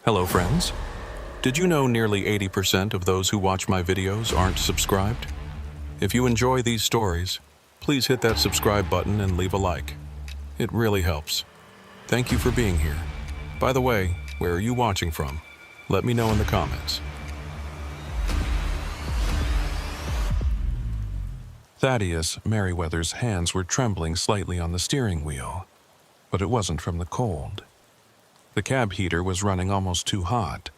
Hello friends. Did you know nearly 80% of those who watch my videos aren't subscribed? If you enjoy these stories, please hit that subscribe button and leave a like. It really helps. Thank you for being here. By the way, where are you watching from? Let me know in the comments. Thaddeus Merriweather's hands were trembling slightly on the steering wheel, but it wasn't from the cold. The cab heater was running almost too hot,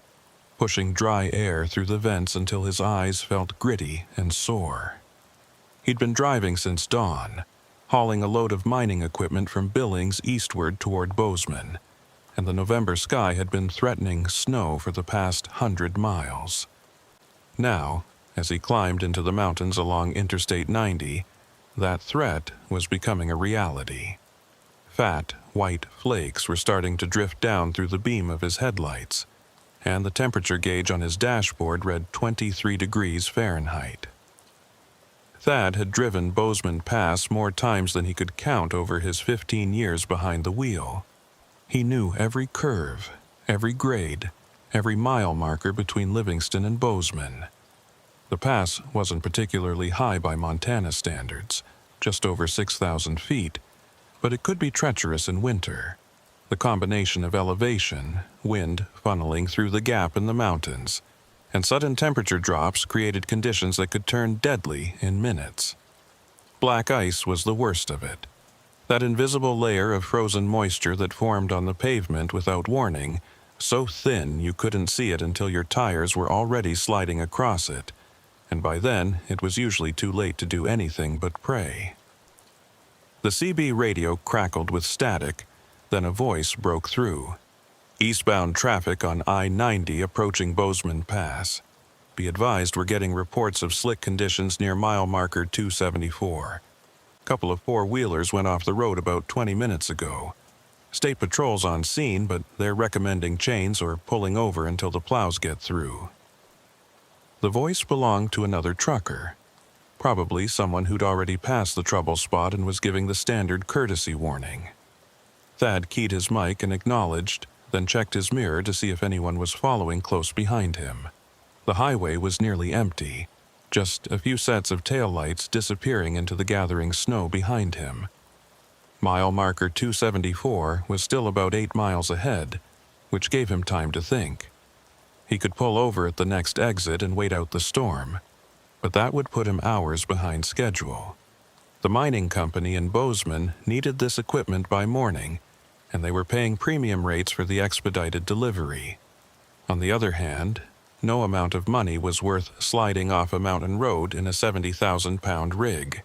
pushing dry air through the vents until his eyes felt gritty and sore. He'd been driving since dawn, hauling a load of mining equipment from Billings eastward toward Bozeman, and the November sky had been threatening snow for the past 100 miles. Now, as he climbed into the mountains along Interstate 90, that threat was becoming a reality. Fat, white flakes were starting to drift down through the beam of his headlights, and the temperature gauge on his dashboard read 23 degrees Fahrenheit. Thad had driven Bozeman Pass more times than he could count over his 15 years behind the wheel. He knew every curve, every grade, every mile marker between Livingston and Bozeman. The pass wasn't particularly high by Montana standards, just over 6,000 feet, but it could be treacherous in winter. The combination of elevation, wind funneling through the gap in the mountains, and sudden temperature drops created conditions that could turn deadly in minutes. Black ice was the worst of it. That invisible layer of frozen moisture that formed on the pavement without warning, so thin you couldn't see it until your tires were already sliding across it, and by then it was usually too late to do anything but pray. The CB radio crackled with static, then a voice broke through. Eastbound traffic on I-90 approaching Bozeman Pass. Be advised we're getting reports of slick conditions near mile marker 274. A couple of four-wheelers went off the road about 20 minutes ago. State Patrol's on scene, but they're recommending chains or pulling over until the plows get through. The voice belonged to another trucker. Probably someone who'd already passed the trouble spot and was giving the standard courtesy warning. Thad keyed his mic and acknowledged, then checked his mirror to see if anyone was following close behind him. The highway was nearly empty, just a few sets of taillights disappearing into the gathering snow behind him. Mile marker 274 was still about 8 miles ahead, which gave him time to think. He could pull over at the next exit and wait out the storm, but that would put him hours behind schedule. The mining company in Bozeman needed this equipment by morning, and they were paying premium rates for the expedited delivery. On the other hand, no amount of money was worth sliding off a mountain road in a 70,000-pound rig.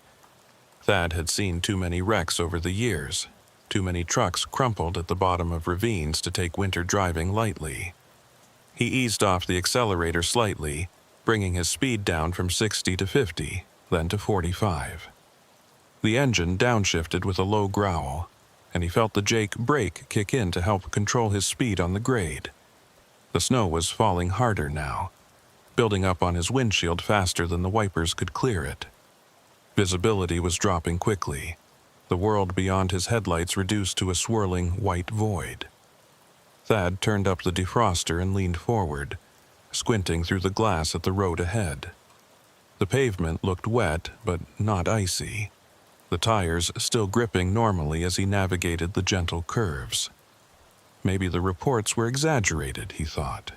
Thad had seen too many wrecks over the years, too many trucks crumpled at the bottom of ravines to take winter driving lightly. He eased off the accelerator slightly, bringing his speed down from 60 to 50, then to 45. The engine downshifted with a low growl, and he felt the Jake brake kick in to help control his speed on the grade. The snow was falling harder now, building up on his windshield faster than the wipers could clear it. Visibility was dropping quickly, the world beyond his headlights reduced to a swirling white void. Thad turned up the defroster and leaned forward, squinting through the glass at the road ahead. The pavement looked wet, but not icy, the tires still gripping normally as he navigated the gentle curves. Maybe the reports were exaggerated, he thought.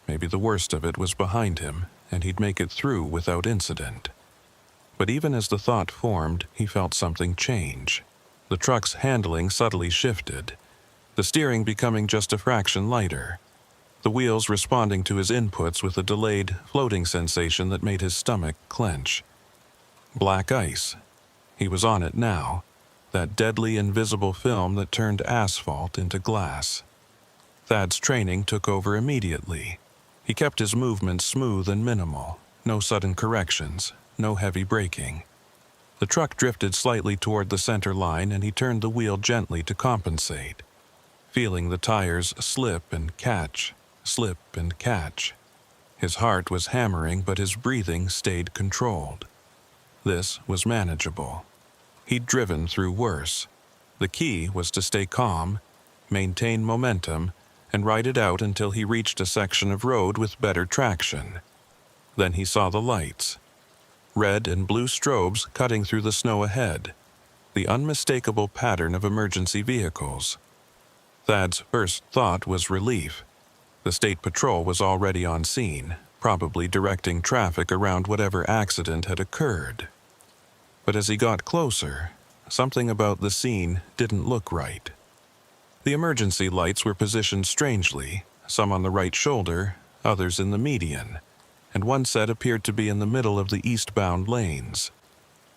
Maybe the worst of it was behind him, and he'd make it through without incident. But even as the thought formed, he felt something change. The truck's handling subtly shifted, the steering becoming just a fraction lighter, the wheels responding to his inputs with a delayed, floating sensation that made his stomach clench. Black ice. He was on it now, that deadly invisible film that turned asphalt into glass. Thad's training took over immediately. He kept his movements smooth and minimal, no sudden corrections, no heavy braking. The truck drifted slightly toward the center line and he turned the wheel gently to compensate, feeling the tires slip and catch, slip and catch. His heart was hammering, but his breathing stayed controlled. This was manageable. He'd driven through worse. The key was to stay calm, maintain momentum, and ride it out until he reached a section of road with better traction. Then he saw the lights. Red and blue strobes cutting through the snow ahead, the unmistakable pattern of emergency vehicles. Thad's first thought was relief. The state patrol was already on scene, probably directing traffic around whatever accident had occurred. But as he got closer, something about the scene didn't look right. The emergency lights were positioned strangely, some on the right shoulder, others in the median, and one set appeared to be in the middle of the eastbound lanes.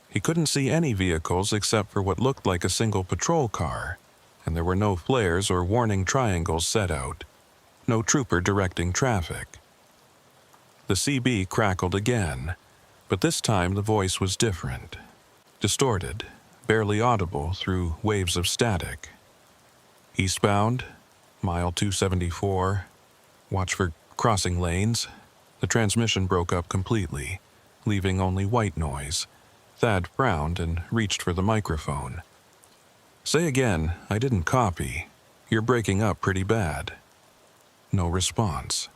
He couldn't see any vehicles except for what looked like a single patrol car, and there were no flares or warning triangles set out, no trooper directing traffic. The CB crackled again, but this time the voice was different, distorted, barely audible through waves of static. Eastbound, mile 274, watch for crossing lanes. The transmission broke up completely, leaving only white noise. Thad frowned and reached for the microphone. "Say again, I didn't copy. You're breaking up pretty bad." No response.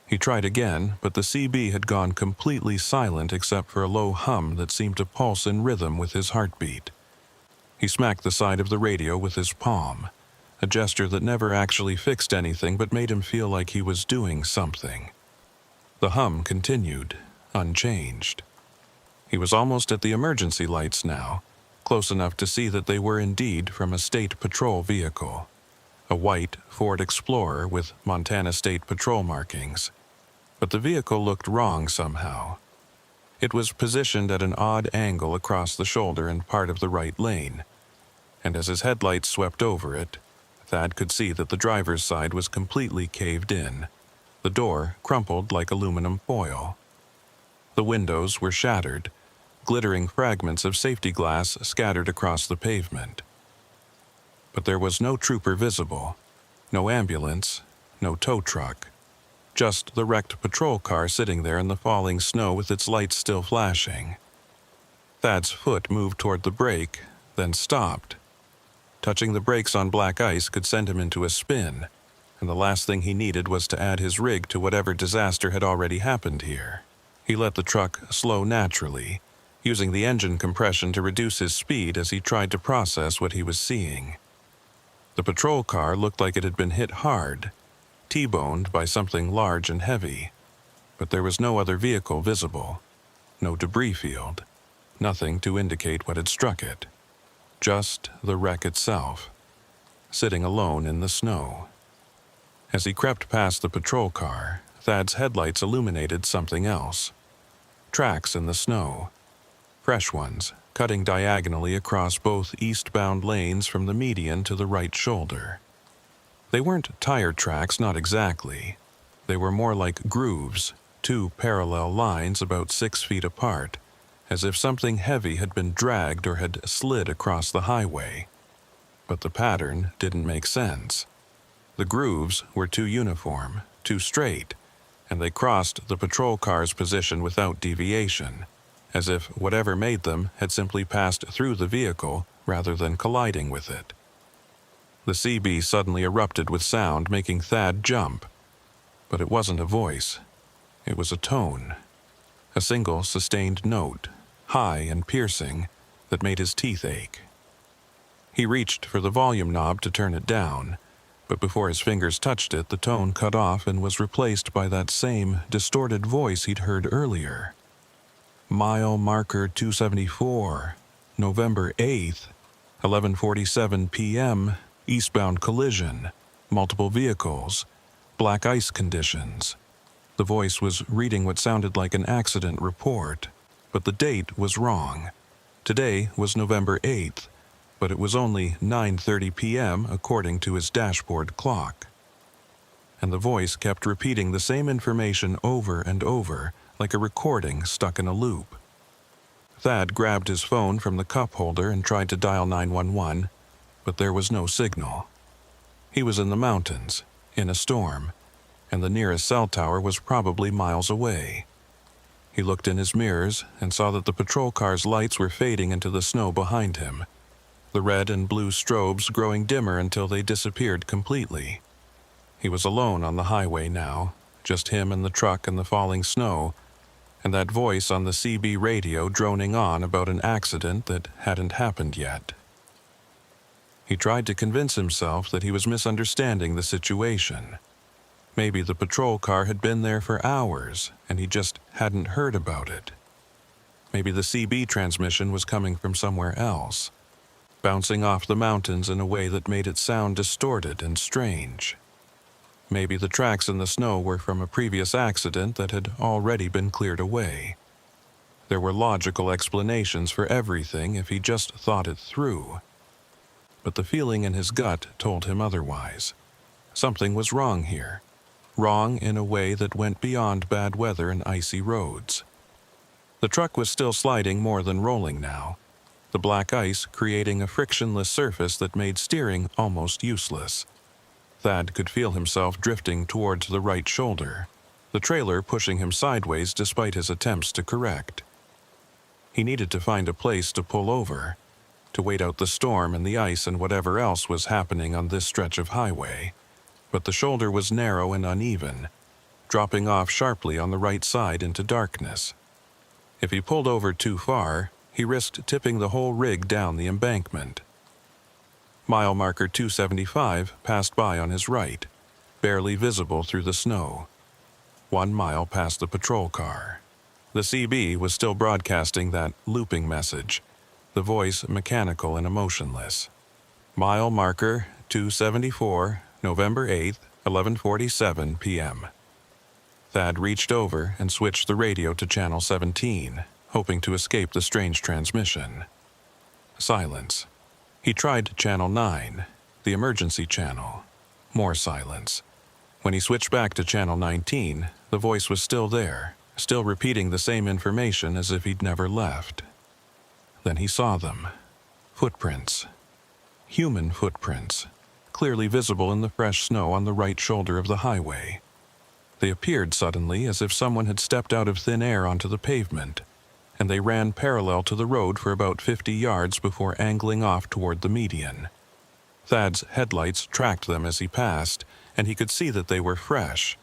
He tried again, but the CB had gone completely silent except for a low hum that seemed to pulse in rhythm with his heartbeat. He smacked the side of the radio with his palm, a gesture that never actually fixed anything but made him feel like he was doing something. The hum continued, unchanged. He was almost at the emergency lights now, close enough to see that they were indeed from a state patrol vehicle, a white Ford Explorer with Montana State Patrol markings. But the vehicle looked wrong somehow. It was positioned at an odd angle across the shoulder and part of the right lane, and as his headlights swept over it, Thad could see that the driver's side was completely caved in, the door crumpled like aluminum foil. The windows were shattered, glittering fragments of safety glass scattered across the pavement. But there was no trooper visible, no ambulance, no tow truck, just the wrecked patrol car sitting there in the falling snow with its lights still flashing. Thad's foot moved toward the brake, then stopped. Touching the brakes on black ice could send him into a spin, and the last thing he needed was to add his rig to whatever disaster had already happened here. He let the truck slow naturally, using the engine compression to reduce his speed as he tried to process what he was seeing. The patrol car looked like it had been hit hard, T-boned by something large and heavy, but there was no other vehicle visible, no debris field, nothing to indicate what had struck it. Just the wreck itself, sitting alone in the snow. As he crept past the patrol car, Thad's headlights illuminated something else. Tracks in the snow, fresh ones, cutting diagonally across both eastbound lanes from the median to the right shoulder. They weren't tire tracks, not exactly. They were more like grooves, two parallel lines about 6 feet apart, as if something heavy had been dragged or had slid across the highway. But the pattern didn't make sense. The grooves were too uniform, too straight, and they crossed the patrol car's position without deviation, as if whatever made them had simply passed through the vehicle rather than colliding with it. The CB suddenly erupted with sound, making Thad jump. But it wasn't a voice. It was a tone. A single sustained note, high and piercing, that made his teeth ache. He reached for the volume knob to turn it down, but before his fingers touched it, the tone cut off and was replaced by that same distorted voice he'd heard earlier. Mile marker 274, November 8th, 11:47 p.m., eastbound collision, multiple vehicles, black ice conditions. The voice was reading what sounded like an accident report, but the date was wrong. Today was November 8th, but it was only 9:30 p.m. according to his dashboard clock. And the voice kept repeating the same information over and over, like a recording stuck in a loop. Thad grabbed his phone from the cup holder and tried to dial 911, but there was no signal. He was in the mountains, in a storm, and the nearest cell tower was probably miles away. He looked in his mirrors and saw that the patrol car's lights were fading into the snow behind him, the red and blue strobes growing dimmer until they disappeared completely. He was alone on the highway now, just him and the truck and the falling snow, and that voice on the CB radio droning on about an accident that hadn't happened yet. He tried to convince himself that he was misunderstanding the situation. Maybe the patrol car had been there for hours, and he just hadn't heard about it. Maybe the CB transmission was coming from somewhere else, bouncing off the mountains in a way that made it sound distorted and strange. Maybe the tracks in the snow were from a previous accident that had already been cleared away. There were logical explanations for everything if he just thought it through. But the feeling in his gut told him otherwise. Something was wrong here. Wrong in a way that went beyond bad weather and icy roads. The truck was still sliding more than rolling now, the black ice creating a frictionless surface that made steering almost useless. Thad could feel himself drifting towards the right shoulder, the trailer pushing him sideways despite his attempts to correct. He needed to find a place to pull over, to wait out the storm and the ice and whatever else was happening on this stretch of highway. But the shoulder was narrow and uneven, dropping off sharply on the right side into darkness. If he pulled over too far, he risked tipping the whole rig down the embankment. Mile marker 275 passed by on his right, barely visible through the snow. 1 mile past the patrol car. The CB was still broadcasting that looping message, the voice mechanical and emotionless. Mile marker 274, November 8th, 11:47 p.m. Thad reached over and switched the radio to channel 17, hoping to escape the strange transmission. Silence. He tried channel 9, the emergency channel. More silence. When he switched back to channel 19, the voice was still there, still repeating the same information as if he'd never left. Then he saw them. Footprints. Human footprints, clearly visible in the fresh snow on the right shoulder of the highway. They appeared suddenly as if someone had stepped out of thin air onto the pavement, and they ran parallel to the road for about 50 yards before angling off toward the median. Thad's headlights tracked them as he passed, and he could see that they were fresh,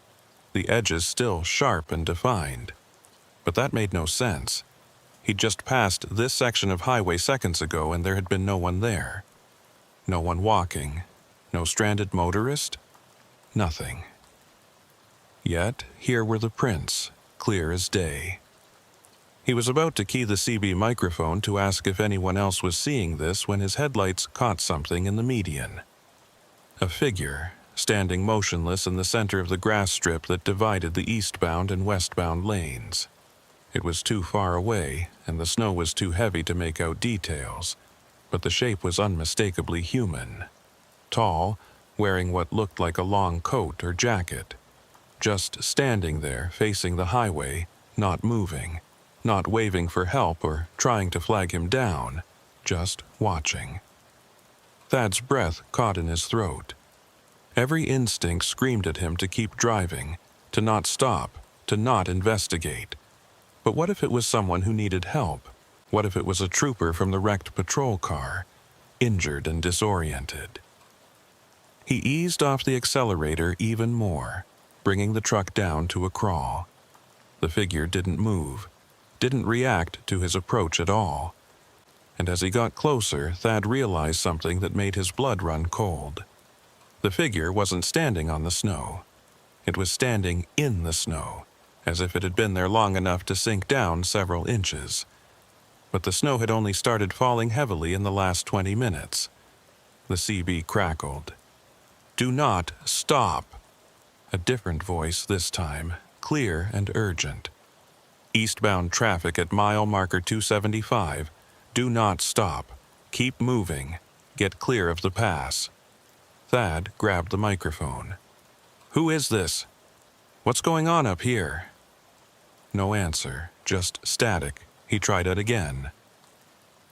the edges still sharp and defined. But that made no sense. He'd just passed this section of highway seconds ago, and there had been no one there. No one walking. No stranded motorist. Nothing. Yet, here were the prints, clear as day. He was about to key the CB microphone to ask if anyone else was seeing this when his headlights caught something in the median. A figure, standing motionless in the center of the grass strip that divided the eastbound and westbound lanes. It was too far away, and the snow was too heavy to make out details, but the shape was unmistakably human. Tall, wearing what looked like a long coat or jacket. Just standing there, facing the highway, not moving, not waving for help or trying to flag him down, just watching. Thad's breath caught in his throat. Every instinct screamed at him to keep driving, to not stop, to not investigate. But what if it was someone who needed help? What if it was a trooper from the wrecked patrol car, injured and disoriented? He eased off the accelerator even more, bringing the truck down to a crawl. The figure didn't move, didn't react to his approach at all. And as he got closer, Thad realized something that made his blood run cold. The figure wasn't standing on the snow. It was standing in the snow, as if it had been there long enough to sink down several inches. But the snow had only started falling heavily in the last 20 minutes. The CB crackled. "Do not stop." A different voice this time, clear and urgent. "Eastbound traffic at mile marker 275. Do not stop. Keep moving. Get clear of the pass." Thad grabbed the microphone. "Who is this? What's going on up here?" No answer, just static. He tried it again.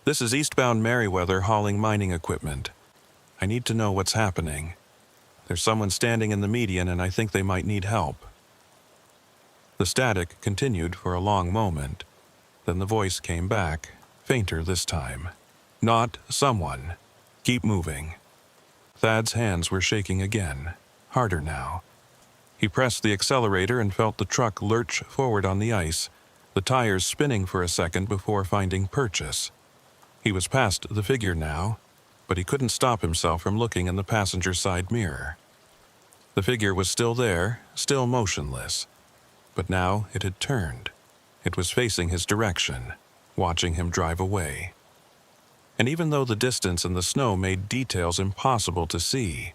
"This is eastbound Merriweather hauling mining equipment. I need to know what's happening. There's someone standing in the median and I think they might need help." The static continued for a long moment. Then the voice came back, fainter this time. "Not someone. Keep moving." Thad's hands were shaking again. harder now. He pressed the accelerator and felt the truck lurch forward on the ice, the tires spinning for a second before finding purchase. He was past the figure now, but he couldn't stop himself from looking in the passenger side mirror. The figure was still there, still motionless, but now it had turned. It was facing his direction, watching him drive away. And even though the distance and the snow made details impossible to see,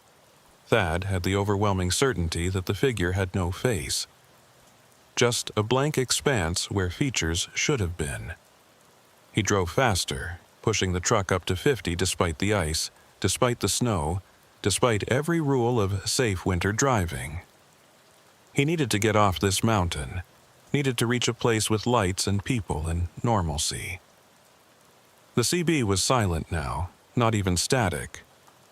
Thad had the overwhelming certainty that the figure had no face. Just a blank expanse where features should have been. He drove faster, pushing the truck up to 50 despite the ice, despite the snow, despite every rule of safe winter driving. He needed to get off this mountain, needed to reach a place with lights and people and normalcy. The CB was silent now, not even static,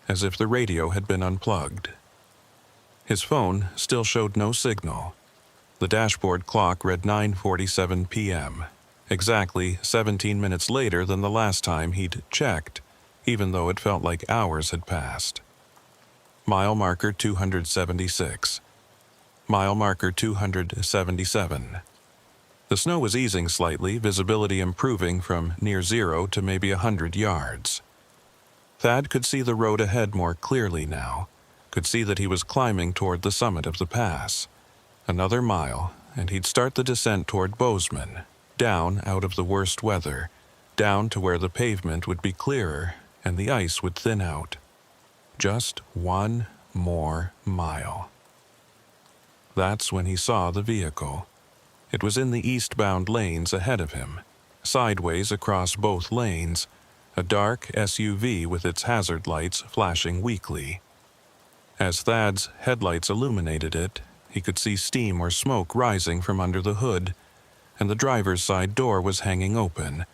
as if the radio had been unplugged. His phone still showed no signal. The dashboard clock read 9:47 p.m., exactly 17 minutes later than the last time he'd checked, even though it felt like hours had passed. Mile marker 276. Mile marker 277. The snow was easing slightly, visibility improving from near zero to maybe 100 yards. Thad could see the road ahead more clearly now, could see that he was climbing toward the summit of the pass. Another mile, and he'd start the descent toward Bozeman, down out of the worst weather, down to where the pavement would be clearer and the ice would thin out. Just one more mile. That's when he saw the vehicle. It was in the eastbound lanes ahead of him, sideways across both lanes, a dark SUV with its hazard lights flashing weakly. As Thad's headlights illuminated it, he could see steam or smoke rising from under the hood, and the driver's side door was hanging open.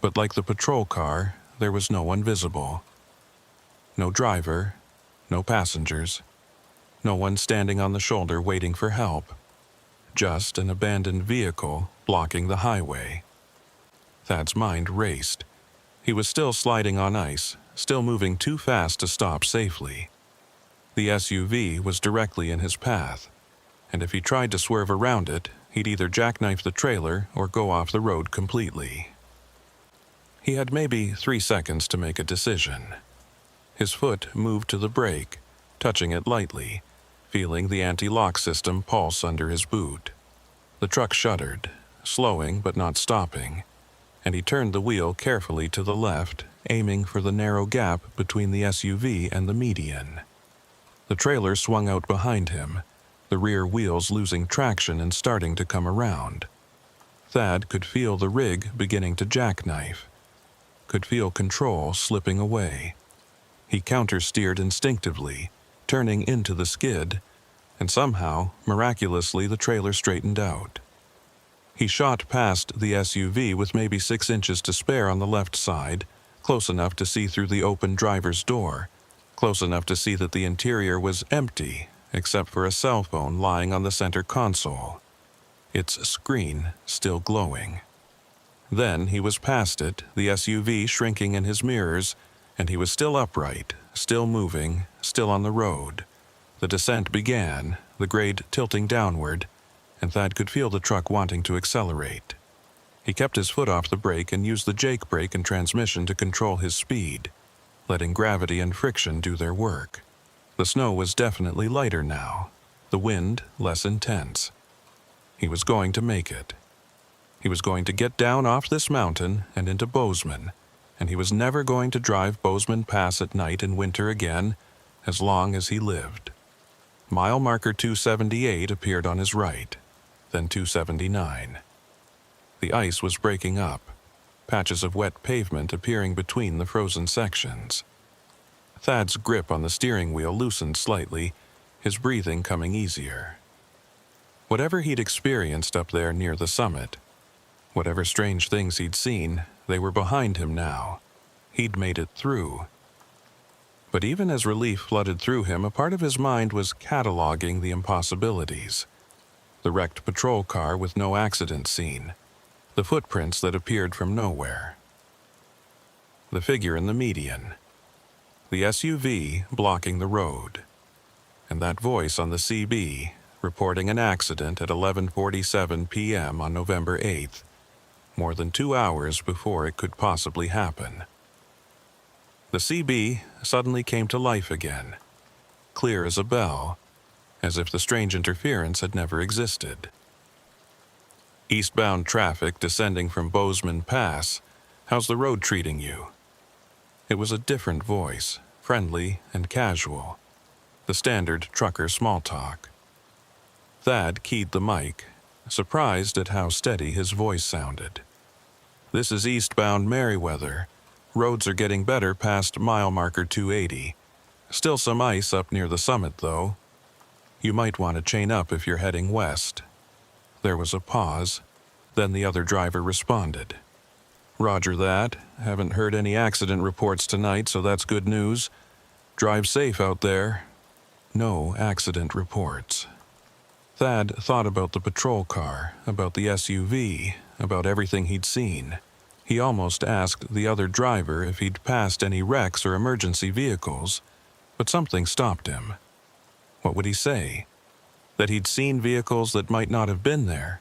But like the patrol car, there was no one visible. No driver, no passengers, no one standing on the shoulder waiting for help. Just an abandoned vehicle blocking the highway. Thad's mind raced. He was still sliding on ice, still moving too fast to stop safely. The SUV was directly in his path, and if he tried to swerve around it, he'd either jackknife the trailer or go off the road completely. He had maybe 3 seconds to make a decision. His foot moved to the brake, touching it lightly, feeling the anti-lock system pulse under his boot. The truck shuddered, slowing but not stopping, and he turned the wheel carefully to the left, aiming for the narrow gap between the SUV and the median. The trailer swung out behind him, the rear wheels losing traction and starting to come around. Thad could feel the rig beginning to jackknife, could feel control slipping away. He counter-steered instinctively, turning into the skid, and somehow, miraculously, the trailer straightened out. He shot past the SUV with maybe 6 inches to spare on the left side, close enough to see through the open driver's door, close enough to see that the interior was empty, except for a cell phone lying on the center console, its screen still glowing. Then he was past it, the SUV shrinking in his mirrors, and he was still upright, still moving, still on the road. The descent began, the grade tilting downward, and Thad could feel the truck wanting to accelerate. He kept his foot off the brake and used the Jake brake and transmission to control his speed, letting gravity and friction do their work. The snow was definitely lighter now, the wind less intense. He was going to make it. He was going to get down off this mountain and into Bozeman, and he was never going to drive Bozeman Pass at night in winter again, as long as he lived. Mile marker 278 appeared on his right, then 279. The ice was breaking up, patches of wet pavement appearing between the frozen sections. Thad's grip on the steering wheel loosened slightly, his breathing coming easier. Whatever he'd experienced up there near the summit, whatever strange things he'd seen, they were behind him now. He'd made it through. But even as relief flooded through him, a part of his mind was cataloging the impossibilities. The wrecked patrol car with no accident scene, the footprints that appeared from nowhere. The figure in the median, the SUV blocking the road, and that voice on the CB reporting an accident at 11:47 p.m. on November 8th, more than 2 hours before it could possibly happen. The CB suddenly came to life again, clear as a bell, as if the strange interference had never existed. Eastbound traffic descending from Bozeman Pass, how's the road treating you? It was a different voice, friendly and casual, the standard trucker small talk. Thad keyed the mic, surprised at how steady his voice sounded. This is eastbound Merriweather. Roads are getting better past mile marker 280. Still some ice up near the summit, though. You might want to chain up if you're heading west. There was a pause. Then the other driver responded. Roger that. Haven't heard any accident reports tonight, so that's good news. Drive safe out there. No accident reports. Thad thought about the patrol car, about the SUV, about everything he'd seen. He almost asked the other driver if he'd passed any wrecks or emergency vehicles, but something stopped him. What would he say? That he'd seen vehicles that might not have been there?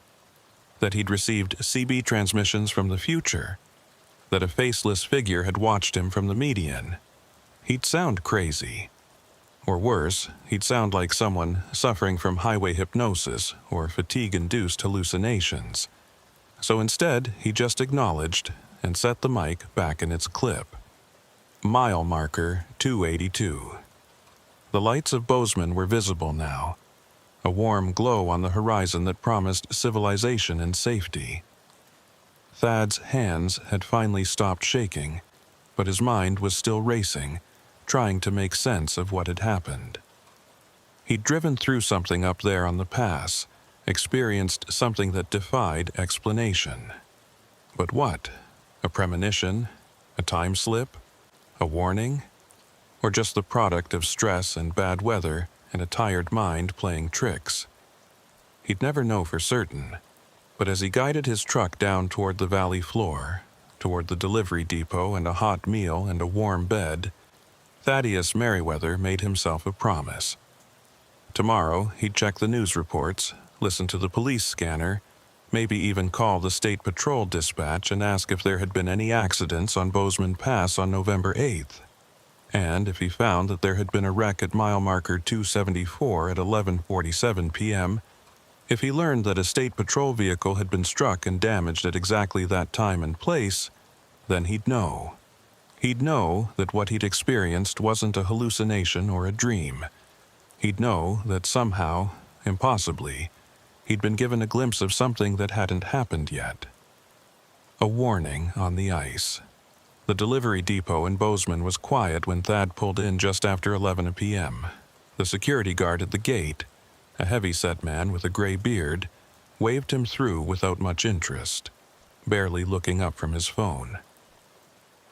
That he'd received CB transmissions from the future? That a faceless figure had watched him from the median? He'd sound crazy. Or worse, he'd sound like someone suffering from highway hypnosis or fatigue-induced hallucinations. So instead, he just acknowledged and set the mic back in its clip. Mile marker 282. The lights of Bozeman were visible now, a warm glow on the horizon that promised civilization and safety. Thad's hands had finally stopped shaking, but his mind was still racing, trying to make sense of what had happened. He'd driven through something up there on the pass, experienced something that defied explanation. But what? A premonition? A time slip? A warning? Or just the product of stress and bad weather and a tired mind playing tricks? He'd never know for certain, but as he guided his truck down toward the valley floor, toward the delivery depot and a hot meal and a warm bed, Thaddeus Merriweather made himself a promise. Tomorrow, he'd check the news reports, listen to the police scanner, maybe even call the State Patrol dispatch and ask if there had been any accidents on Bozeman Pass on November 8th. And if he found that there had been a wreck at mile marker 274 at 11:47 p.m., if he learned that a State Patrol vehicle had been struck and damaged at exactly that time and place, then he'd know. He'd know that what he'd experienced wasn't a hallucination or a dream. He'd know that somehow, impossibly, he'd been given a glimpse of something that hadn't happened yet. A warning on the ice. The delivery depot in Bozeman was quiet when Thad pulled in just after 11 p.m. The security guard at the gate, a heavy-set man with a gray beard, waved him through without much interest, barely looking up from his phone.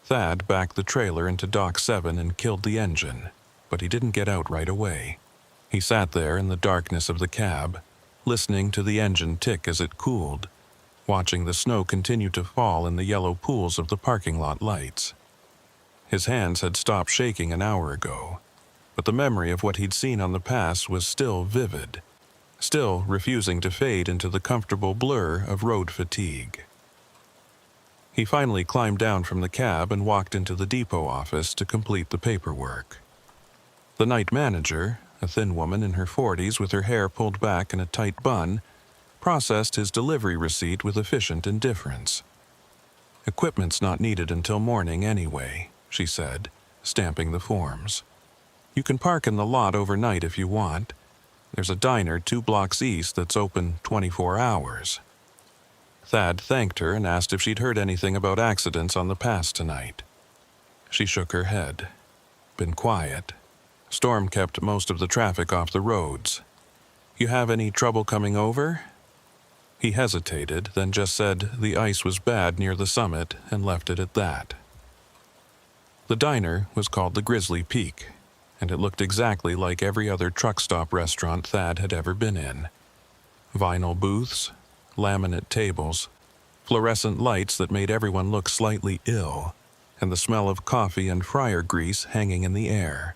Thad backed the trailer into Dock 7 and killed the engine, but he didn't get out right away. He sat there in the darkness of the cab, listening to the engine tick as it cooled, watching the snow continue to fall in the yellow pools of the parking lot lights. His hands had stopped shaking an hour ago, but the memory of what he'd seen on the pass was still vivid, still refusing to fade into the comfortable blur of road fatigue. He finally climbed down from the cab and walked into the depot office to complete the paperwork. The night manager, a thin woman in her 40s with her hair pulled back in a tight bun, processed his delivery receipt with efficient indifference. "Equipment's not needed until morning anyway," she said, stamping the forms. "You can park in the lot overnight if you want. There's a diner 2 blocks east that's open 24 hours. Thad thanked her and asked if she'd heard anything about accidents on the pass tonight. She shook her head. Been quiet. Storm kept most of the traffic off the roads. You have any trouble coming over? He hesitated, then just said the ice was bad near the summit and left it at that. The diner was called the Grizzly Peak, and it looked exactly like every other truck stop restaurant Thad had ever been in. Vinyl booths, laminate tables, fluorescent lights that made everyone look slightly ill, and the smell of coffee and fryer grease hanging in the air.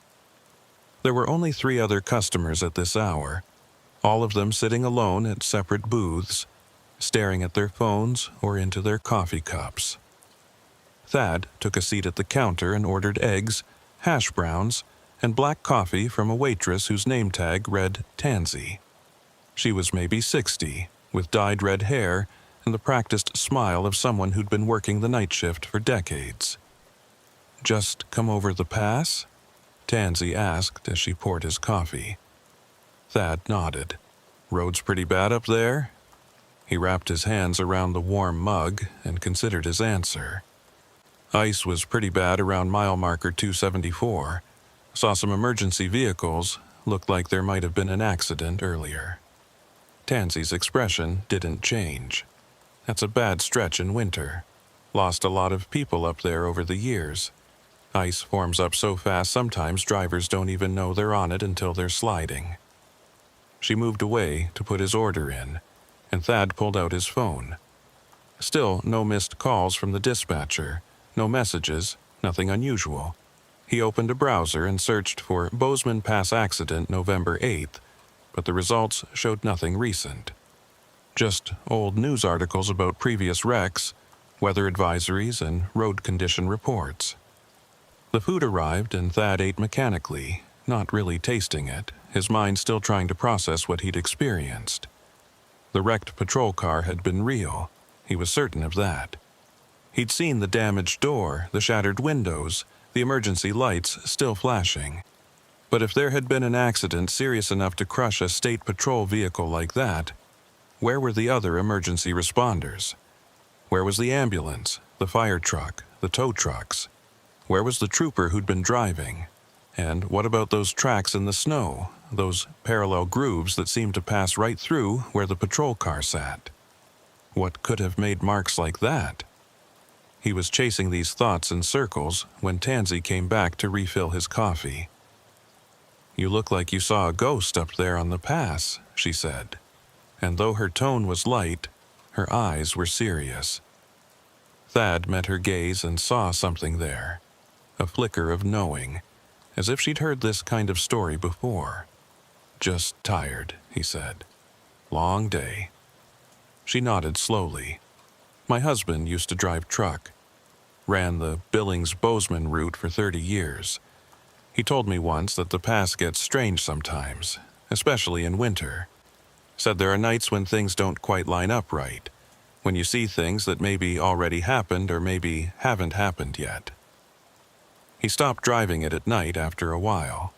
There were only 3 other customers at this hour, all of them sitting alone at separate booths, staring at their phones or into their coffee cups. Thad took a seat at the counter and ordered eggs, hash browns, and black coffee from a waitress whose name tag read Tansy. She was maybe 60, with dyed red hair and the practiced smile of someone who'd been working the night shift for decades. "Just come over the pass?" Tansy asked as she poured his coffee. Thad nodded. "Road's pretty bad up there?" He wrapped his hands around the warm mug and considered his answer. "Ice was pretty bad around mile marker 274. Saw some emergency vehicles. Looked like there might have been an accident earlier." Tansy's expression didn't change. "That's a bad stretch in winter. Lost a lot of people up there over the years. Ice forms up so fast sometimes drivers don't even know they're on it until they're sliding." She moved away to put his order in, and Thad pulled out his phone. Still no missed calls from the dispatcher, no messages, nothing unusual. He opened a browser and searched for Bozeman Pass accident November 8th, but the results showed nothing recent. Just old news articles about previous wrecks, weather advisories, and road condition reports. The food arrived and Thad ate mechanically, not really tasting it, his mind still trying to process what he'd experienced. The wrecked patrol car had been real, he was certain of that. He'd seen the damaged door, the shattered windows, the emergency lights still flashing. But if there had been an accident serious enough to crush a state patrol vehicle like that, where were the other emergency responders? Where was the ambulance, the fire truck, the tow trucks? Where was the trooper who'd been driving? And what about those tracks in the snow, those parallel grooves that seemed to pass right through where the patrol car sat? What could have made marks like that? He was chasing these thoughts in circles when Tansy came back to refill his coffee. "You look like you saw a ghost up there on the pass," she said, and though her tone was light, her eyes were serious. Thad met her gaze and saw something there, a flicker of knowing, as if she'd heard this kind of story before. "Just tired," he said. "Long day." She nodded slowly. "My husband used to drive truck. Ran the Billings-Bozeman route for 30 years. He told me once that the pass gets strange sometimes, especially in winter. Said there are nights when things don't quite line up right, when you see things that maybe already happened or maybe haven't happened yet. He stopped driving it at night after a while.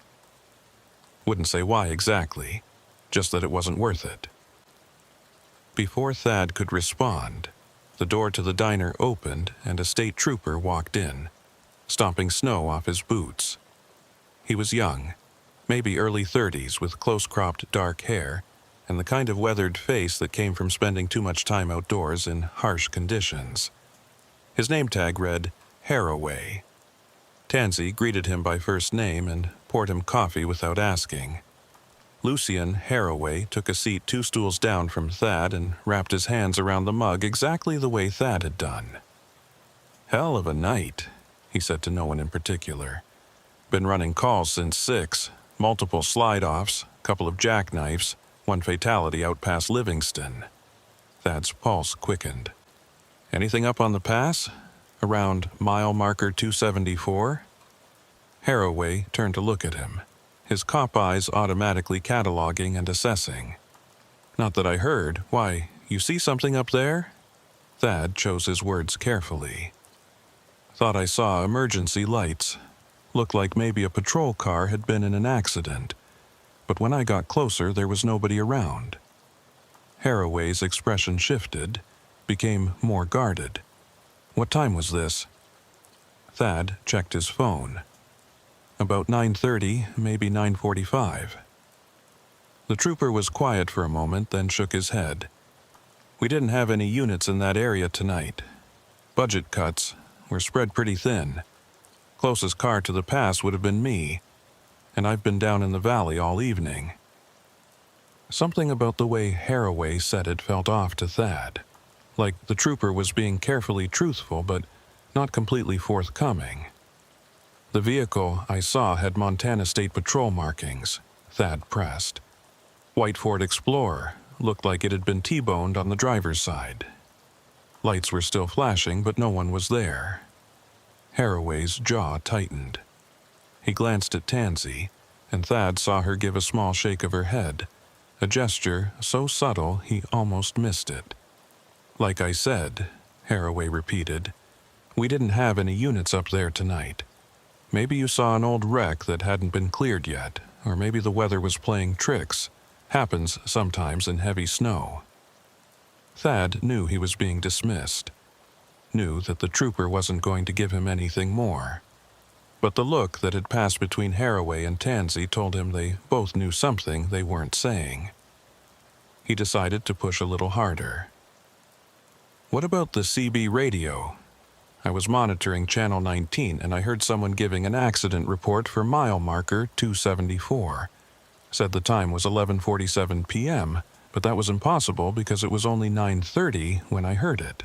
Wouldn't say why exactly, just that it wasn't worth it." Before Thad could respond, the door to the diner opened and a state trooper walked in, stomping snow off his boots. He was young, maybe early 30s, with close-cropped dark hair and the kind of weathered face that came from spending too much time outdoors in harsh conditions. His name tag read Haraway. Tansy greeted him by first name and poured him coffee without asking. Lucian Haraway took a seat 2 stools down from Thad and wrapped his hands around the mug exactly the way Thad had done. "Hell of a night," he said to no one in particular. "Been running calls since 6, multiple slide-offs, couple of jackknifes, 1 fatality out past Livingston." Thad's pulse quickened. "Anything up on the pass? Around mile marker 274? Haraway turned to look at him, his cop eyes automatically cataloging and assessing. "Not that I heard. Why, you see something up there?" Thad chose his words carefully. "Thought I saw emergency lights. Looked like maybe a patrol car had been in an accident. But when I got closer, there was nobody around." Haraway's expression shifted, became more guarded. "What time was this?" Thad checked his phone. "About 9:30, maybe 9:45. The trooper was quiet for a moment, then shook his head. "We didn't have any units in that area tonight. Budget cuts. We're spread pretty thin. Closest car to the pass would have been me, and I've been down in the valley all evening." Something about the way Haraway said it felt off to Thad, like the trooper was being carefully truthful but not completely forthcoming. The vehicle I saw had Montana State Patrol markings, Thad pressed. White Ford Explorer looked like it had been T-boned on the driver's side. Lights were still flashing, but no one was there. Haraway's jaw tightened. He glanced at Tansy, and Thad saw her give a small shake of her head, a gesture so subtle he almost missed it. "Like I said," Haraway repeated, "we didn't have any units up there tonight. Maybe you saw an old wreck that hadn't been cleared yet, or maybe the weather was playing tricks. Happens sometimes in heavy snow." Thad knew he was being dismissed, knew that the trooper wasn't going to give him anything more. But the look that had passed between Haraway and Tansy told him they both knew something they weren't saying. He decided to push a little harder. "What about the CB radio? I was monitoring Channel 19 and I heard someone giving an accident report for mile marker 274. Said the time was 11:47 p.m., but that was impossible because it was only 9:30 when I heard it."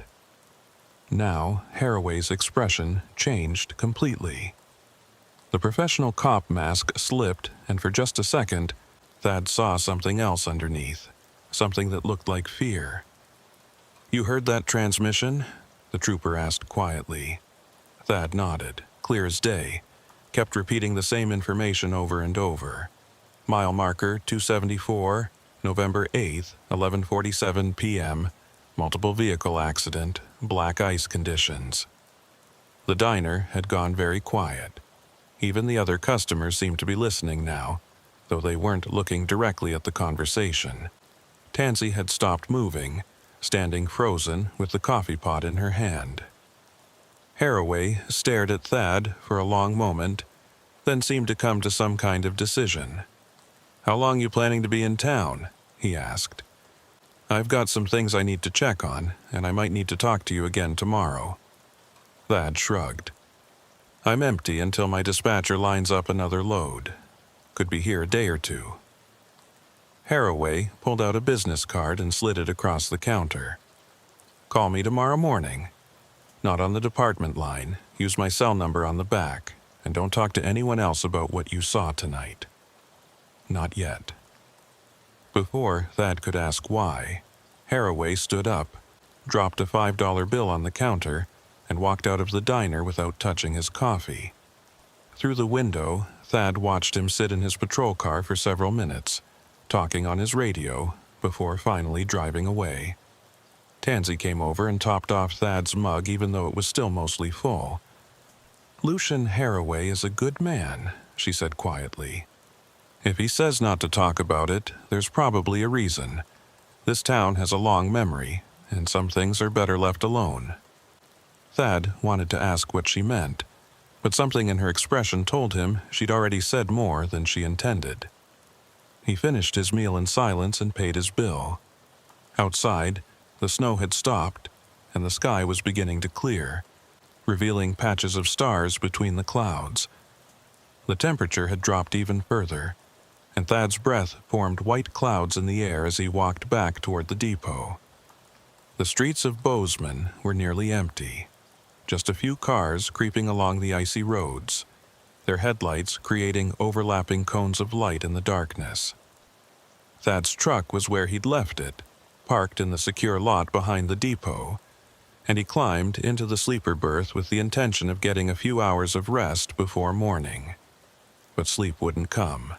Now, Haraway's expression changed completely. The professional cop mask slipped, and for just a second, Thad saw something else underneath, something that looked like fear. "You heard that transmission?" the trooper asked quietly. Thad nodded, clear as day, kept repeating the same information over and over. Mile marker 274, November 8th, 11:47 p.m., multiple vehicle accident, black ice conditions. The diner had gone very quiet. Even the other customers seemed to be listening now, though they weren't looking directly at the conversation. Tansy had stopped moving, standing frozen with the coffee pot in her hand. Haraway stared at Thad for a long moment, then seemed to come to some kind of decision. "How long you planning to be in town?" he asked. "I've got some things I need to check on, and I might need to talk to you again tomorrow." Thad shrugged. "I'm empty until my dispatcher lines up another load. Could be here a day or two." Haraway pulled out a business card and slid it across the counter. "Call me tomorrow morning. Not on the department line. Use my cell number on the back, and don't talk to anyone else about what you saw tonight." Not yet. Before Thad could ask why, Haraway stood up, dropped a $5 bill on the counter, and walked out of the diner without touching his coffee. Through the window, Thad watched him sit in his patrol car for several minutes, talking on his radio, before finally driving away. Tansy came over and topped off Thad's mug even though it was still mostly full. "Lucian Haraway is a good man," she said quietly. "If he says not to talk about it, there's probably a reason. This town has a long memory, and some things are better left alone." Thad wanted to ask what she meant, but something in her expression told him she'd already said more than she intended. He finished his meal in silence and paid his bill. Outside, the snow had stopped, and the sky was beginning to clear, revealing patches of stars between the clouds. The temperature had dropped even further, and Thad's breath formed white clouds in the air as he walked back toward the depot. The streets of Bozeman were nearly empty. Just a few cars creeping along the icy roads, their headlights creating overlapping cones of light in the darkness. Thad's truck was where he'd left it, parked in the secure lot behind the depot, and he climbed into the sleeper berth with the intention of getting a few hours of rest before morning. But sleep wouldn't come.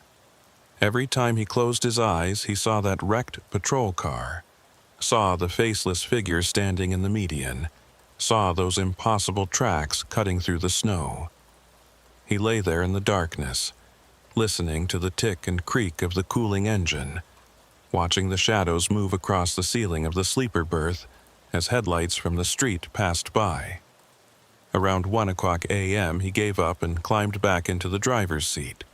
Every time he closed his eyes, he saw that wrecked patrol car, saw the faceless figure standing in the median, saw those impossible tracks cutting through the snow. He lay there in the darkness, listening to the tick and creak of the cooling engine, watching the shadows move across the ceiling of the sleeper berth as headlights from the street passed by. Around 1 a.m. he gave up and climbed back into the driver's seat,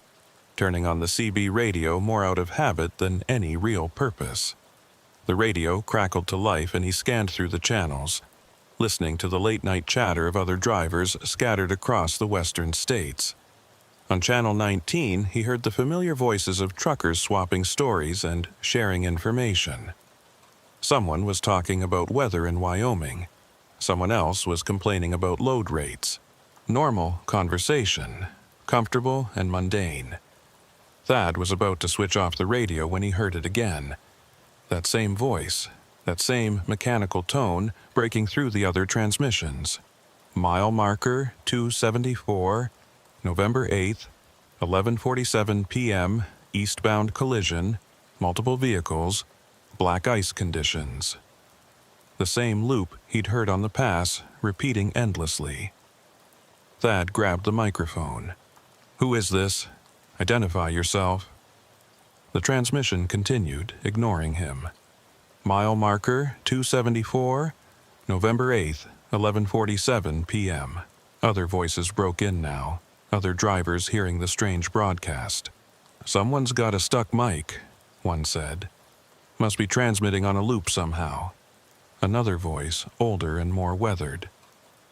turning on the CB radio more out of habit than any real purpose. The radio crackled to life and he scanned through the channels, listening to the late-night chatter of other drivers scattered across the western states. On Channel 19, he heard the familiar voices of truckers swapping stories and sharing information. Someone was talking about weather in Wyoming. Someone else was complaining about load rates. Normal conversation, comfortable and mundane. Thad was about to switch off the radio when he heard it again. That same voice, that same mechanical tone breaking through the other transmissions. Mile marker 274, November 8th, 11:47 p.m., eastbound collision, multiple vehicles, black ice conditions. The same loop he'd heard on the pass, repeating endlessly. Thad grabbed the microphone. "Who is this? Identify yourself." The transmission continued, ignoring him. Mile marker 274, November 8th, 11:47 p.m. Other voices broke in now, other drivers hearing the strange broadcast. "Someone's got a stuck mic," one said. "Must be transmitting on a loop somehow." Another voice, older and more weathered.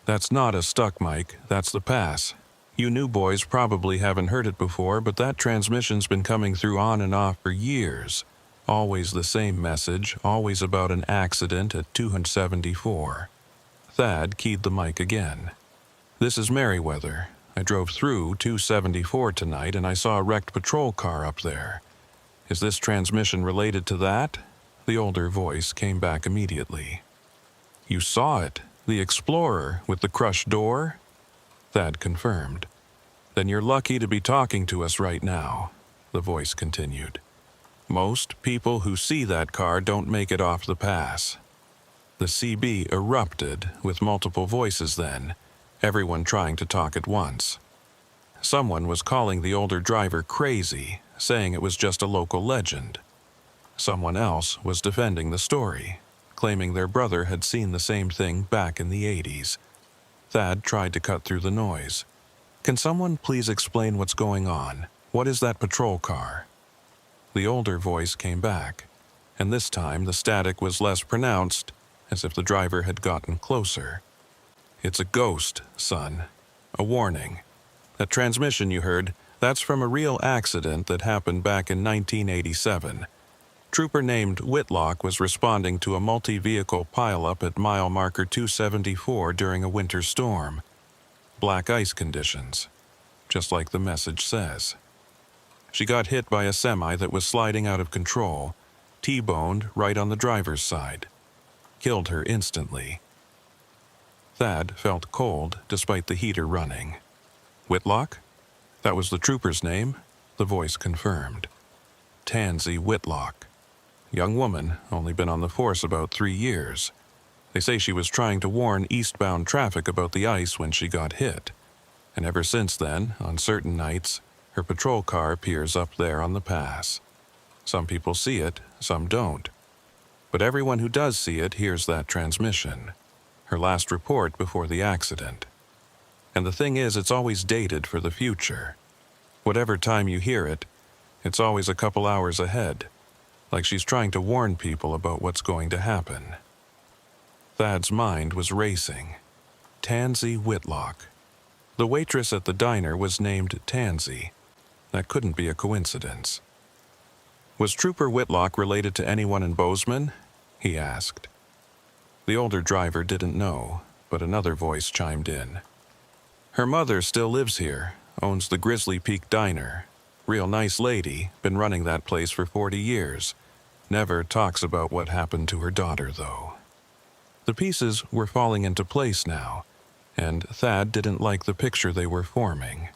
"That's not a stuck mic, that's the pass. You new boys probably haven't heard it before, but that transmission's been coming through on and off for years. Always the same message, always about an accident at 274. Thad keyed the mic again. "This is Merriweather. I drove through 274 tonight and I saw a wrecked patrol car up there. Is this transmission related to that?" The older voice came back immediately. "You saw it, the Explorer with the crushed door?" Thad confirmed. "Then you're lucky to be talking to us right now," the voice continued. "Most people who see that car don't make it off the pass." The CB erupted with multiple voices then, everyone trying to talk at once. Someone was calling the older driver crazy, saying it was just a local legend. Someone else was defending the story, claiming their brother had seen the same thing back in the 80s. Thad tried to cut through the noise. "Can someone please explain what's going on? What is that patrol car?" The older voice came back, and this time the static was less pronounced, as if the driver had gotten closer. "It's a ghost, son. A warning. That transmission you heard, that's from a real accident that happened back in 1987. Trooper named Whitlock was responding to a multi-vehicle pileup at mile marker 274 during a winter storm. Black ice conditions, just like the message says. She got hit by a semi that was sliding out of control, T-boned right on the driver's side. Killed her instantly." Thad felt cold despite the heater running. "Whitlock? That was the trooper's name?" the voice confirmed. "Tansy Whitlock. Young woman, only been on the force about 3 years. They say she was trying to warn eastbound traffic about the ice when she got hit. And ever since then, on certain nights, her patrol car appears up there on the pass. Some people see it, some don't. But everyone who does see it hears that transmission. Her last report before the accident. And the thing is, it's always dated for the future. Whatever time you hear it, it's always a couple hours ahead. Like she's trying to warn people about what's going to happen." Thad's mind was racing. Tansy Whitlock. The waitress at the diner was named Tansy. That couldn't be a coincidence. "Was Trooper Whitlock related to anyone in Bozeman?" he asked. The older driver didn't know, but another voice chimed in. "Her mother still lives here, owns the Grizzly Peak Diner. Real nice lady, been running that place for 40 years. Never talks about what happened to her daughter, though." The pieces were falling into place now, and Thad didn't like the picture they were forming.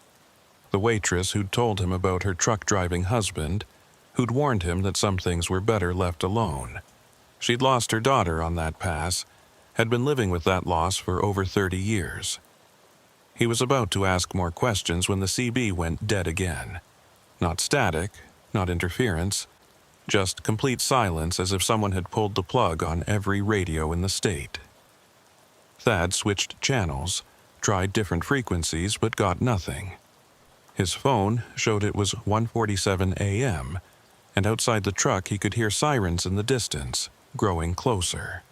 The waitress who'd told him about her truck-driving husband, who'd warned him that some things were better left alone. She'd lost her daughter on that pass, had been living with that loss for over 30 years. He was about to ask more questions when the CB went dead again. Not static, not interference, just complete silence as if someone had pulled the plug on every radio in the state. Thad switched channels, tried different frequencies, but got nothing. His phone showed it was 1:47 a.m., and outside the truck he could hear sirens in the distance, growing closer.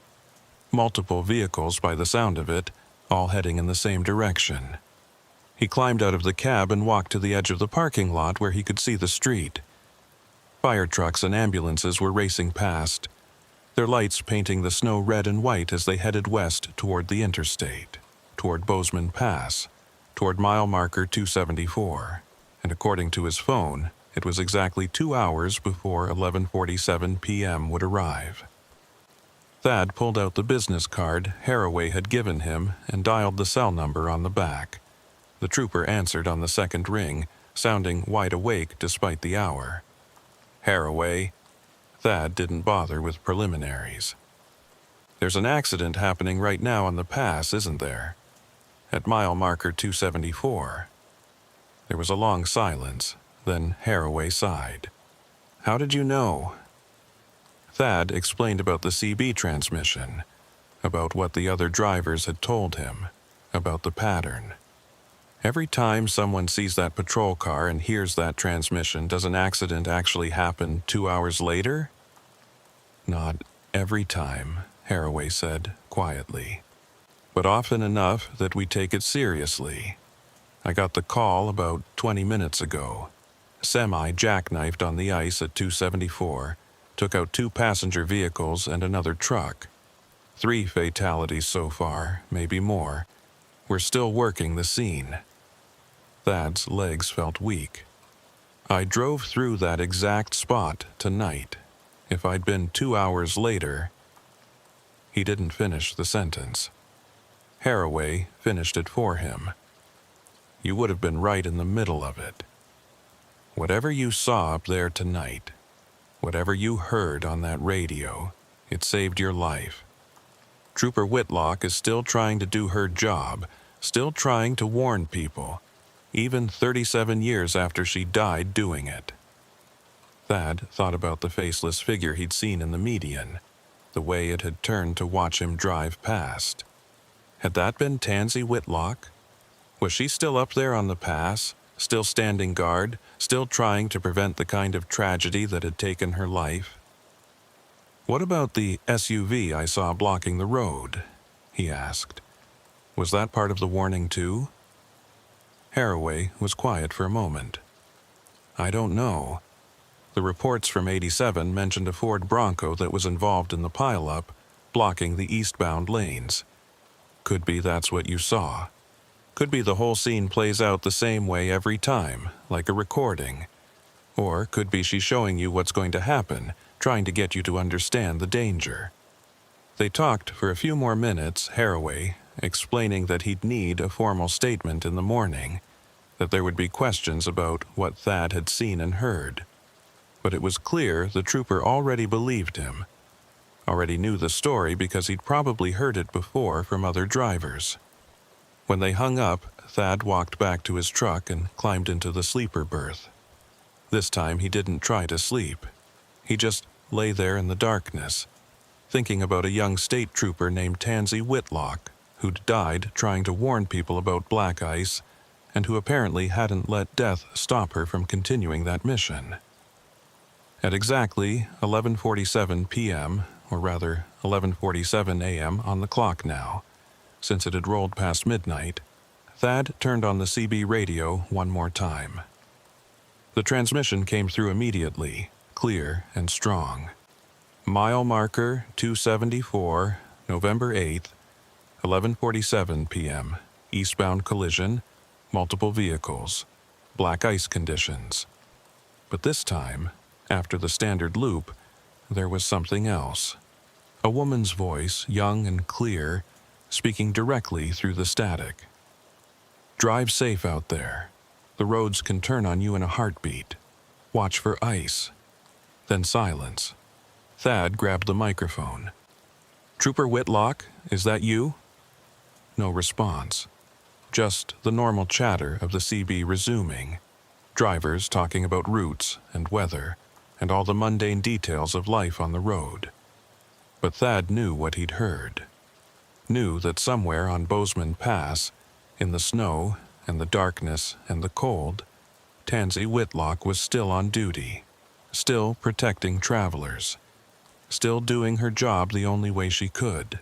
Multiple vehicles by the sound of it, all heading in the same direction. He climbed out of the cab and walked to the edge of the parking lot where he could see the street. Fire trucks and ambulances were racing past, their lights painting the snow red and white as they headed west toward the interstate, toward Bozeman Pass, toward mile marker 274, and according to his phone, it was exactly 2 hours before 11:47 p.m. would arrive. Thad pulled out the business card Haraway had given him and dialed the cell number on the back. The trooper answered on the second ring, sounding wide awake despite the hour. Haraway. Thad didn't bother with preliminaries. There's an accident happening right now on the pass, isn't there? At mile marker 274. There was a long silence, then Haraway sighed. How did you know? Thad explained about the CB transmission, about what the other drivers had told him, about the pattern. Every time someone sees that patrol car and hears that transmission, does an accident actually happen 2 hours later? Not every time, Haraway said quietly, but often enough that we take it seriously. I got the call about 20 minutes ago. Semi jackknifed on the ice at 274, took out 2 passenger vehicles and another truck. 3 fatalities so far, maybe more. We're still working the scene. Thad's legs felt weak. I drove through that exact spot tonight. If I'd been 2 hours later... He didn't finish the sentence. Haraway finished it for him. You would have been right in the middle of it. Whatever you saw up there tonight, whatever you heard on that radio, it saved your life. Trooper Whitlock is still trying to do her job, still trying to warn people, even 37 years after she died doing it. Thad thought about the faceless figure he'd seen in the median, the way it had turned to watch him drive past. Had that been Tansy Whitlock? Was she still up there on the pass, still standing guard, still trying to prevent the kind of tragedy that had taken her life? What about the SUV I saw blocking the road? He asked. Was that part of the warning too? Haraway was quiet for a moment. I don't know. The reports from 87 mentioned a Ford Bronco that was involved in the pileup, blocking the eastbound lanes. Could be that's what you saw. Could be the whole scene plays out the same way every time, like a recording. Or could be she's showing you what's going to happen, trying to get you to understand the danger. They talked for a few more minutes, Haraway, explaining that he'd need a formal statement in the morning, that there would be questions about what Thad had seen and heard. But it was clear the trooper already believed him, already knew the story because he'd probably heard it before from other drivers. When they hung up, Thad walked back to his truck and climbed into the sleeper berth. This time he didn't try to sleep. He just lay there in the darkness, thinking about a young state trooper named Tansy Whitlock, who'd died trying to warn people about black ice and who apparently hadn't let death stop her from continuing that mission. At exactly 11:47 p.m., or rather 11:47 a.m. on the clock now, since it had rolled past midnight, Thad turned on the CB radio one more time. The transmission came through immediately, clear and strong. Mile marker 274, November 8th, 11:47 p.m., eastbound collision, multiple vehicles, black ice conditions. But this time, after the standard loop, there was something else. A woman's voice, young and clear, speaking directly through the static. Drive safe out there. The roads can turn on you in a heartbeat. Watch for ice. Then silence. Thad grabbed the microphone. Trooper Whitlock, is that you? No response. Just the normal chatter of the CB resuming. Drivers talking about routes and weather and all the mundane details of life on the road. But Thad knew what he'd heard. Knew that somewhere on Bozeman Pass, in the snow and the darkness and the cold, Tansy Whitlock was still on duty, still protecting travelers, still doing her job the only way she could.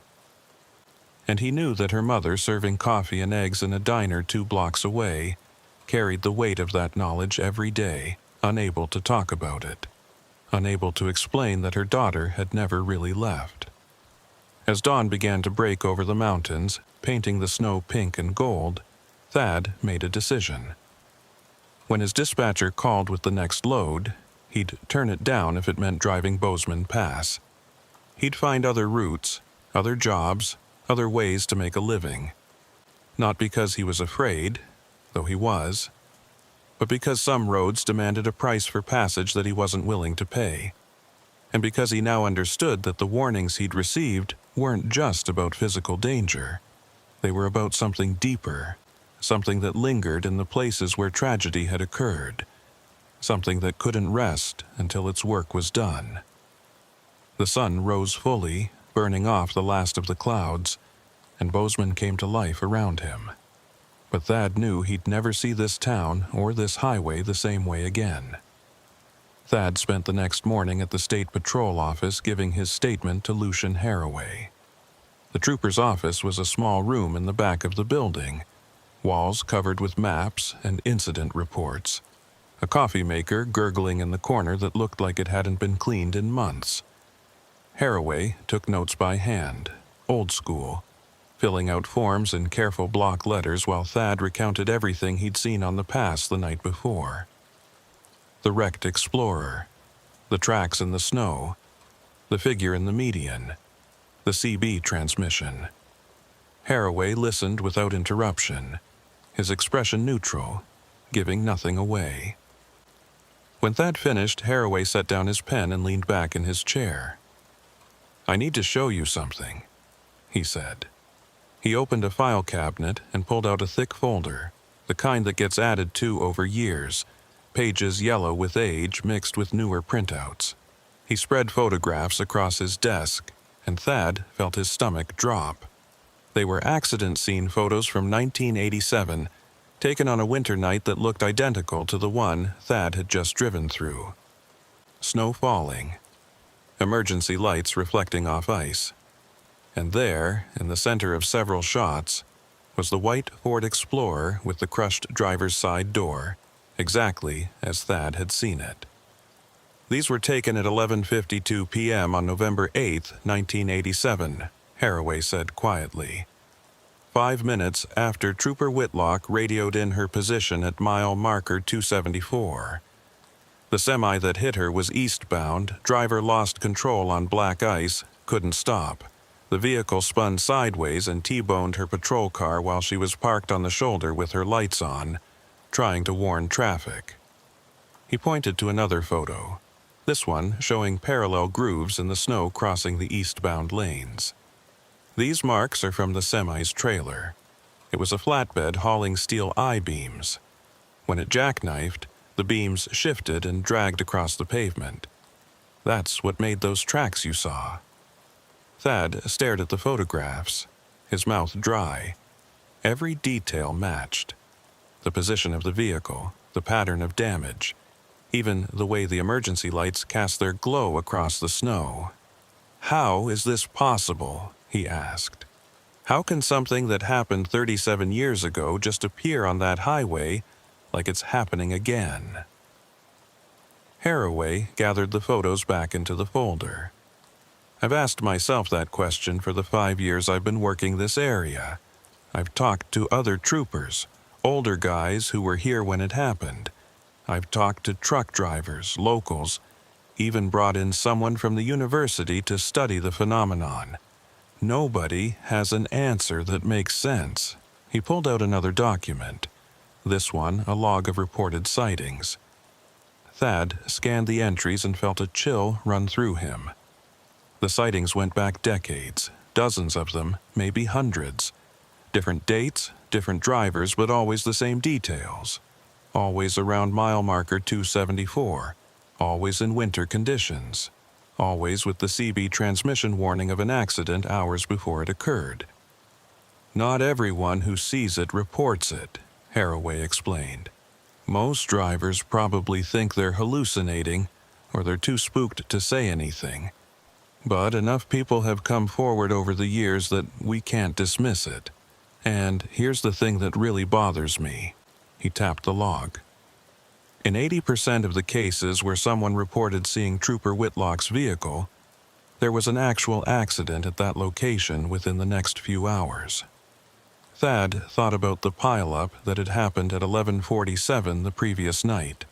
And he knew that her mother, serving coffee and eggs in a diner 2 blocks away, carried the weight of that knowledge every day, unable to talk about it, unable to explain that her daughter had never really left. As dawn began to break over the mountains, painting the snow pink and gold, Thad made a decision. When his dispatcher called with the next load, he'd turn it down if it meant driving Bozeman Pass. He'd find other routes, other jobs, other ways to make a living. Not because he was afraid, though he was, but because some roads demanded a price for passage that he wasn't willing to pay. And because he now understood that the warnings he'd received weren't just about physical danger. They were about something deeper, something that lingered in the places where tragedy had occurred, something that couldn't rest until its work was done. The sun rose fully, burning off the last of the clouds, and Bozeman came to life around him. But Thad knew he'd never see this town or this highway the same way again. Thad spent the next morning at the State Patrol office giving his statement to Lucian Haraway. The trooper's office was a small room in the back of the building, walls covered with maps and incident reports, a coffee maker gurgling in the corner that looked like it hadn't been cleaned in months. Haraway took notes by hand, old school, filling out forms in careful block letters while Thad recounted everything he'd seen on the pass the night before. The wrecked Explorer, the tracks in the snow, the figure in the median, the CB transmission. Haraway listened without interruption, his expression neutral, giving nothing away. When Thad finished, Haraway set down his pen and leaned back in his chair. "I need to show you something," he said. He opened a file cabinet and pulled out a thick folder, the kind that gets added to over years, pages yellow with age mixed with newer printouts. He spread photographs across his desk, and Thad felt his stomach drop. They were accident scene photos from 1987, taken on a winter night that looked identical to the one Thad had just driven through. Snow falling, emergency lights reflecting off ice. And there, in the center of several shots, was the white Ford Explorer with the crushed driver's side door, exactly as Thad had seen it. These were taken at 11:52 p.m. on November 8, 1987, Haraway said quietly. 5 minutes after Trooper Whitlock radioed in her position at mile marker 274. The semi that hit her was eastbound, driver lost control on black ice, couldn't stop. The vehicle spun sideways and T-boned her patrol car while she was parked on the shoulder with her lights on, trying to warn traffic. He pointed to another photo, this one showing parallel grooves in the snow crossing the eastbound lanes. These marks are from the semi's trailer. It was a flatbed hauling steel I-beams. When it jackknifed, the beams shifted and dragged across the pavement. That's what made those tracks you saw. Thad stared at the photographs, his mouth dry. Every detail matched. The position of the vehicle, the pattern of damage, even the way the emergency lights cast their glow across the snow. "How is this possible?" he asked. "How can something that happened 37 years ago just appear on that highway like it's happening again?" Haraway gathered the photos back into the folder. "I've asked myself that question for the 5 years I've been working this area. I've talked to other troopers, older guys who were here when it happened. I've talked to truck drivers, locals, even brought in someone from the university to study the phenomenon. Nobody has an answer that makes sense." He pulled out another document, this one a log of reported sightings. Thad scanned the entries and felt a chill run through him. The sightings went back decades, dozens of them, maybe hundreds. Different dates, different drivers, but always the same details. Always around mile marker 274, always in winter conditions, always with the CB transmission warning of an accident hours before it occurred. "Not everyone who sees it reports it," Haraway explained. "Most drivers probably think they're hallucinating, or they're too spooked to say anything. But enough people have come forward over the years that we can't dismiss it. And here's the thing that really bothers me." He tapped the log. In 80% of the cases where someone reported seeing Trooper Whitlock's vehicle, there was an actual accident at that location within the next few hours. Thad thought about the pileup that had happened at 11:47 the previous night,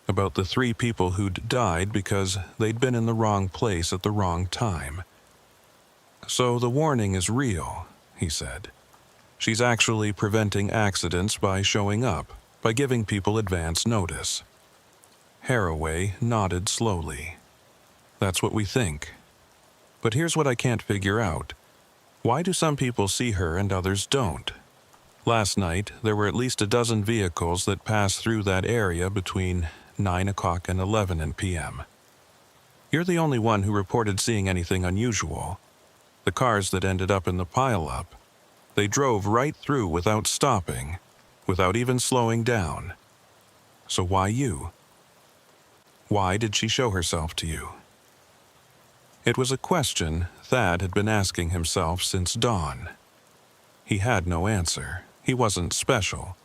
about the 3 people who'd died because they'd been in the wrong place at the wrong time. So the warning is real, he said. She's actually preventing accidents by showing up, by giving people advance notice. Haraway nodded slowly. That's what we think. But here's what I can't figure out. Why do some people see her and others don't? Last night, there were at least a dozen vehicles that passed through that area between 9 o'clock and 11 p.m. You're the only one who reported seeing anything unusual. The cars that ended up in the pileup, they drove right through without stopping, without even slowing down. So why you? Why did she show herself to you? It was a question Thad had been asking himself since dawn. He had no answer. He wasn't special,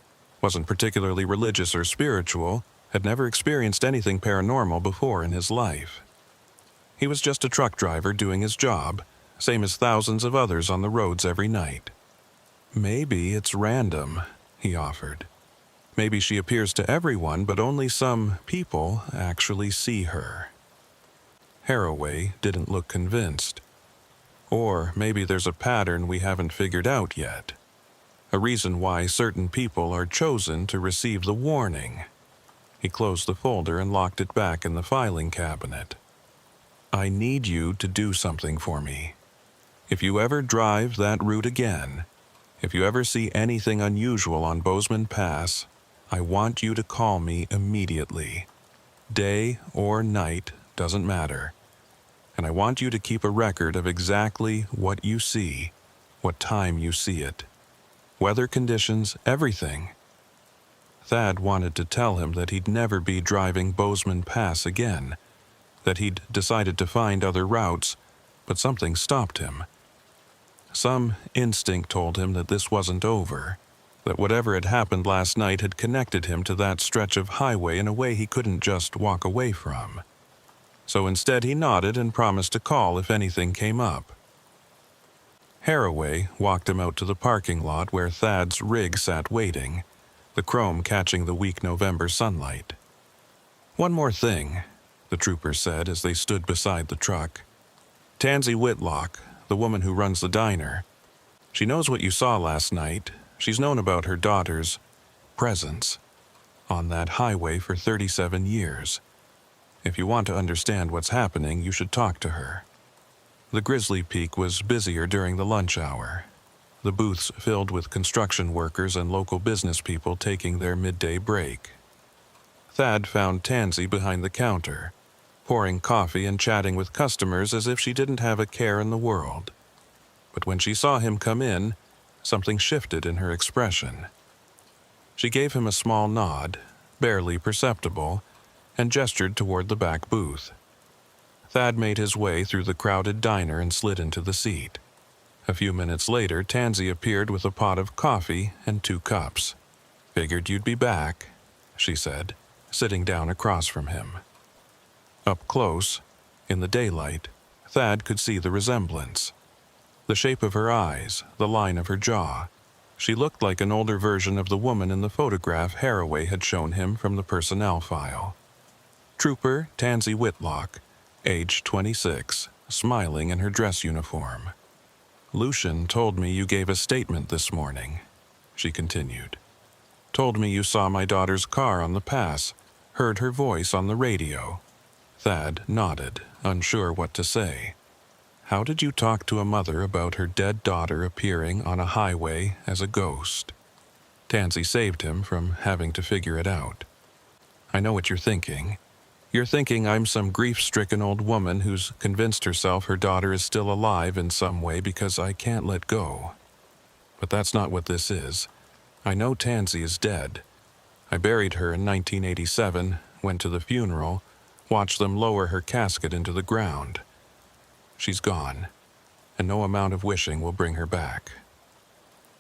wasn't particularly religious or spiritual, had never experienced anything paranormal before in his life. He was just a truck driver doing his job, same as thousands of others on the roads every night. Maybe it's random, he offered. Maybe she appears to everyone, but only some people actually see her. Haraway didn't look convinced. Or maybe there's a pattern we haven't figured out yet. A reason why certain people are chosen to receive the warning. He closed the folder and locked it back in the filing cabinet. I need you to do something for me. If you ever drive that route again, if you ever see anything unusual on Bozeman Pass, I want you to call me immediately. Day or night, doesn't matter. And I want you to keep a record of exactly what you see, what time you see it. Weather conditions, everything. Thad wanted to tell him that he'd never be driving Bozeman Pass again, that he'd decided to find other routes, but something stopped him. Some instinct told him that this wasn't over, that whatever had happened last night had connected him to that stretch of highway in a way he couldn't just walk away from. So instead he nodded and promised to call if anything came up. Haraway walked him out to the parking lot where Thad's rig sat waiting, the chrome catching the weak November sunlight. One more thing, the trooper said as they stood beside the truck. Tansy Whitlock, the woman who runs the diner, she knows what you saw last night. She's known about her daughter's presence on that highway for 37 years. If you want to understand what's happening, you should talk to her. The Grizzly Peak was busier during the lunch hour, the booths filled with construction workers and local business people taking their midday break. Thad found Tansy behind the counter, pouring coffee and chatting with customers as if she didn't have a care in the world. But when she saw him come in, something shifted in her expression. She gave him a small nod, barely perceptible, and gestured toward the back booth. Thad made his way through the crowded diner and slid into the seat. A few minutes later, Tansy appeared with a pot of coffee and 2 cups. Figured you'd be back, she said, sitting down across from him. Up close, in the daylight, Thad could see the resemblance. The shape of her eyes, the line of her jaw. She looked like an older version of the woman in the photograph Haraway had shown him from the personnel file. Trooper Tansy Whitlock, age 26, smiling in her dress uniform. Lucian told me you gave a statement this morning, she continued. Told me you saw my daughter's car on the pass, heard her voice on the radio. Thad nodded, unsure what to say. How did you talk to a mother about her dead daughter appearing on a highway as a ghost? Tansy saved him from having to figure it out. I know what you're thinking. You're thinking I'm some grief-stricken old woman who's convinced herself her daughter is still alive in some way because I can't let go. But that's not what this is. I know Tansy is dead. I buried her in 1987, went to the funeral, watched them lower her casket into the ground. She's gone, and no amount of wishing will bring her back.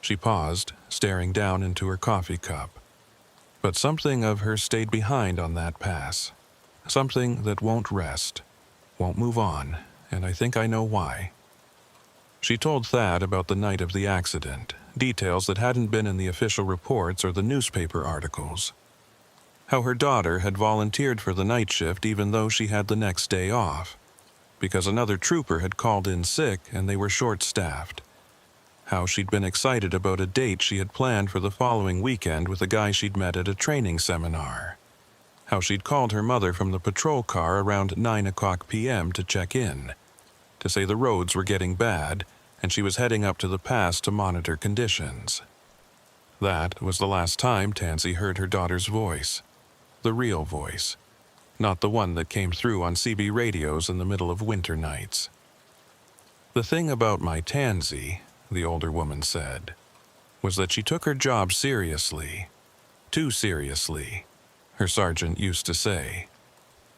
She paused, staring down into her coffee cup. But something of her stayed behind on that pass. Something that won't rest, won't move on, and I think I know why. She told Thad about the night of the accident, details that hadn't been in the official reports or the newspaper articles. How her daughter had volunteered for the night shift even though she had the next day off, because another trooper had called in sick and they were short-staffed. How she'd been excited about a date she had planned for the following weekend with a guy she'd met at a training seminar. How she'd called her mother from the patrol car around 9 p.m. to check in, to say the roads were getting bad and she was heading up to the pass to monitor conditions. That was the last time Tansy heard her daughter's voice. The real voice, not the one that came through on CB radios in the middle of winter nights. The thing about my Tansy, the older woman said, was that she took her job seriously. Too seriously, her sergeant used to say.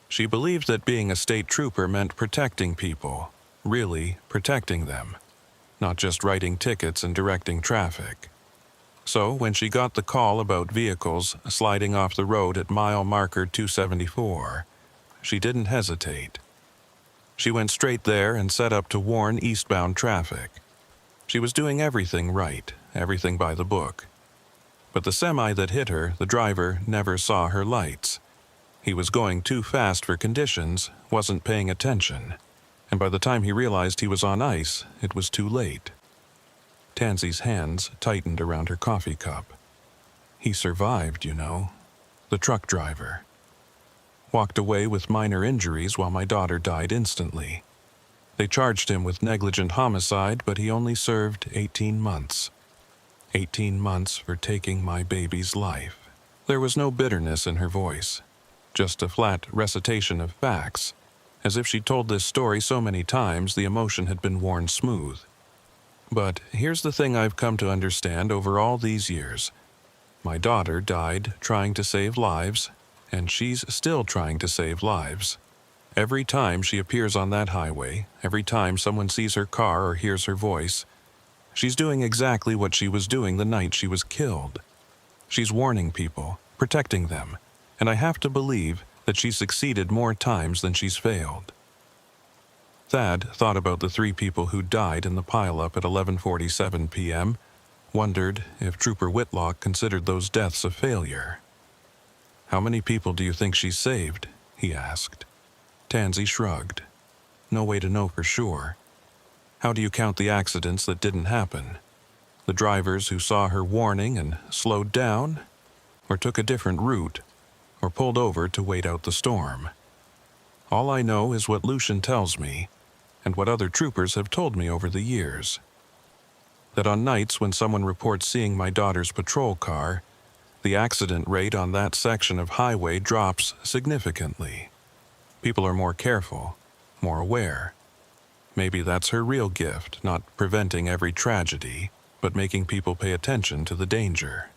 She believed that being a state trooper meant protecting people, really protecting them, not just writing tickets and directing traffic. So when she got the call about vehicles sliding off the road at mile marker 274, she didn't hesitate. She went straight there and set up to warn eastbound traffic. She was doing everything right, everything by the book. But the semi that hit her, the driver never saw her lights. He was going too fast for conditions, wasn't paying attention, and by the time he realized he was on ice, it was too late. Tansy's hands tightened around her coffee cup. He survived, you know. The truck driver. Walked away with minor injuries while my daughter died instantly. They charged him with negligent homicide, but he only served 18 months. 18 months for taking my baby's life. There was no bitterness in her voice, just a flat recitation of facts. As if she'd told this story so many times, the emotion had been worn smooth. But here's the thing I've come to understand over all these years. My daughter died trying to save lives, and she's still trying to save lives. Every time she appears on that highway, every time someone sees her car or hears her voice, she's doing exactly what she was doing the night she was killed. She's warning people, protecting them, and I have to believe that she's succeeded more times than she's failed. Thad thought about the 3 people who died in the pileup at 11:47 p.m., wondered if Trooper Whitlock considered those deaths a failure. "How many people do you think she's saved?" he asked. Tansy shrugged. "No way to know for sure. How do you count the accidents that didn't happen? The drivers who saw her warning and slowed down, or took a different route, or pulled over to wait out the storm? All I know is what Lucian tells me, and what other troopers have told me over the years. That on nights when someone reports seeing my daughter's patrol car, the accident rate on that section of highway drops significantly. People are more careful, more aware. Maybe that's her real gift, not preventing every tragedy, but making people pay attention to the danger."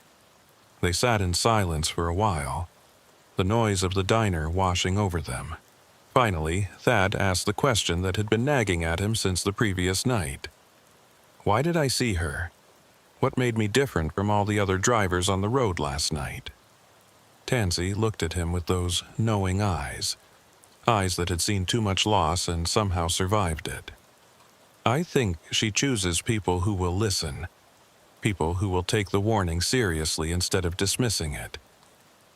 They sat in silence for a while, the noise of the diner washing over them. Finally, Thad asked the question that had been nagging at him since the previous night. "Why did I see her? What made me different from all the other drivers on the road last night?" Tansy looked at him with those knowing eyes that had seen too much loss and somehow survived it. "I think she chooses people who will listen, people who will take the warning seriously instead of dismissing it.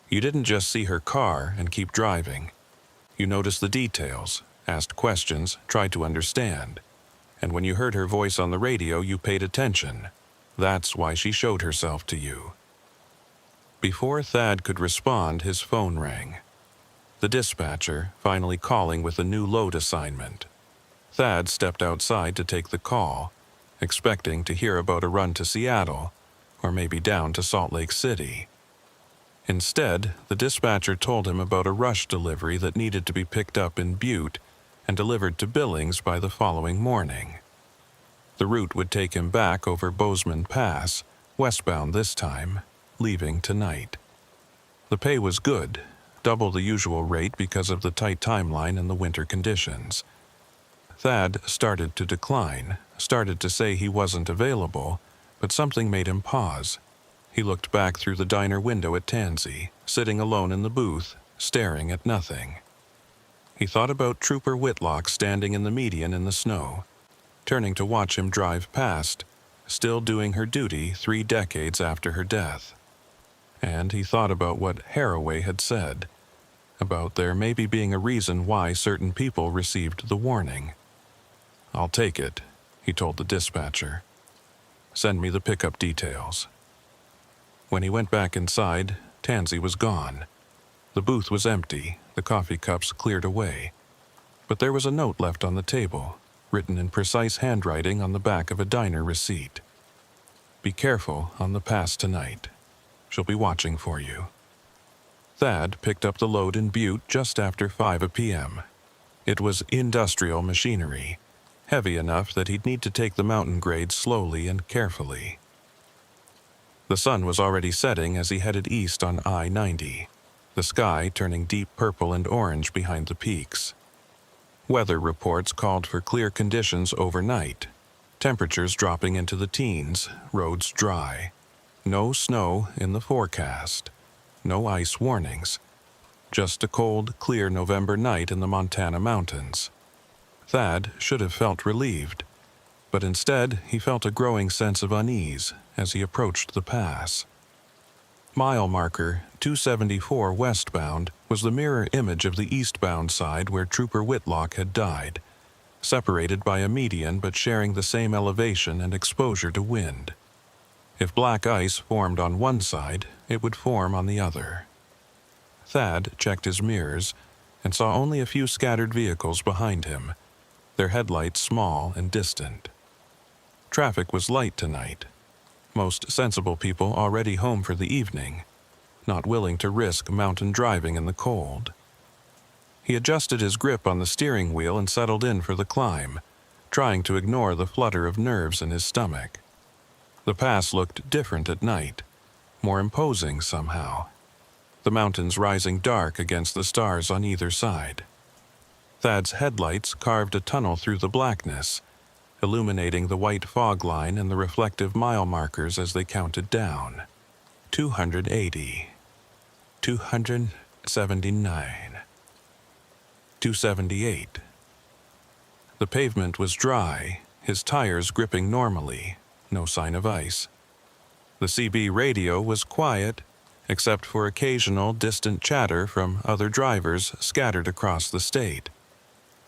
You didn't just see her car and keep driving. You noticed the details, asked questions, tried to understand. And when you heard her voice on the radio, you paid attention. That's why she showed herself to you." Before Thad could respond, his phone rang. The dispatcher finally calling with a new load assignment. Thad stepped outside to take the call, expecting to hear about a run to Seattle, or maybe down to Salt Lake City. Instead, the dispatcher told him about a rush delivery that needed to be picked up in Butte and delivered to Billings by the following morning. The route would take him back over Bozeman Pass, westbound this time, leaving tonight. The pay was good, double the usual rate because of the tight timeline and the winter conditions. Thad started to decline, started to say he wasn't available, but something made him pause. He looked back through the diner window at Tansy, sitting alone in the booth, staring at nothing. He thought about Trooper Whitlock standing in the median in the snow, turning to watch him drive past, still doing her duty 3 decades after her death. And he thought about what Haraway had said, about there maybe being a reason why certain people received the warning. "I'll take it," he told the dispatcher. "Send me the pickup details." When he went back inside, Tansy was gone. The booth was empty, the coffee cups cleared away. But there was a note left on the table, written in precise handwriting on the back of a diner receipt. "Be careful on the pass tonight. She'll be watching for you." Thad picked up the load in Butte just after 5 p.m. It was industrial machinery, heavy enough that he'd need to take the mountain grade slowly and carefully. The sun was already setting as he headed east on I-90, the sky turning deep purple and orange behind the peaks. Weather reports called for clear conditions overnight, temperatures dropping into the teens, roads dry. No snow in the forecast, no ice warnings, just a cold, clear November night in the Montana mountains. Thad should have felt relieved, but instead he felt a growing sense of unease as he approached the pass. Mile marker 274 westbound was the mirror image of the eastbound side where Trooper Whitlock had died, separated by a median but sharing the same elevation and exposure to wind. If black ice formed on one side, it would form on the other. Thad checked his mirrors and saw only a few scattered vehicles behind him, their headlights small and distant. Traffic was light tonight. Most sensible people already home for the evening, not willing to risk mountain driving in the cold. He adjusted his grip on the steering wheel and settled in for the climb, trying to ignore the flutter of nerves in his stomach. The pass looked different at night, more imposing somehow, the mountains rising dark against the stars on either side. Thad's headlights carved a tunnel through the blackness, illuminating the white fog line and the reflective mile markers as they counted down. 280, 279, 278. The pavement was dry, his tires gripping normally, no sign of ice. The CB radio was quiet, except for occasional distant chatter from other drivers scattered across the state.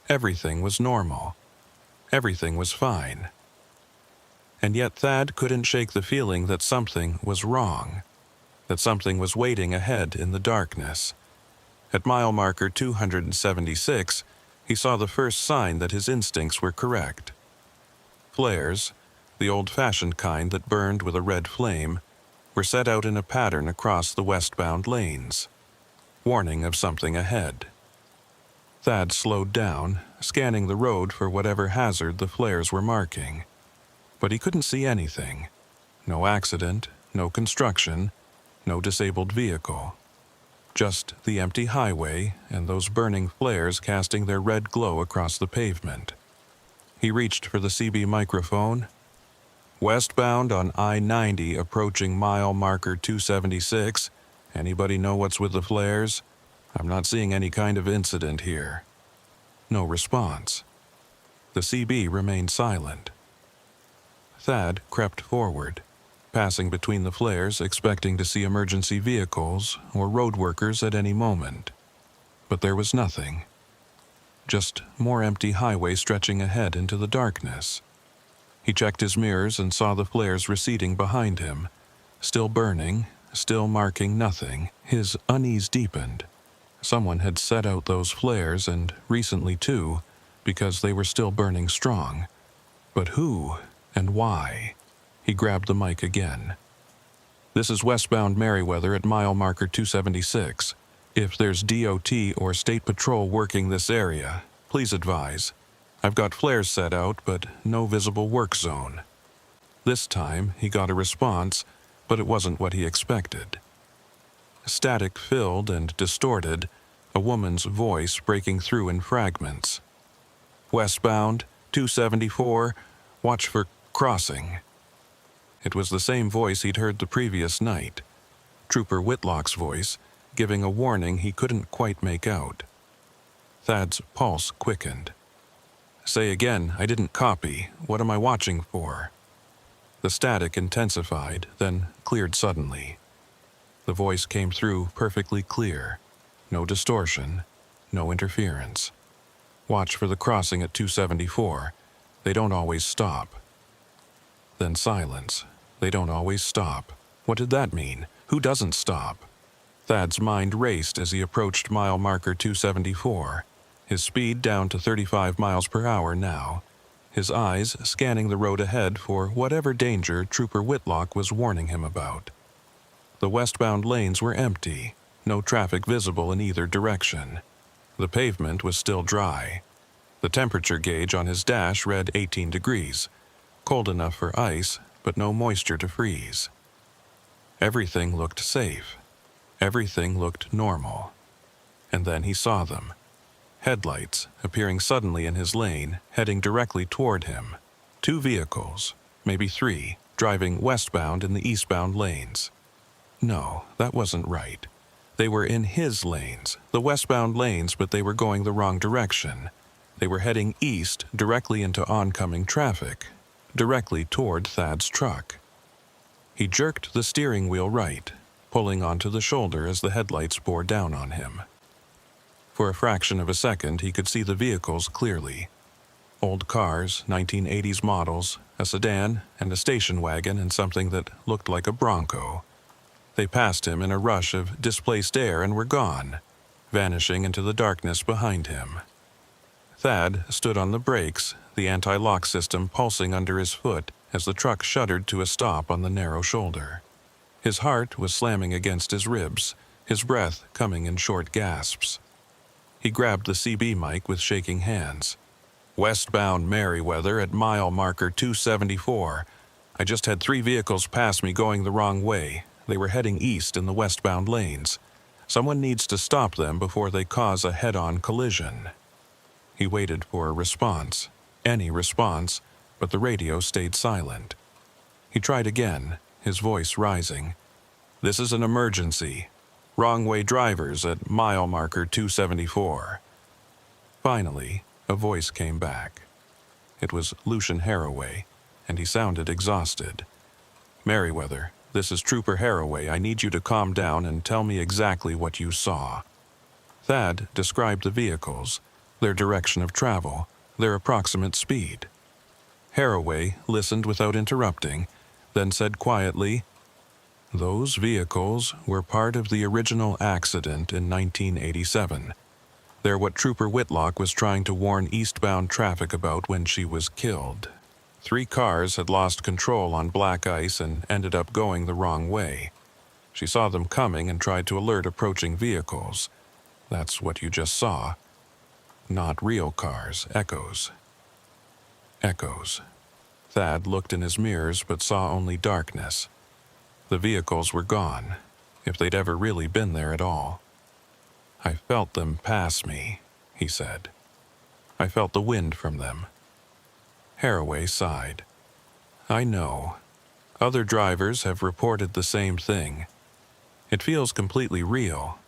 Everything was normal. Everything was fine. And yet Thad couldn't shake the feeling that something was wrong, that something was waiting ahead in the darkness. At mile marker 276, he saw the first sign that his instincts were correct. Flares, the old-fashioned kind that burned with a red flame, were set out in a pattern across the westbound lanes, warning of something ahead. Thad slowed down, scanning the road for whatever hazard the flares were marking. But he couldn't see anything. No accident, no construction, no disabled vehicle. Just the empty highway and those burning flares casting their red glow across the pavement. He reached for the CB microphone. "Westbound on I-90 approaching mile marker 276. Anybody know what's with the flares? I'm not seeing any kind of incident here." No response. The CB remained silent. Thad crept forward, passing between the flares, expecting to see emergency vehicles or road workers at any moment. But there was nothing. Just more empty highway stretching ahead into the darkness. He checked his mirrors and saw the flares receding behind him, still burning, still marking nothing. His unease deepened. Someone had set out those flares, and recently too, because they were still burning strong. But who and why? He grabbed the mic again. "This is westbound Meriwether at mile marker 276. If there's DOT or State Patrol working this area, please advise. I've got flares set out, but no visible work zone." This time he got a response, but it wasn't what he expected. Static-filled and distorted, a woman's voice breaking through in fragments. "Westbound, 274, watch for crossing." It was the same voice he'd heard the previous night, Trooper Whitlock's voice, giving a warning he couldn't quite make out. Thad's pulse quickened. "Say again, I didn't copy. What am I watching for?" The static intensified, then cleared suddenly. The voice came through perfectly clear. No distortion, no interference. Watch for the crossing at 274. They don't always stop. Then silence. They don't always stop. What did that mean? Who doesn't stop? Thad's mind raced as he approached mile marker 274, his speed down to 35 miles per hour now, his eyes scanning the road ahead for whatever danger Trooper Whitlock was warning him about. The westbound lanes were empty, no traffic visible in either direction. The pavement was still dry. The temperature gauge on his dash read 18 degrees, cold enough for ice, but no moisture to freeze. Everything looked safe. Everything looked normal. And then he saw them. Headlights appearing suddenly in his lane, heading directly toward him. 2 vehicles, maybe 3, driving westbound in the eastbound lanes. No, that wasn't right. They were in his lanes, the westbound lanes, but they were going the wrong direction. They were heading east directly into oncoming traffic, directly toward Thad's truck. He jerked the steering wheel right, pulling onto the shoulder as the headlights bore down on him. For a fraction of a second, he could see the vehicles clearly. Old cars, 1980s models, a sedan, and a station wagon, and something that looked like a Bronco. They passed him in a rush of displaced air and were gone, vanishing into the darkness behind him. Thad stood on the brakes, the anti-lock system pulsing under his foot as the truck shuddered to a stop on the narrow shoulder. His heart was slamming against his ribs, his breath coming in short gasps. He grabbed the CB mic with shaking hands. "Westbound Merriweather at mile marker 274. I just had 3 vehicles pass me going the wrong way. They were heading east in the westbound lanes. Someone needs to stop them before they cause a head-on collision." He waited for a response, any response, but the radio stayed silent. He tried again, his voice rising. "This is an emergency. Wrong-way drivers at mile marker 274. Finally, a voice came back. It was Lucian Haraway, and he sounded exhausted. "Merriweather, this is Trooper Haraway. I need you to calm down and tell me exactly what you saw." Thad described the vehicles, their direction of travel, their approximate speed. Haraway listened without interrupting, then said quietly, "Those vehicles were part of the original accident in 1987. They're what Trooper Whitlock was trying to warn eastbound traffic about when she was killed. 3 cars had lost control on black ice and ended up going the wrong way. She saw them coming and tried to alert approaching vehicles. That's what you just saw. Not real cars, echoes." Echoes. Thad looked in his mirrors but saw only darkness. The vehicles were gone, if they'd ever really been there at all. "I felt them pass me," he said. "I felt the wind from them." Haraway sighed. "I know. Other drivers have reported the same thing. It feels completely real,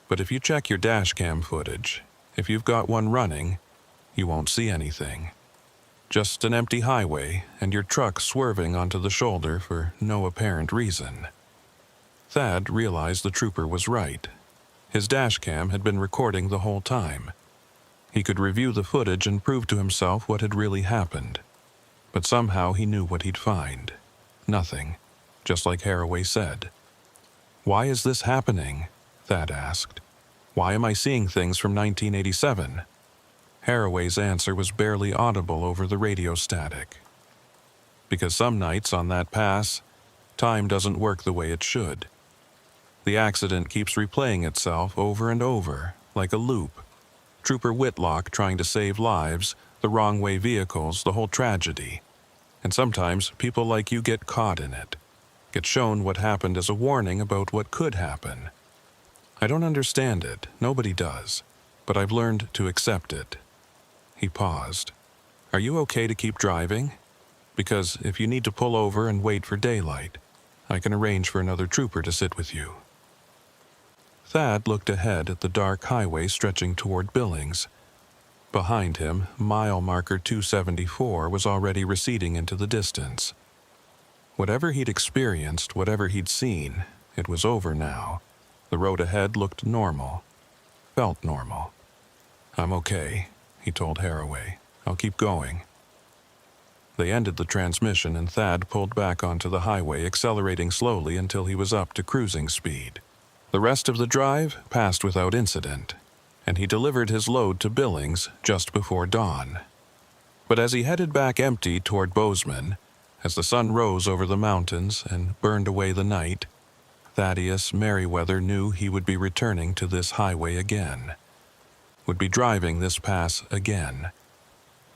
but if you check your dashcam footage, if you've got one running, you won't see anything. Just an empty highway and your truck swerving onto the shoulder for no apparent reason." Thad realized the trooper was right. His dashcam had been recording the whole time. He could review the footage and prove to himself what had really happened. But somehow he knew what he'd find. Nothing, just like Haraway said. "Why is this happening?" Thad asked. "Why am I seeing things from 1987? Haraway's answer was barely audible over the radio static. "Because some nights on that pass, time doesn't work the way it should. The accident keeps replaying itself over and over, like a loop. Trooper Whitlock trying to save lives, the wrong-way vehicles, the whole tragedy. And sometimes people like you get caught in it, get shown what happened as a warning about what could happen. I don't understand it, nobody does, but I've learned to accept it." He paused. "Are you okay to keep driving? Because if you need to pull over and wait for daylight, I can arrange for another trooper to sit with you." Thad looked ahead at the dark highway stretching toward Billings. Behind him, mile marker 274 was already receding into the distance. Whatever he'd experienced, whatever he'd seen, it was over now. The road ahead looked normal. Felt normal. "I'm okay," he told Haraway. "I'll keep going." They ended the transmission and Thad pulled back onto the highway, accelerating slowly until he was up to cruising speed. The rest of the drive passed without incident, and he delivered his load to Billings just before dawn. But as he headed back empty toward Bozeman, as the sun rose over the mountains and burned away the night, Thaddeus Merriweather knew he would be returning to this highway again, would be driving this pass again.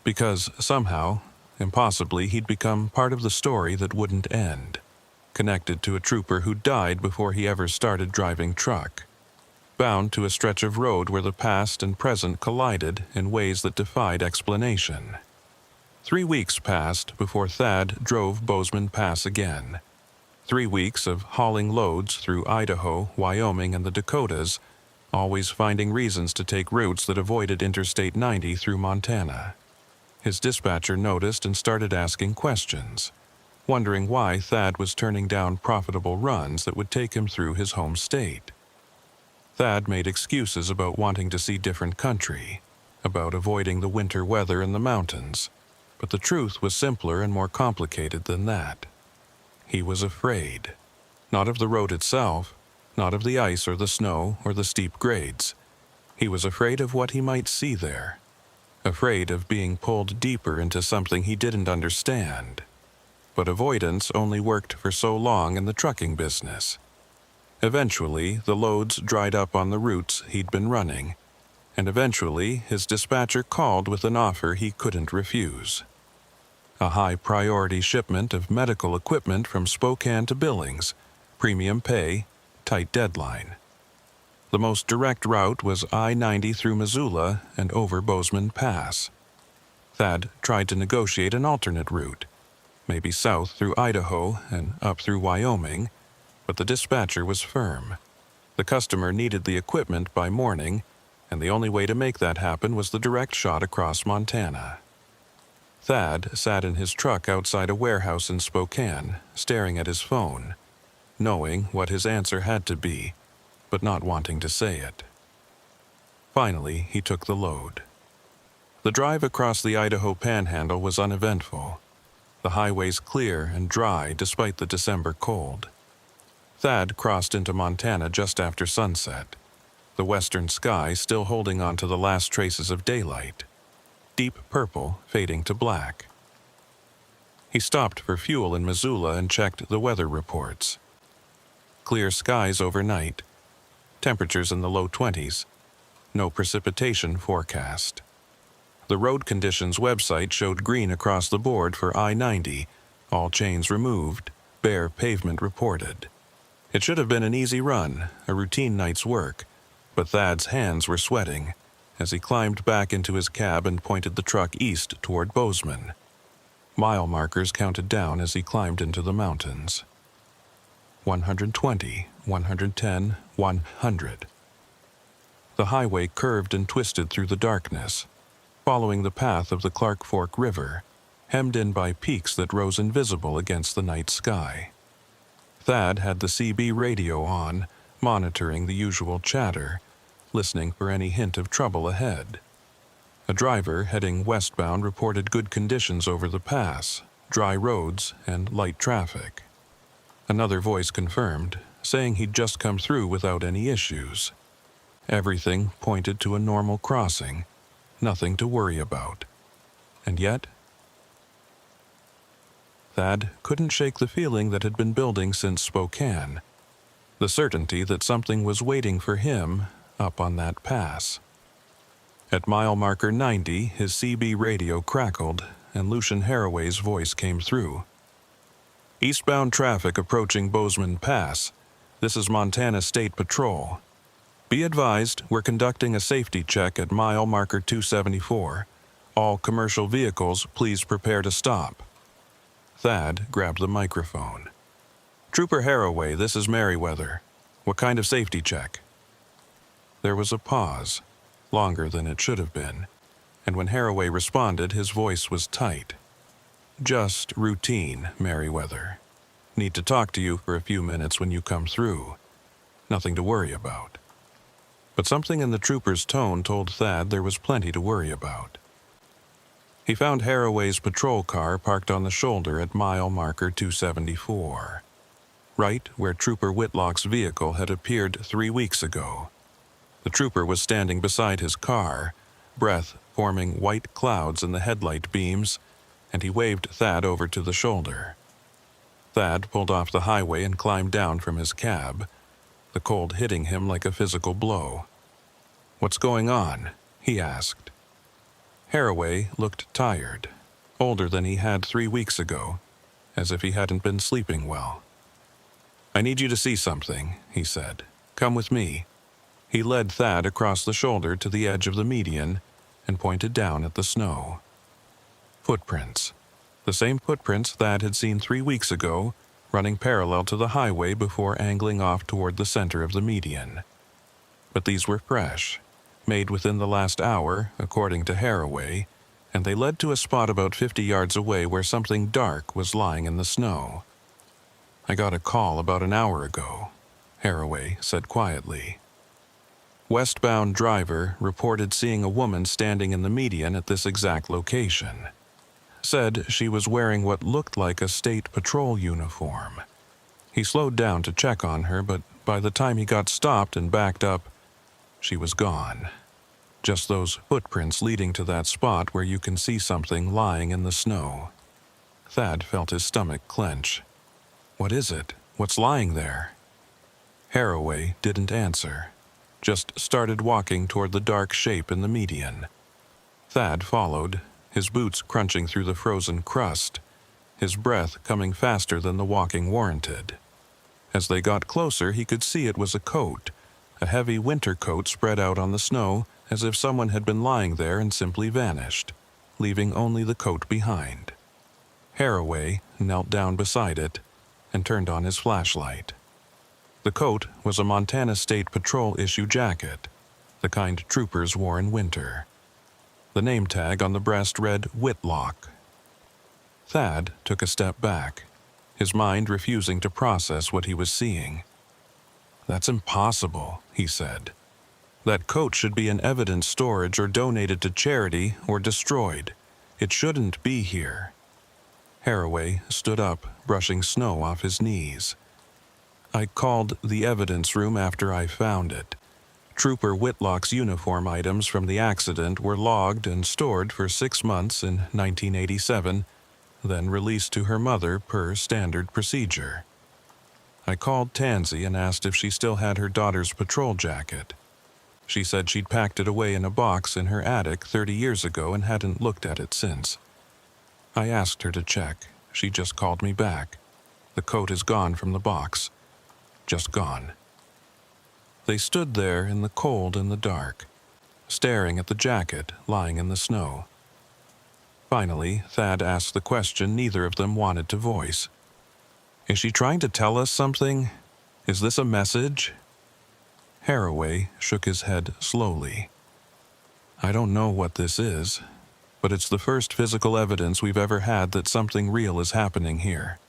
Because somehow, impossibly, he'd become part of the story that wouldn't end, connected to a trooper who died before he ever started driving truck, bound to a stretch of road where the past and present collided in ways that defied explanation. 3 weeks passed before Thad drove Bozeman Pass again. 3 weeks of hauling loads through Idaho, Wyoming, and the Dakotas, always finding reasons to take routes that avoided Interstate 90 through Montana. His dispatcher noticed and started asking questions, wondering why Thad was turning down profitable runs that would take him through his home state. Thad made excuses about wanting to see different country, about avoiding the winter weather in the mountains, but the truth was simpler and more complicated than that. He was afraid, not of the road itself, not of the ice or the snow or the steep grades. He was afraid of what he might see there, afraid of being pulled deeper into something he didn't understand. But avoidance only worked for so long in the trucking business. Eventually, the loads dried up on the routes he'd been running, and eventually his dispatcher called with an offer he couldn't refuse. A high-priority shipment of medical equipment from Spokane to Billings, premium pay, tight deadline. The most direct route was I-90 through Missoula and over Bozeman Pass. Thad tried to negotiate an alternate route, maybe south through Idaho and up through Wyoming, but the dispatcher was firm. The customer needed the equipment by morning, and the only way to make that happen was the direct shot across Montana. Thad sat in his truck outside a warehouse in Spokane, staring at his phone, knowing what his answer had to be, but not wanting to say it. Finally, he took the load. The drive across the Idaho Panhandle was uneventful, the highways clear and dry despite the December cold. Thad crossed into Montana just after sunset, the western sky still holding on to the last traces of daylight, deep purple fading to black. He stopped for fuel in Missoula and checked the weather reports. Clear skies overnight, temperatures in the low 20s, no precipitation forecast. The road conditions website showed green across the board for I-90, all chains removed, bare pavement reported. It should have been an easy run, a routine night's work, but Thad's hands were sweating as he climbed back into his cab and pointed the truck east toward Bozeman. Mile markers counted down as he climbed into the mountains. 120, 110, 100. The highway curved and twisted through the darkness, following the path of the Clark Fork River, hemmed in by peaks that rose invisible against the night sky. Thad had the CB radio on, monitoring the usual chatter, listening for any hint of trouble ahead. A driver heading westbound reported good conditions over the pass, dry roads, and light traffic. Another voice confirmed, saying he'd just come through without any issues. Everything pointed to a normal crossing, nothing to worry about. And yet, Thad couldn't shake the feeling that had been building since Spokane, the certainty that something was waiting for him up on that pass. At mile marker 90, his CB radio crackled, and Lucian Haraway's voice came through. "Eastbound traffic approaching Bozeman Pass. This is Montana State Patrol. Be advised, we're conducting a safety check at mile marker 274. All commercial vehicles, please prepare to stop." Thad grabbed the microphone. "Trooper Haraway, this is Merriweather. What kind of safety check?" There was a pause, longer than it should have been, and when Haraway responded, his voice was tight. "Just routine, Merriweather. Need to talk to you for a few minutes when you come through. Nothing to worry about." But something in the trooper's tone told Thad there was plenty to worry about. He found Haraway's patrol car parked on the shoulder at mile marker 274, right where Trooper Whitlock's vehicle had appeared 3 weeks ago. The trooper was standing beside his car, breath forming white clouds in the headlight beams, and he waved Thad over to the shoulder. Thad pulled off the highway and climbed down from his cab, the cold hitting him like a physical blow. "What's going on?" he asked. Haraway looked tired, older than he had 3 weeks ago, as if he hadn't been sleeping well. "I need you to see something," he said. "Come with me." He led Thad across the shoulder to the edge of the median and pointed down at the snow. Footprints. The same footprints Thad had seen 3 weeks ago, running parallel to the highway before angling off toward the center of the median. But these were fresh, made within the last hour, according to Haraway, and they led to a spot about 50 yards away where something dark was lying in the snow. "I got a call about an hour ago," Haraway said quietly. Westbound driver reported seeing a woman standing in the median at this exact location. Said she was wearing what looked like a state patrol uniform. He slowed down to check on her, but by the time he got stopped and backed up, she was gone. Just those footprints leading to that spot where you can see something lying in the snow. Thad felt his stomach clench. "What is it? What's lying there?" Haraway didn't answer, just started walking toward the dark shape in the median. Thad followed, his boots crunching through the frozen crust, his breath coming faster than the walking warranted. As they got closer, he could see it was a coat, a heavy winter coat spread out on the snow as if someone had been lying there and simply vanished, leaving only the coat behind. Haraway knelt down beside it and turned on his flashlight. The coat was a Montana State Patrol issue jacket, the kind troopers wore in winter. The name tag on the breast read Whitlock. Thad took a step back, his mind refusing to process what he was seeing. "That's impossible," he said. "That coat should be in evidence storage or donated to charity or destroyed. It shouldn't be here." Haraway stood up, brushing snow off his knees. "I called the evidence room after I found it. Trooper Whitlock's uniform items from the accident were logged and stored for 6 months in 1987, then released to her mother per standard procedure. I called Tansy and asked if she still had her daughter's patrol jacket. She said she'd packed it away in a box in her attic 30 years ago and hadn't looked at it since. I asked her to check. She just called me back. The coat is gone from the box. Just gone." They stood there in the cold and the dark, staring at the jacket lying in the snow. Finally, Thad asked the question neither of them wanted to voice. "Is she trying to tell us something? Is this a message?" Haraway shook his head slowly. "I don't know what this is, but it's the first physical evidence we've ever had that something real is happening here.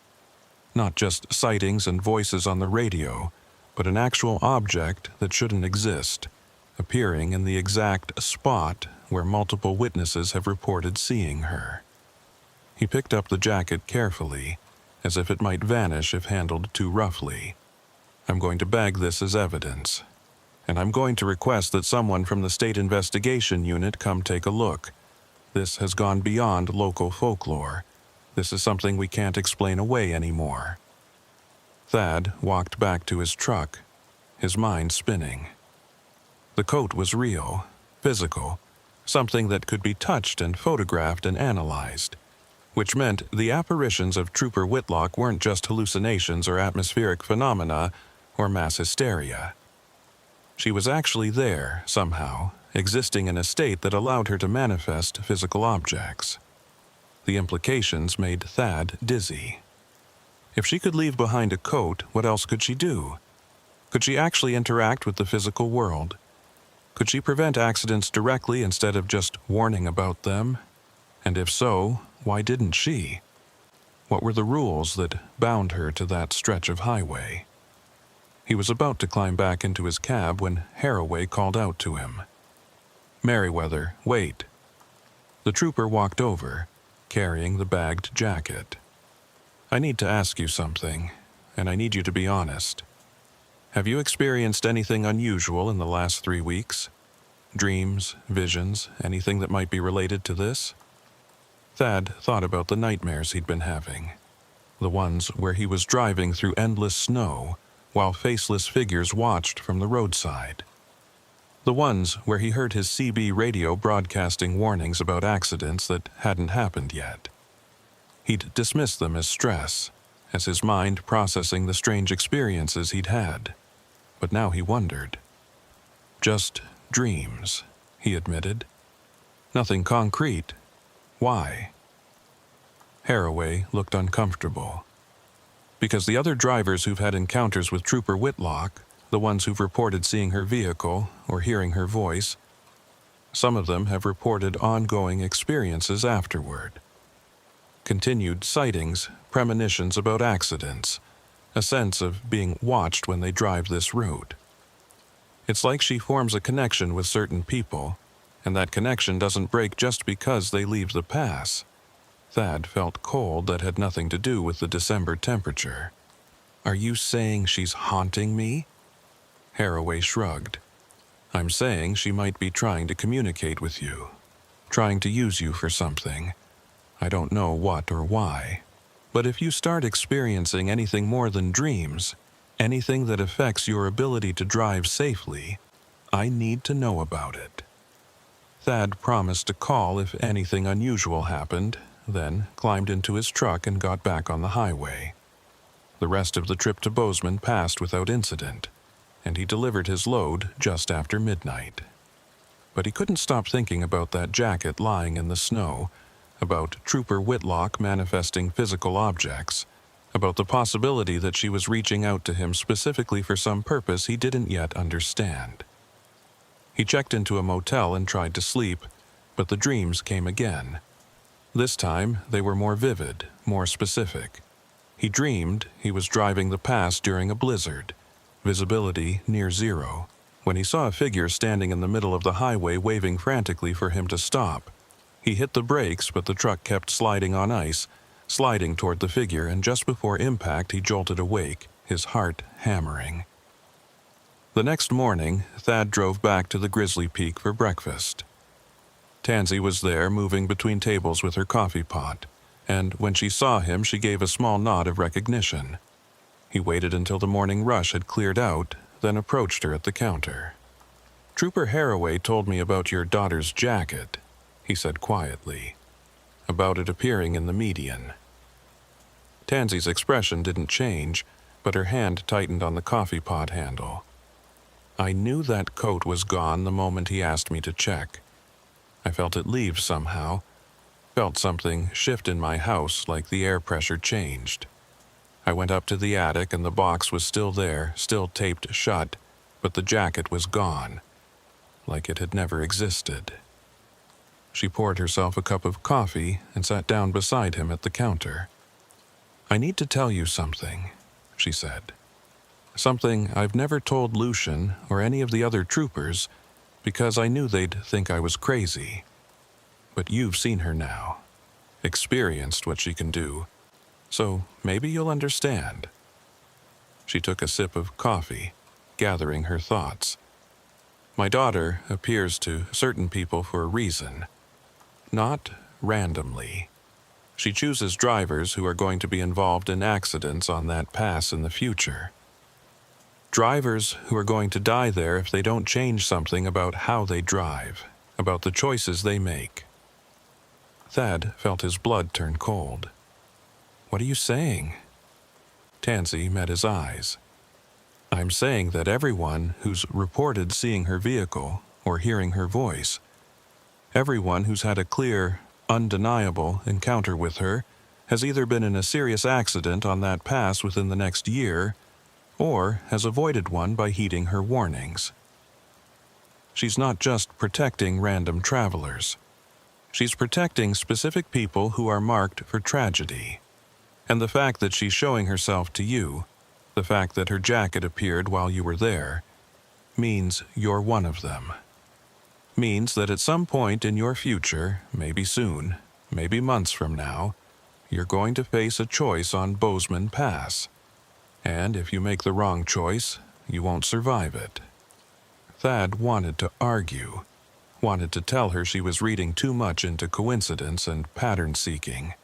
Not just sightings and voices on the radio, but an actual object that shouldn't exist, appearing in the exact spot where multiple witnesses have reported seeing her." He picked up the jacket carefully, as if it might vanish if handled too roughly. "I'm going to bag this as evidence, and I'm going to request that someone from the State Investigation Unit come take a look. This has gone beyond local folklore. This is something we can't explain away anymore." Thad walked back to his truck, his mind spinning. The coat was real, physical, something that could be touched and photographed and analyzed, which meant the apparitions of Trooper Whitlock weren't just hallucinations or atmospheric phenomena or mass hysteria. She was actually there, somehow, existing in a state that allowed her to manifest physical objects. The implications made Thad dizzy. If she could leave behind a coat, what else could she do? Could she actually interact with the physical world? Could she prevent accidents directly instead of just warning about them? And if so, why didn't she? What were the rules that bound her to that stretch of highway? He was about to climb back into his cab when Haraway called out to him. "Merriweather, wait." The trooper walked over, carrying the bagged jacket. "I need to ask you something, and I need you to be honest. Have you experienced anything unusual in the last 3 weeks? Dreams, visions, anything that might be related to this?" Thad thought about the nightmares he'd been having. The ones where he was driving through endless snow while faceless figures watched from the roadside. The ones where he heard his CB radio broadcasting warnings about accidents that hadn't happened yet. He'd dismissed them as stress, as his mind processing the strange experiences he'd had. But now he wondered. "Just dreams," he admitted. "Nothing concrete. Why?" Haraway looked uncomfortable. "Because the other drivers who've had encounters with Trooper Whitlock, the ones who've reported seeing her vehicle or hearing her voice, some of them have reported ongoing experiences afterward. Continued sightings, premonitions about accidents, a sense of being watched when they drive this route. It's like she forms a connection with certain people, and that connection doesn't break just because they leave the pass." Thad felt cold that had nothing to do with the December temperature. "Are you saying she's haunting me?" Haraway shrugged. "I'm saying she might be trying to communicate with you, trying to use you for something. I don't know what or why. But if you start experiencing anything more than dreams, anything that affects your ability to drive safely, I need to know about it." Thad promised to call if anything unusual happened, then climbed into his truck and got back on the highway. The rest of the trip to Bozeman passed without incident, and he delivered his load just after midnight. But he couldn't stop thinking about that jacket lying in the snow, about Trooper Whitlock manifesting physical objects, about the possibility that she was reaching out to him specifically for some purpose he didn't yet understand. He checked into a motel and tried to sleep, but the dreams came again. This time, they were more vivid, more specific. He dreamed he was driving the pass during a blizzard, visibility near zero, when he saw a figure standing in the middle of the highway waving frantically for him to stop. He hit the brakes, but the truck kept sliding on ice, sliding toward the figure, and just before impact he jolted awake, his heart hammering. The next morning, Thad drove back to the Grizzly Peak for breakfast. Tansy was there, moving between tables with her coffee pot, and when she saw him she gave a small nod of recognition. He waited until the morning rush had cleared out, then approached her at the counter. "Trooper Haraway told me about your daughter's jacket," he said quietly, "about it appearing in the median." Tansy's expression didn't change, but her hand tightened on the coffee pot handle. "I knew that coat was gone the moment he asked me to check. I felt it leave somehow, felt something shift in my house like the air pressure changed. I went up to the attic and the box was still there, still taped shut, but the jacket was gone, like it had never existed." She poured herself a cup of coffee and sat down beside him at the counter. "I need to tell you something," she said. "Something I've never told Lucian or any of the other troopers because I knew they'd think I was crazy. But you've seen her now, experienced what she can do, so maybe you'll understand." She took a sip of coffee, gathering her thoughts. "My daughter appears to certain people for a reason, not randomly. She chooses drivers who are going to be involved in accidents on that pass in the future. Drivers who are going to die there if they don't change something about how they drive, about the choices they make." Thad felt his blood turn cold. "What are you saying?" Tansy met his eyes. "I'm saying that everyone who's reported seeing her vehicle or hearing her voice, everyone who's had a clear, undeniable encounter with her, has either been in a serious accident on that pass within the next year or has avoided one by heeding her warnings. She's not just protecting random travelers. She's protecting specific people who are marked for tragedy. And the fact that she's showing herself to you, the fact that her jacket appeared while you were there, means you're one of them. Means that at some point in your future, maybe soon, maybe months from now, you're going to face a choice on Bozeman Pass. And if you make the wrong choice, you won't survive it. Thad wanted to argue, wanted to tell her she was reading too much into coincidence and pattern-seeking.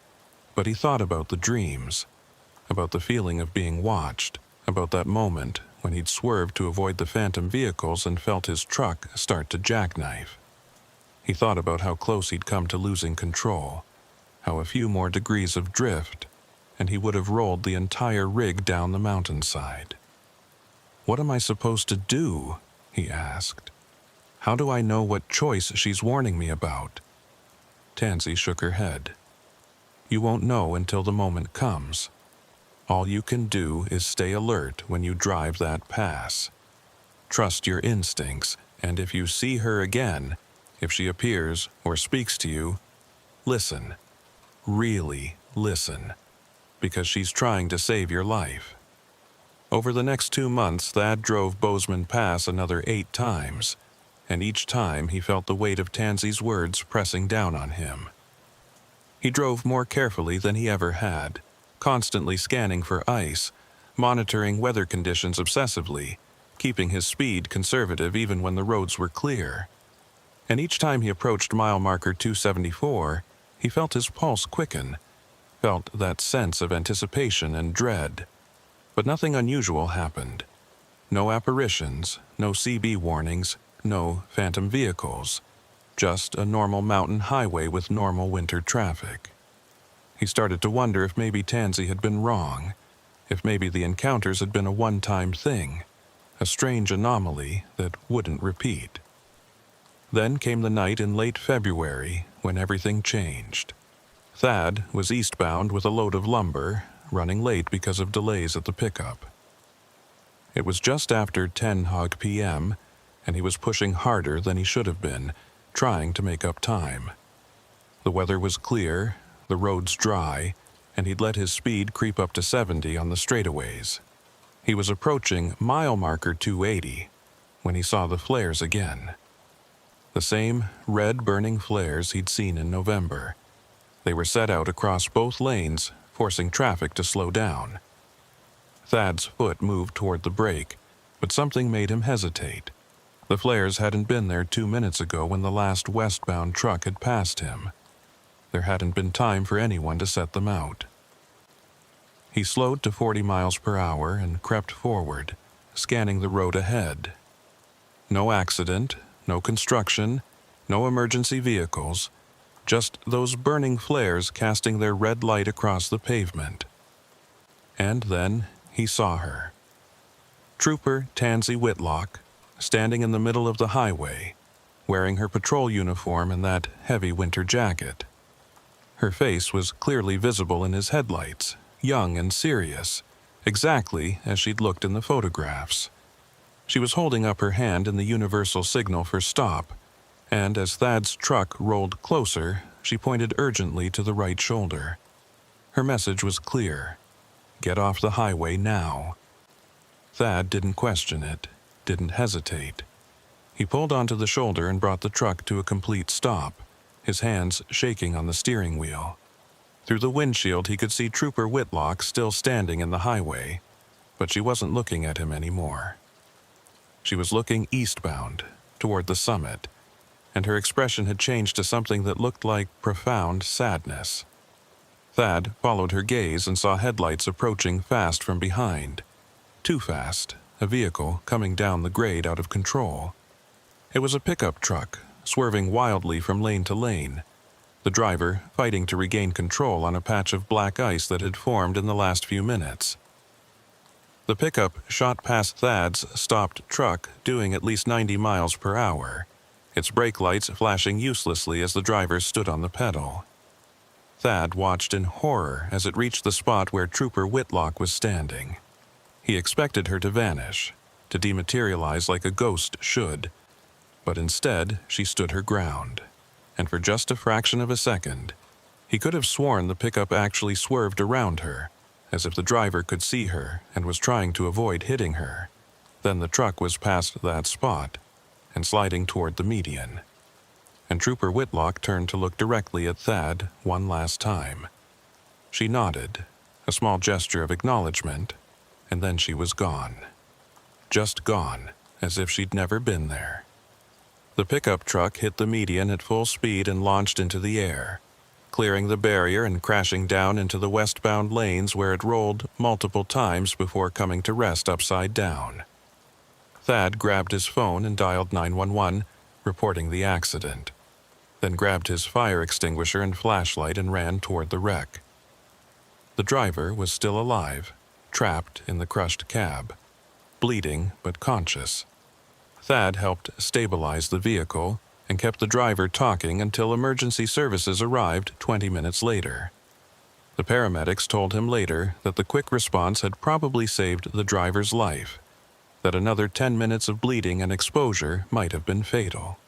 But he thought about the dreams, about the feeling of being watched, about that moment when he'd swerved to avoid the phantom vehicles and felt his truck start to jackknife. He thought about how close he'd come to losing control, how a few more degrees of drift, and he would have rolled the entire rig down the mountainside. "What am I supposed to do?" he asked. "How do I know what choice she's warning me about?" Tansy shook her head. "You won't know until the moment comes. All you can do is stay alert when you drive that pass. Trust your instincts, and if you see her again, if she appears or speaks to you, listen. Really listen. Because she's trying to save your life." Over the next 2 months, Thad drove Bozeman Pass another 8 times, and each time he felt the weight of Tansy's words pressing down on him. He drove more carefully than he ever had, constantly scanning for ice, monitoring weather conditions obsessively, keeping his speed conservative even when the roads were clear. And each time he approached mile marker 274, he felt his pulse quicken, felt that sense of anticipation and dread. But nothing unusual happened. No apparitions, no CB warnings, no phantom vehicles. Just a normal mountain highway with normal winter traffic. He started to wonder if maybe Tansy had been wrong, if maybe the encounters had been a one-time thing, a strange anomaly that wouldn't repeat. Then came the night in late February when everything changed. Thad was eastbound with a load of lumber, running late because of delays at the pickup. It was just after 10 p.m., and he was pushing harder than he should have been, trying to make up time. The weather was clear, the roads dry, and he'd let his speed creep up to 70 on the straightaways. He was approaching mile marker 280 when he saw the flares again. The same red burning flares he'd seen in November. They were set out across both lanes, forcing traffic to slow down. Thad's foot moved toward the brake, but something made him hesitate. The flares hadn't been there 2 minutes ago when the last westbound truck had passed him. There hadn't been time for anyone to set them out. He slowed to 40 miles per hour and crept forward, scanning the road ahead. No accident, no construction, no emergency vehicles, just those burning flares casting their red light across the pavement. And then he saw her. Trooper Tansy Whitlock, standing in the middle of the highway, wearing her patrol uniform and that heavy winter jacket. Her face was clearly visible in his headlights, young and serious, exactly as she'd looked in the photographs. She was holding up her hand in the universal signal for stop, and as Thad's truck rolled closer, she pointed urgently to the right shoulder. Her message was clear. Get off the highway now. Thad didn't question it, didn't hesitate. He pulled onto the shoulder and brought the truck to a complete stop, his hands shaking on the steering wheel. Through the windshield he could see Trooper Whitlock still standing in the highway, but she wasn't looking at him anymore. She was looking eastbound, toward the summit, and her expression had changed to something that looked like profound sadness. Thad followed her gaze and saw headlights approaching fast from behind. Too fast, a vehicle coming down the grade out of control. It was a pickup truck, swerving wildly from lane to lane, the driver fighting to regain control on a patch of black ice that had formed in the last few minutes. The pickup shot past Thad's stopped truck, doing at least 90 miles per hour, its brake lights flashing uselessly as the driver stood on the pedal. Thad watched in horror as it reached the spot where Trooper Whitlock was standing. He expected her to vanish, to dematerialize like a ghost should, but instead she stood her ground, and for just a fraction of a second, he could have sworn the pickup actually swerved around her, as if the driver could see her and was trying to avoid hitting her. Then the truck was past that spot and sliding toward the median, and Trooper Whitlock turned to look directly at Thad one last time. She nodded, a small gesture of acknowledgement, and then she was gone. Just gone, as if she'd never been there. The pickup truck hit the median at full speed and launched into the air, clearing the barrier and crashing down into the westbound lanes where it rolled multiple times before coming to rest upside down. Thad grabbed his phone and dialed 911, reporting the accident, then grabbed his fire extinguisher and flashlight and ran toward the wreck. The driver was still alive, trapped in the crushed cab, bleeding but conscious. Thad helped stabilize the vehicle and kept the driver talking until emergency services arrived 20 minutes later. The paramedics told him later that the quick response had probably saved the driver's life, that another 10 minutes of bleeding and exposure might have been fatal.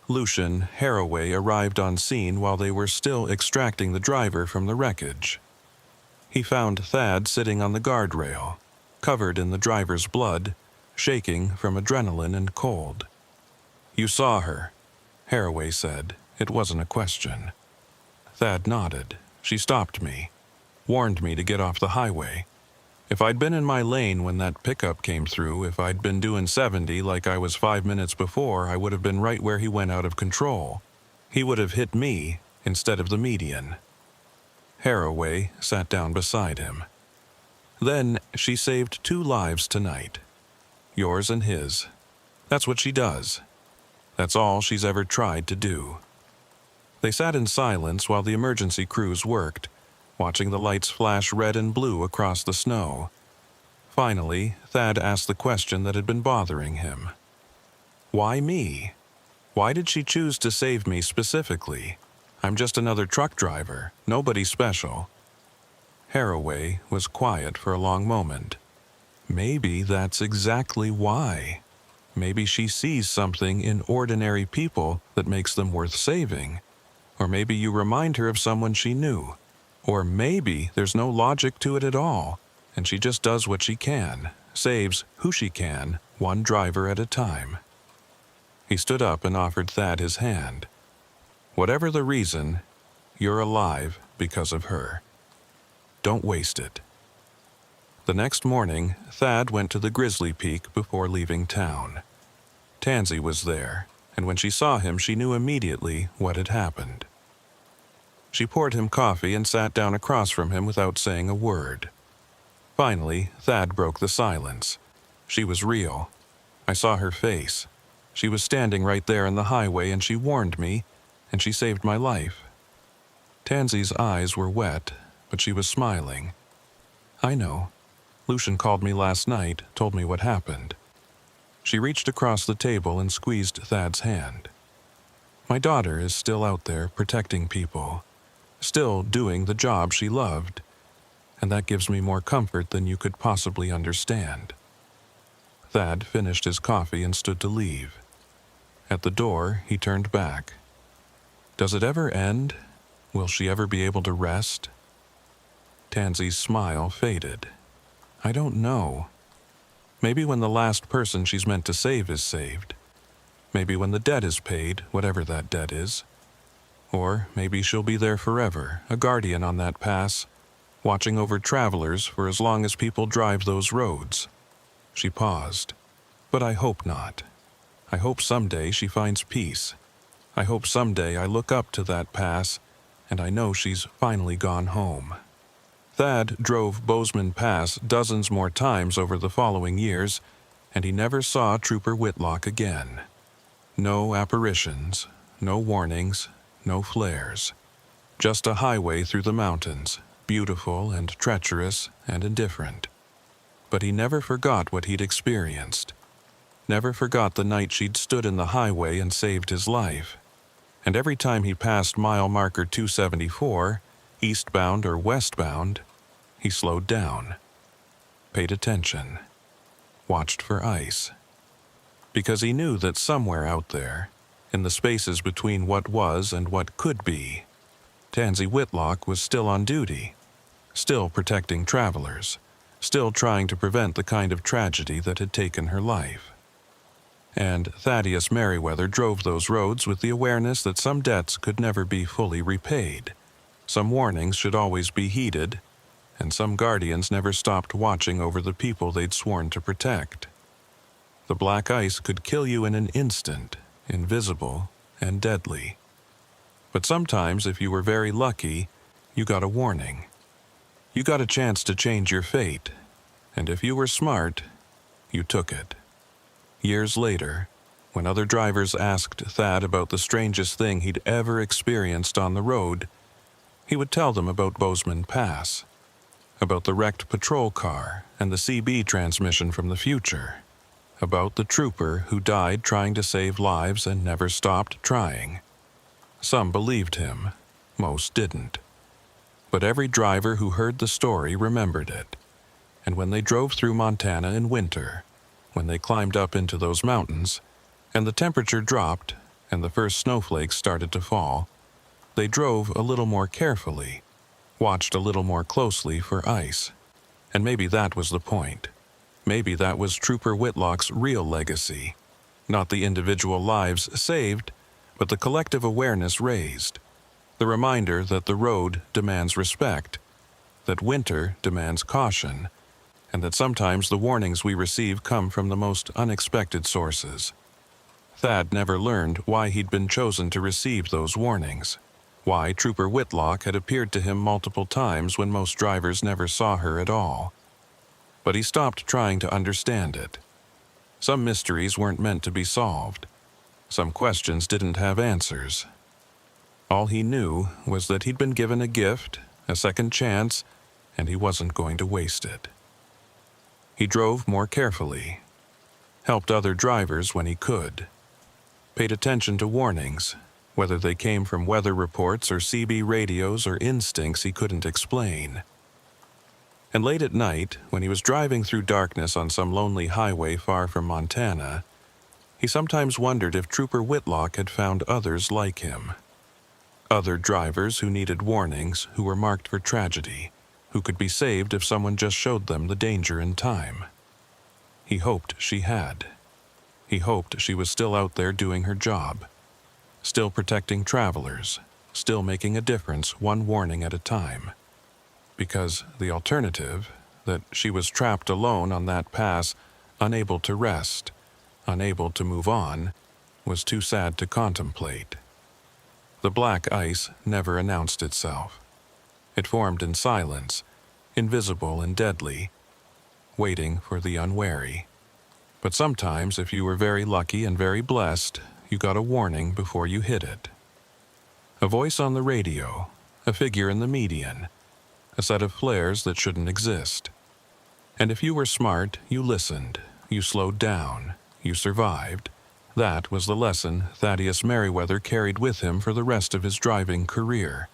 Lucian Haraway arrived on scene while they were still extracting the driver from the wreckage. He found Thad sitting on the guardrail, covered in the driver's blood, shaking from adrenaline and cold. "You saw her," Haraway said. It wasn't a question. Thad nodded. "She stopped me, warned me to get off the highway. If I'd been in my lane when that pickup came through, if I'd been doing 70 like I was 5 minutes before, I would have been right where he went out of control. He would have hit me instead of the median." Haraway sat down beside him. "Then she saved 2 lives tonight. Yours and his. That's what she does. That's all she's ever tried to do." They sat in silence while the emergency crews worked, watching the lights flash red and blue across the snow. Finally, Thad asked the question that had been bothering him. "Why me? Why did she choose to save me specifically? I'm just another truck driver, nobody special." Haraway was quiet for a long moment. "Maybe that's exactly why. Maybe she sees something in ordinary people that makes them worth saving. Or maybe you remind her of someone she knew. Or maybe there's no logic to it at all, and she just does what she can, saves who she can, one driver at a time." He stood up and offered Thad his hand. "Whatever the reason, you're alive because of her. Don't waste it." The next morning, Thad went to the Grizzly Peak before leaving town. Tansy was there, and when she saw him, she knew immediately what had happened. She poured him coffee and sat down across from him without saying a word. Finally, Thad broke the silence. "She was real. I saw her face. She was standing right there in the highway, and she warned me, and she saved my life." Tansy's eyes were wet, but she was smiling. "I know. Lucian called me last night, told me what happened." She reached across the table and squeezed Thad's hand. "My daughter is still out there protecting people, still doing the job she loved, and that gives me more comfort than you could possibly understand." Thad finished his coffee and stood to leave. At the door, he turned back. "Does it ever end? Will she ever be able to rest?" Tansy's smile faded. "I don't know. Maybe when the last person she's meant to save is saved. Maybe when the debt is paid, whatever that debt is. Or maybe she'll be there forever, a guardian on that pass, watching over travelers for as long as people drive those roads." She paused. "But I hope not. I hope someday she finds peace. I hope someday I look up to that pass and I know she's finally gone home." Thad drove Bozeman Pass dozens more times over the following years, and he never saw Trooper Whitlock again. No apparitions, no warnings, no flares. Just a highway through the mountains, beautiful and treacherous and indifferent. But he never forgot what he'd experienced. Never forgot the night she'd stood in the highway and saved his life. And every time he passed mile marker 274, eastbound or westbound, he slowed down, paid attention, watched for ice. Because he knew that somewhere out there, in the spaces between what was and what could be, Tansy Whitlock was still on duty, still protecting travelers, still trying to prevent the kind of tragedy that had taken her life. And Thaddeus Merriweather drove those roads with the awareness that some debts could never be fully repaid, some warnings should always be heeded, and some guardians never stopped watching over the people they'd sworn to protect. The black ice could kill you in an instant, invisible and deadly. But sometimes, if you were very lucky, you got a warning. You got a chance to change your fate, and if you were smart, you took it. Years later, when other drivers asked Thad about the strangest thing he'd ever experienced on the road, he would tell them about Bozeman Pass, about the wrecked patrol car and the CB transmission from the future, about the trooper who died trying to save lives and never stopped trying. Some believed him, most didn't. But every driver who heard the story remembered it, and when they drove through Montana in winter, when they climbed up into those mountains, and the temperature dropped and the first snowflakes started to fall, they drove a little more carefully, watched a little more closely for ice. And maybe that was the point. Maybe that was Trooper Whitlock's real legacy. Not the individual lives saved, but the collective awareness raised. The reminder that the road demands respect, that winter demands caution, and that sometimes the warnings we receive come from the most unexpected sources. Thad never learned why he'd been chosen to receive those warnings, why Trooper Whitlock had appeared to him multiple times when most drivers never saw her at all. But he stopped trying to understand it. Some mysteries weren't meant to be solved. Some questions didn't have answers. All he knew was that he'd been given a gift, a second chance, and he wasn't going to waste it. He drove more carefully, helped other drivers when he could, paid attention to warnings, whether they came from weather reports or CB radios or instincts he couldn't explain. And late at night, when he was driving through darkness on some lonely highway far from Montana, he sometimes wondered if Trooper Whitlock had found others like him. Other drivers who needed warnings, who were marked for tragedy, who could be saved if someone just showed them the danger in time. He hoped she had. He hoped she was still out there doing her job, still protecting travelers, still making a difference one warning at a time. Because the alternative, that she was trapped alone on that pass, unable to rest, unable to move on, was too sad to contemplate. The black ice never announced itself. It formed in silence, invisible and deadly, waiting for the unwary. But sometimes, if you were very lucky and very blessed, you got a warning before you hit it. A voice on the radio, a figure in the median, a set of flares that shouldn't exist. And if you were smart, you listened, you slowed down, you survived. That was the lesson Thaddeus Merriweather carried with him for the rest of his driving career,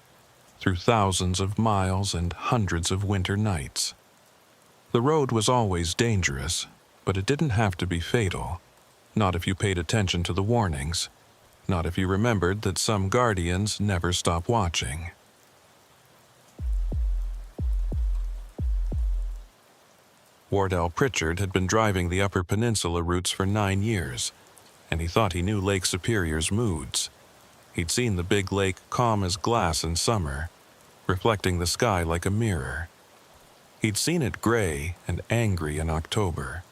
through thousands of miles and hundreds of winter nights. The road was always dangerous, but it didn't have to be fatal. Not if you paid attention to the warnings, not if you remembered that some guardians never stop watching. Wardell Pritchard had been driving the Upper Peninsula routes for 9 years, and he thought he knew Lake Superior's moods. He'd seen the big lake calm as glass in summer, reflecting the sky like a mirror. He'd seen it gray and angry in October,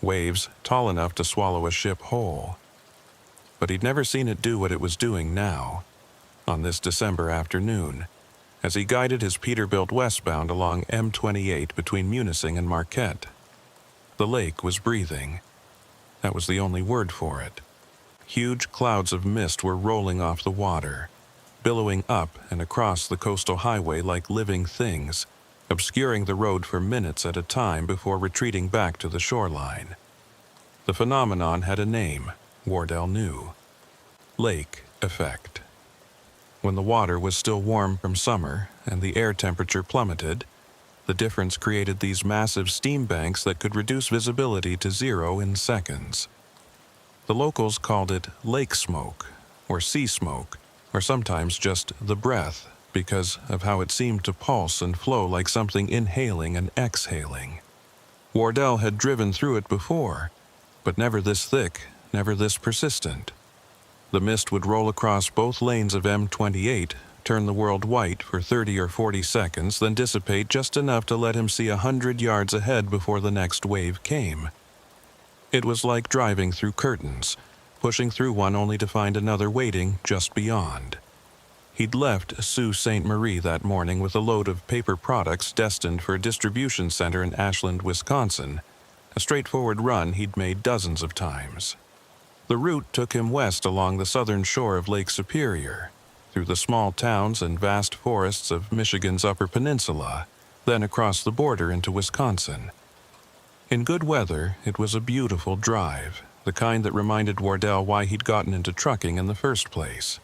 waves tall enough to swallow a ship whole. But he'd never seen it do what it was doing now, on this December afternoon, as he guided his Peterbilt westbound along M28 between Munising and Marquette. The lake was breathing. That was the only word for it. Huge clouds of mist were rolling off the water, billowing up and across the coastal highway like living things, obscuring the road for minutes at a time before retreating back to the shoreline. The phenomenon had a name, Wardell knew. Lake effect. When the water was still warm from summer and the air temperature plummeted, the difference created these massive steam banks that could reduce visibility to 0 in seconds. The locals called it lake smoke, or sea smoke, or sometimes just the breath, because of how it seemed to pulse and flow like something inhaling and exhaling. Wardell had driven through it before, but never this thick, never this persistent. The mist would roll across both lanes of M28, turn the world white for 30 or 40 seconds, then dissipate just enough to let him see 100 yards ahead before the next wave came. It was like driving through curtains, pushing through one only to find another waiting just beyond. He'd left Sault Ste. Marie that morning with a load of paper products destined for a distribution center in Ashland, Wisconsin, a straightforward run he'd made dozens of times. The route took him west along the southern shore of Lake Superior, through the small towns and vast forests of Michigan's Upper Peninsula, then across the border into Wisconsin. In good weather, it was a beautiful drive, the kind that reminded Wardell why he'd gotten into trucking in the first place.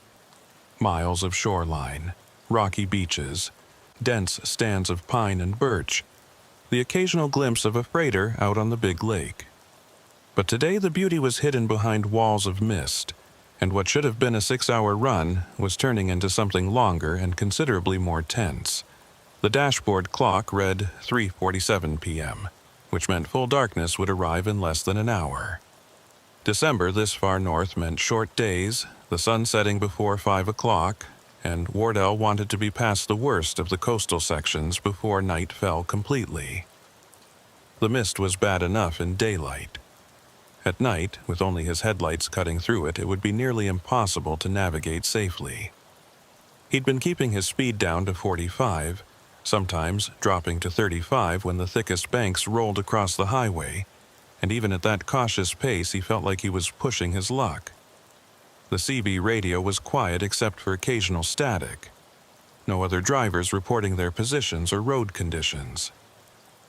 Miles of shoreline, rocky beaches, dense stands of pine and birch, the occasional glimpse of a freighter out on the big lake. But today the beauty was hidden behind walls of mist, and what should have been a 6-hour run was turning into something longer and considerably more tense. The dashboard clock read 3:47 p.m., which meant full darkness would arrive in less than an hour. December this far north meant short days, the sun setting before 5 o'clock, and Wardell wanted to be past the worst of the coastal sections before night fell completely. The mist was bad enough in daylight. At night, with only his headlights cutting through it, it would be nearly impossible to navigate safely. He'd been keeping his speed down to 45, sometimes dropping to 35 when the thickest banks rolled across the highway, and even at that cautious pace he felt like he was pushing his luck. The CB radio was quiet except for occasional static. No other drivers reporting their positions or road conditions.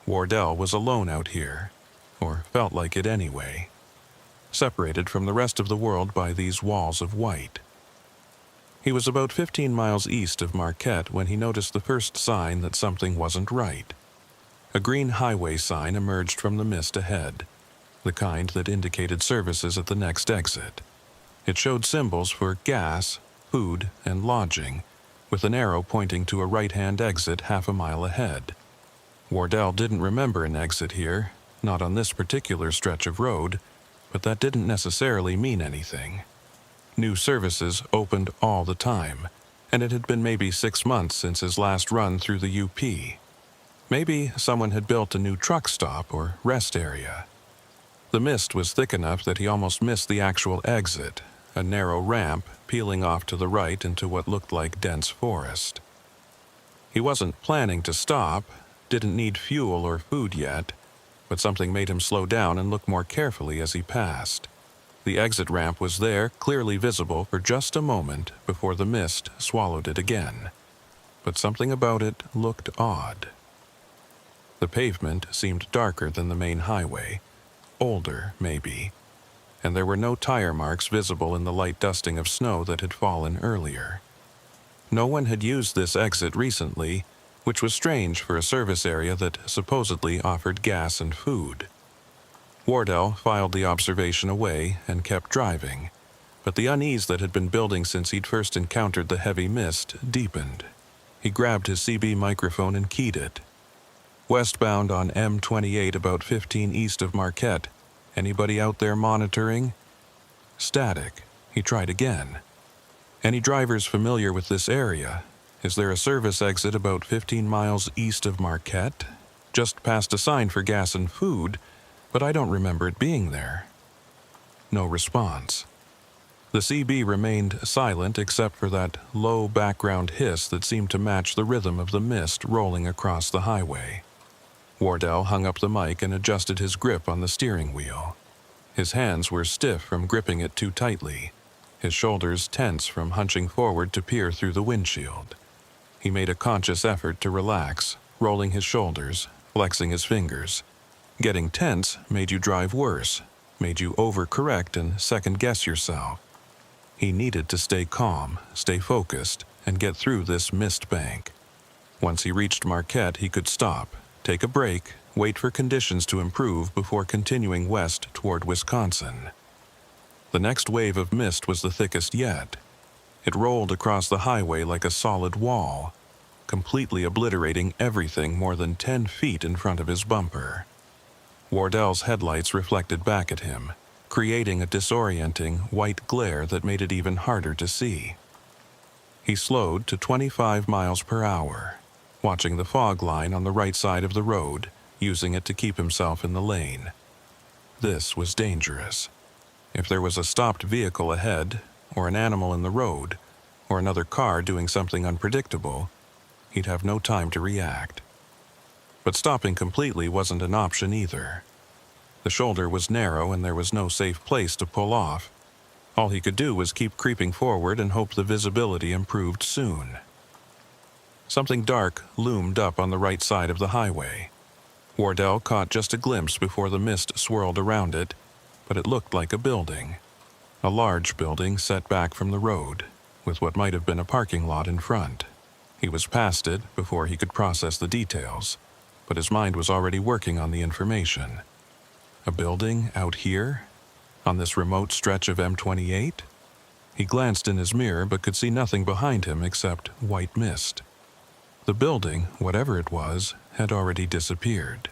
Wardell was alone out here, or felt like it anyway, separated from the rest of the world by these walls of white. He was about 15 miles east of Marquette when he noticed the first sign that something wasn't right. A green highway sign emerged from the mist ahead, the kind that indicated services at the next exit. It showed symbols for gas, food, and lodging, with an arrow pointing to a right-hand exit half a mile ahead. Wardell didn't remember an exit here, not on this particular stretch of road, but that didn't necessarily mean anything. New services opened all the time, and it had been maybe 6 months since his last run through the UP. Maybe someone had built a new truck stop or rest area. The mist was thick enough that he almost missed the actual exit, a narrow ramp peeling off to the right into what looked like dense forest. He wasn't planning to stop, didn't need fuel or food yet, but something made him slow down and look more carefully as he passed. The exit ramp was there, clearly visible for just a moment before the mist swallowed it again. But something about it looked odd. The pavement seemed darker than the main highway, older, maybe, and there were no tire marks visible in the light dusting of snow that had fallen earlier. No one had used this exit recently, which was strange for a service area that supposedly offered gas and food. Wardell filed the observation away and kept driving, but the unease that had been building since he'd first encountered the heavy mist deepened. He grabbed his CB microphone and keyed it. Westbound on M28 about 15 east of Marquette. Anybody out there monitoring? Static. He tried again. Any drivers familiar with this area? Is there a service exit about 15 miles east of Marquette? Just past a sign for gas and food, but I don't remember it being there. No response. The CB remained silent except for that low background hiss that seemed to match the rhythm of the mist rolling across the highway. Wardell hung up the mic and adjusted his grip on the steering wheel. His hands were stiff from gripping it too tightly, his shoulders tense from hunching forward to peer through the windshield. He made a conscious effort to relax, rolling his shoulders, flexing his fingers. Getting tense made you drive worse, made you overcorrect and second-guess yourself. He needed to stay calm, stay focused, and get through this mist bank. Once he reached Marquette, he could stop, take a break, wait for conditions to improve before continuing west toward Wisconsin. The next wave of mist was the thickest yet. It rolled across the highway like a solid wall, completely obliterating everything more than 10 feet in front of his bumper. Wardell's headlights reflected back at him, creating a disorienting white glare that made it even harder to see. He slowed to 25 miles per hour, watching the fog line on the right side of the road, using it to keep himself in the lane. This was dangerous. If there was a stopped vehicle ahead, or an animal in the road, or another car doing something unpredictable, he'd have no time to react. But stopping completely wasn't an option either. The shoulder was narrow and there was no safe place to pull off. All he could do was keep creeping forward and hope the visibility improved soon. Something dark loomed up on the right side of the highway. Wardell caught just a glimpse before the mist swirled around it, but it looked like a building. A large building set back from the road, with what might have been a parking lot in front. He was past it before he could process the details, but his mind was already working on the information. A building out here? On this remote stretch of M28? He glanced in his mirror but could see nothing behind him except white mist. The building, whatever it was, had already disappeared.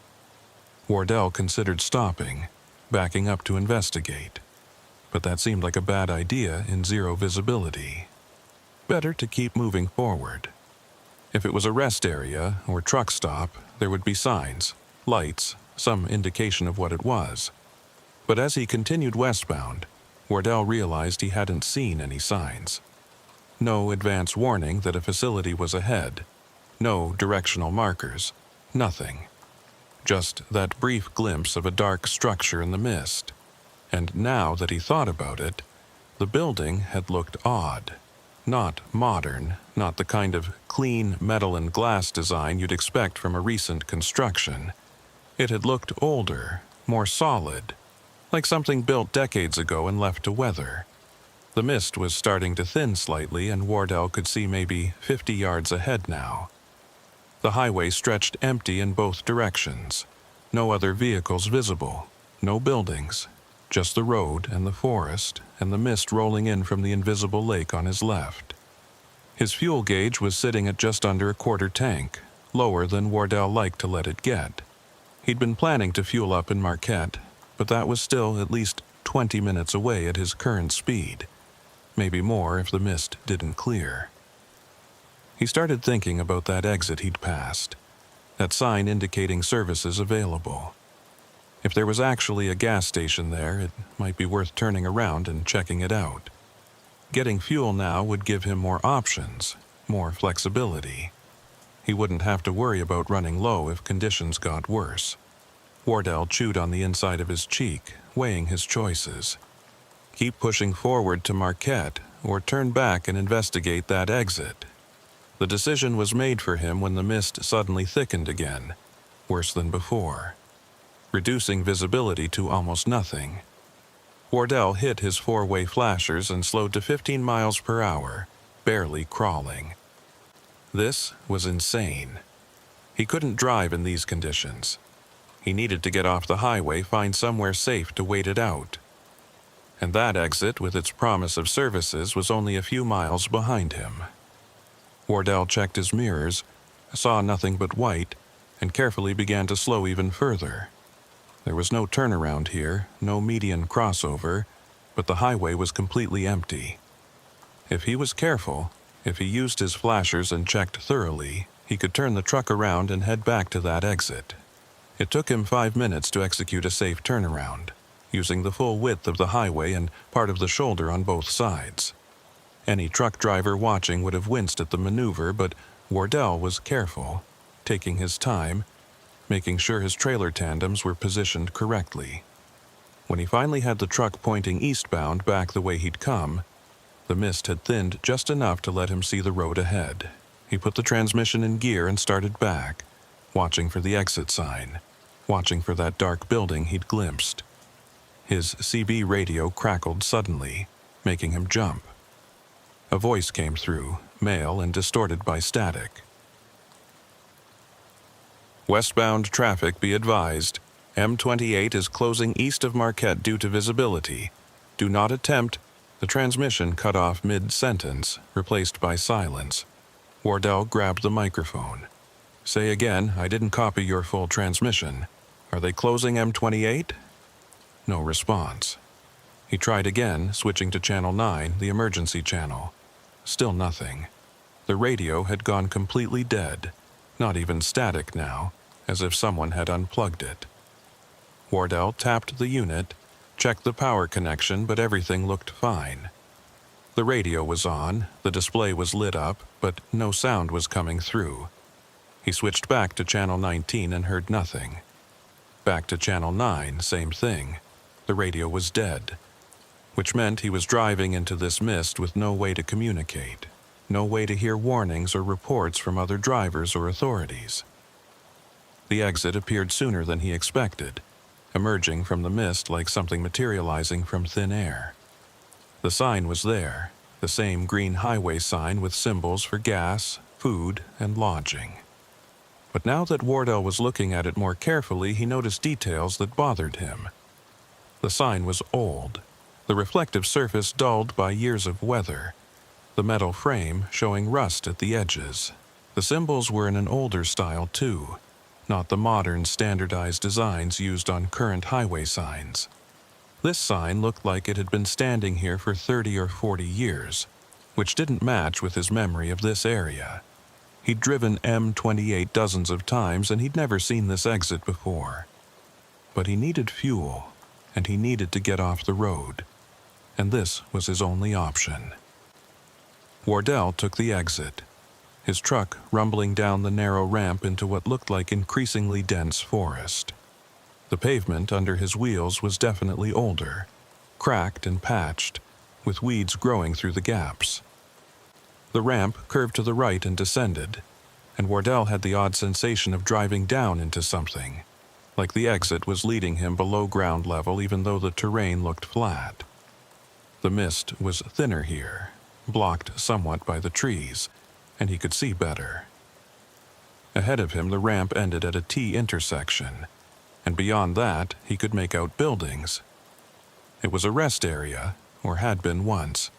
Wardell considered stopping, backing up to investigate, but that seemed like a bad idea in zero visibility. Better to keep moving forward. If it was a rest area or truck stop, there would be signs, lights, some indication of what it was. But as he continued westbound, Wardell realized he hadn't seen any signs. No advance warning that a facility was ahead. No directional markers. Nothing. Just that brief glimpse of a dark structure in the mist. And now that he thought about it, the building had looked odd. Not modern, not the kind of clean metal and glass design you'd expect from a recent construction. It had looked older, more solid, like something built decades ago and left to weather. The mist was starting to thin slightly and Wardell could see maybe 50 yards ahead now. The highway stretched empty in both directions. No other vehicles visible, no buildings, just the road and the forest and the mist rolling in from the invisible lake on his left. His fuel gauge was sitting at just under a quarter tank, lower than Wardell liked to let it get. He'd been planning to fuel up in Marquette, but that was still at least 20 minutes away at his current speed, maybe more if the mist didn't clear. He started thinking about that exit he'd passed, that sign indicating services available. If there was actually a gas station there, it might be worth turning around and checking it out. Getting fuel now would give him more options, more flexibility. He wouldn't have to worry about running low if conditions got worse. Wardell chewed on the inside of his cheek, weighing his choices. Keep pushing forward to Marquette, or turn back and investigate that exit. The decision was made for him when the mist suddenly thickened again, worse than before, reducing visibility to almost nothing. Wardell hit his four-way flashers and slowed to 15 miles per hour, barely crawling. This was insane. He couldn't drive in these conditions. He needed to get off the highway, find somewhere safe to wait it out. And that exit, with its promise of services, was only a few miles behind him. Wardell checked his mirrors, saw nothing but white, and carefully began to slow even further. There was no turnaround here, no median crossover, but the highway was completely empty. If he was careful, if he used his flashers and checked thoroughly, he could turn the truck around and head back to that exit. It took him 5 minutes to execute a safe turnaround, using the full width of the highway and part of the shoulder on both sides. Any truck driver watching would have winced at the maneuver, but Wardell was careful, taking his time, making sure his trailer tandems were positioned correctly. When he finally had the truck pointing eastbound back the way he'd come, the mist had thinned just enough to let him see the road ahead. He put the transmission in gear and started back, watching for the exit sign, watching for that dark building he'd glimpsed. His CB radio crackled suddenly, making him jump. A voice came through, male and distorted by static. Westbound traffic be advised. M28 is closing east of Marquette due to visibility. Do not attempt. The transmission cut off mid-sentence, replaced by silence. Wardell grabbed the microphone. "Say again, I didn't copy your full transmission. Are they closing M28? No response. He tried again, switching to Channel 9, the emergency channel. Still nothing. The radio had gone completely dead, not even static now, as if someone had unplugged it. Wardell tapped the unit, checked the power connection, but everything looked fine. The radio was on, the display was lit up, but no sound was coming through. He switched back to Channel 19 and heard nothing. Back to Channel 9, same thing. The radio was dead, which meant he was driving into this mist with no way to communicate, no way to hear warnings or reports from other drivers or authorities. The exit appeared sooner than he expected, emerging from the mist like something materializing from thin air. The sign was there, the same green highway sign with symbols for gas, food, and lodging. But now that Wardell was looking at it more carefully, he noticed details that bothered him. The sign was old, the reflective surface dulled by years of weather, the metal frame showing rust at the edges. The symbols were in an older style too, not the modern standardized designs used on current highway signs. This sign looked like it had been standing here for 30 or 40 years, which didn't match with his memory of this area. He'd driven M28 dozens of times and he'd never seen this exit before. But he needed fuel, and he needed to get off the road, and this was his only option. Wardell took the exit, his truck rumbling down the narrow ramp into what looked like increasingly dense forest. The pavement under his wheels was definitely older, cracked and patched, with weeds growing through the gaps. The ramp curved to the right and descended, and Wardell had the odd sensation of driving down into something, like the exit was leading him below ground level even though the terrain looked flat. The mist was thinner here, blocked somewhat by the trees, and he could see better. Ahead of him the ramp ended at a T intersection, and beyond that he could make out buildings. It was a rest area, or had been once.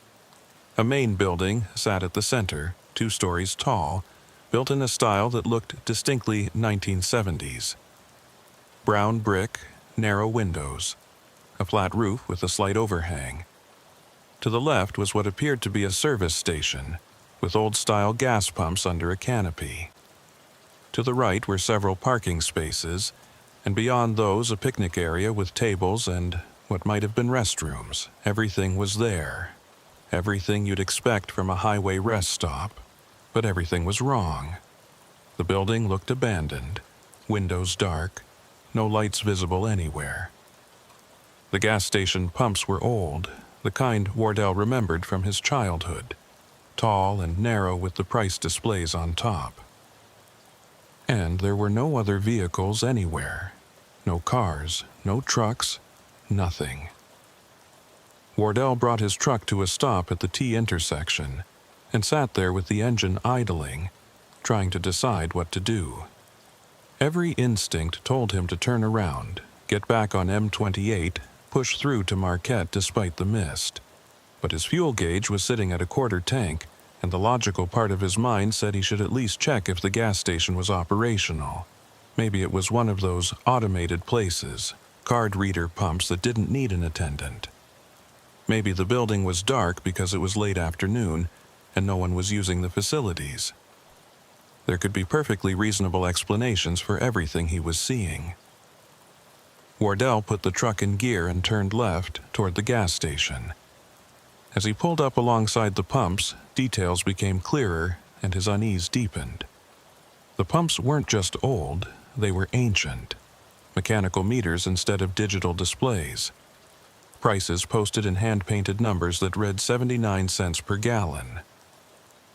A main building sat at the center, 2 stories tall, built in a style that looked distinctly 1970s. Brown brick, narrow windows, a flat roof with a slight overhang. To the left was what appeared to be a service station, with old-style gas pumps under a canopy. To the right were several parking spaces, and beyond those a picnic area with tables and what might have been restrooms. Everything was there. Everything you'd expect from a highway rest stop, but everything was wrong. The building looked abandoned, windows dark, no lights visible anywhere. The gas station pumps were old, the kind Wardell remembered from his childhood, tall and narrow with the price displays on top. And there were no other vehicles anywhere. No cars, no trucks, nothing. Wardell brought his truck to a stop at the T intersection and sat there with the engine idling, trying to decide what to do. Every instinct told him to turn around, get back on M28, push through to Marquette despite the mist. But his fuel gauge was sitting at a quarter tank, and the logical part of his mind said he should at least check if the gas station was operational. Maybe it was one of those automated places, card reader pumps that didn't need an attendant. Maybe the building was dark because it was late afternoon and no one was using the facilities. There could be perfectly reasonable explanations for everything he was seeing. Wardell put the truck in gear and turned left toward the gas station. As he pulled up alongside the pumps, details became clearer and his unease deepened. The pumps weren't just old, they were ancient. Mechanical meters instead of digital displays. Prices posted in hand-painted numbers that read 79 cents per gallon.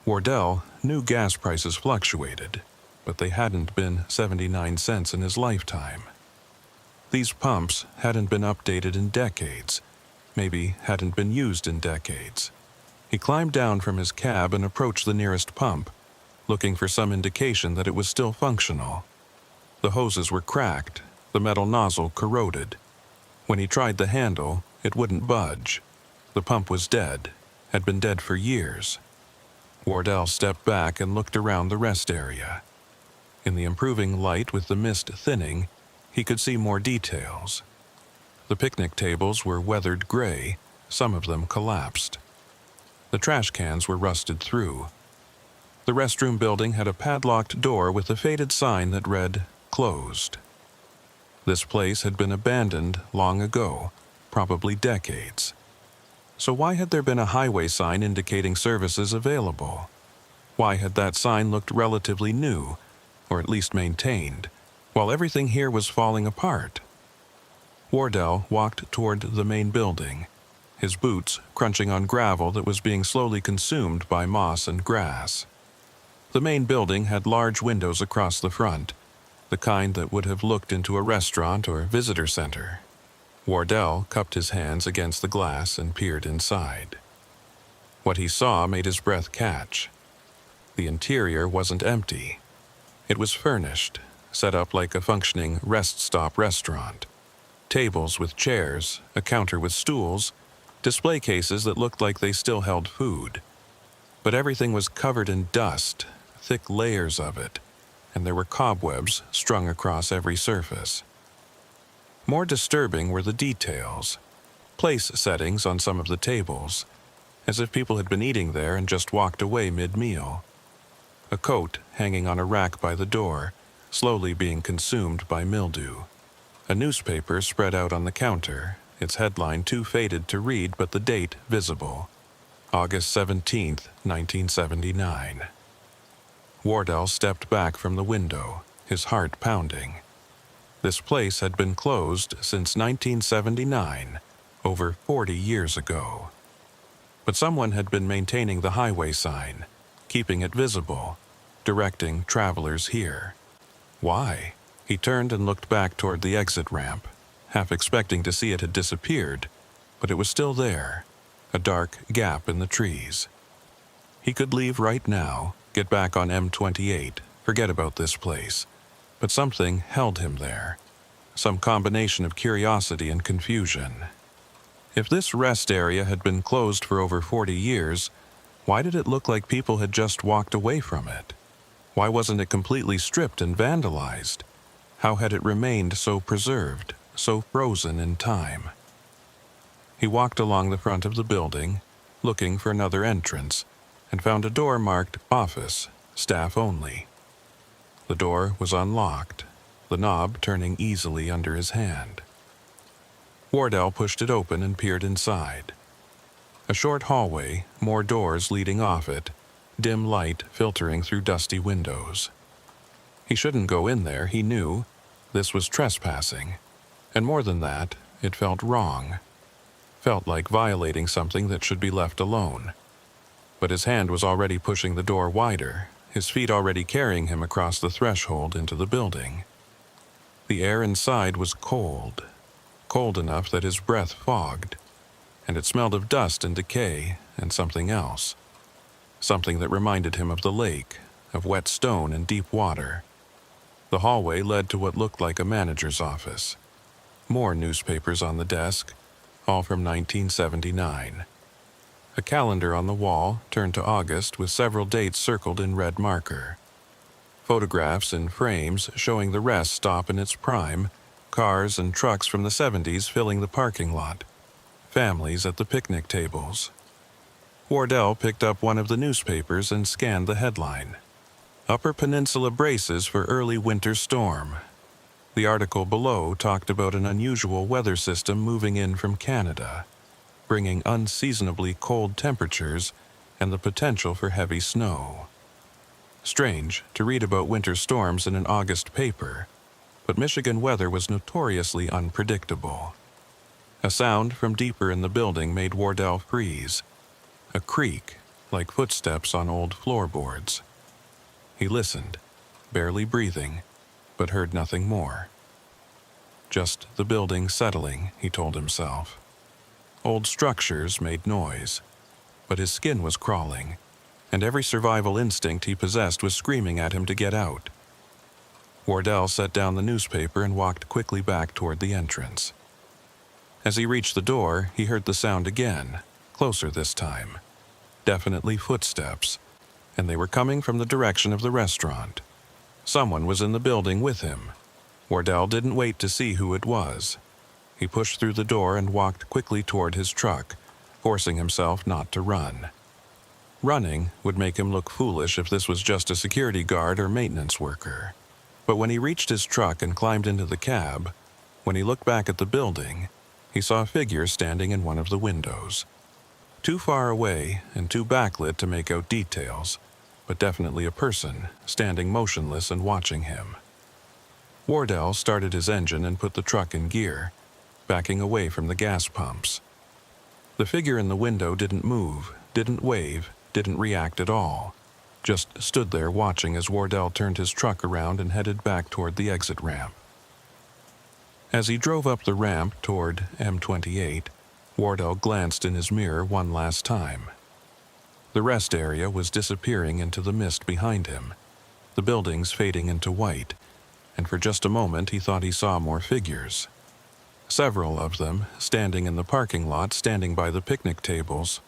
Wardell knew gas prices fluctuated, but they hadn't been 79 cents in his lifetime. These pumps hadn't been updated in decades, maybe hadn't been used in decades. He climbed down from his cab and approached the nearest pump, looking for some indication that it was still functional. The hoses were cracked, the metal nozzle corroded. When he tried the handle, it wouldn't budge. The pump was dead, had been dead for years. Wardell stepped back and looked around the rest area. In the improving light with the mist thinning, he could see more details. The picnic tables were weathered gray, some of them collapsed. The trash cans were rusted through. The restroom building had a padlocked door with a faded sign that read, "Closed." This place had been abandoned long ago, probably decades. So why had there been a highway sign indicating services available? Why had that sign looked relatively new, or at least maintained, while everything here was falling apart? Wardell walked toward the main building, his boots crunching on gravel that was being slowly consumed by moss and grass. The main building had large windows across the front, the kind that would have looked into a restaurant or visitor center. Wardell cupped his hands against the glass and peered inside. What he saw made his breath catch. The interior wasn't empty. It was furnished, set up like a functioning rest-stop restaurant. Tables with chairs, a counter with stools, display cases that looked like they still held food. But everything was covered in dust, thick layers of it, and there were cobwebs strung across every surface. More disturbing were the details. Place settings on some of the tables, as if people had been eating there and just walked away mid-meal. A coat hanging on a rack by the door, slowly being consumed by mildew. A newspaper spread out on the counter, its headline too faded to read but the date visible. August 17th, 1979. Wardell stepped back from the window, his heart pounding. This place had been closed since 1979, over 40 years ago. But someone had been maintaining the highway sign, keeping it visible, directing travelers here. Why? He turned and looked back toward the exit ramp, half expecting to see it had disappeared, but it was still there, a dark gap in the trees. He could leave right now, get back on M28, forget about this place, but something held him there, some combination of curiosity and confusion. If this rest area had been closed for over 40 years, why did it look like people had just walked away from it? Why wasn't it completely stripped and vandalized? How had it remained so preserved, so frozen in time? He walked along the front of the building, looking for another entrance, and found a door marked Office, Staff Only. The door was unlocked, the knob turning easily under his hand. Wardell pushed it open and peered inside. A short hallway, more doors leading off it, dim light filtering through dusty windows. He shouldn't go in there, he knew. This was trespassing. And more than that, it felt wrong. Felt like violating something that should be left alone. But his hand was already pushing the door wider, his feet already carrying him across the threshold into the building. The air inside was cold, cold enough that his breath fogged, and it smelled of dust and decay and something else. Something that reminded him of the lake, of wet stone and deep water. The hallway led to what looked like a manager's office. More newspapers on the desk, all from 1979. A calendar on the wall turned to August with several dates circled in red marker. Photographs in frames showing the rest stop in its prime, cars and trucks from the 70s filling the parking lot, families at the picnic tables. Wardell picked up one of the newspapers and scanned the headline. Upper Peninsula braces for early winter storm. The article below talked about an unusual weather system moving in from Canada, bringing unseasonably cold temperatures and the potential for heavy snow. Strange to read about winter storms in an August paper, but Michigan weather was notoriously unpredictable. A sound from deeper in the building made Wardell freeze. A creak, like footsteps on old floorboards. He listened, barely breathing, but heard nothing more. Just the building settling, he told himself. Old structures made noise, but his skin was crawling, and every survival instinct he possessed was screaming at him to get out. Wardell set down the newspaper and walked quickly back toward the entrance. As he reached the door, he heard the sound again, closer this time. Definitely footsteps, and they were coming from the direction of the restaurant. Someone was in the building with him. Wardell didn't wait to see who it was. He pushed through the door and walked quickly toward his truck, forcing himself not to run. Running would make him look foolish if this was just a security guard or maintenance worker. But when he reached his truck and climbed into the cab, when he looked back at the building, he saw a figure standing in one of the windows. Too far away and too backlit to make out details, but definitely a person, standing motionless and watching him. Wardell started his engine and put the truck in gear, backing away from the gas pumps. The figure in the window didn't move, didn't wave, didn't react at all, just stood there watching as Wardell turned his truck around and headed back toward the exit ramp. As he drove up the ramp toward M28, Wardell glanced in his mirror one last time. The rest area was disappearing into the mist behind him, the buildings fading into white, and for just a moment he thought he saw more figures. Several of them standing in the parking lot, standing by the picnic tables,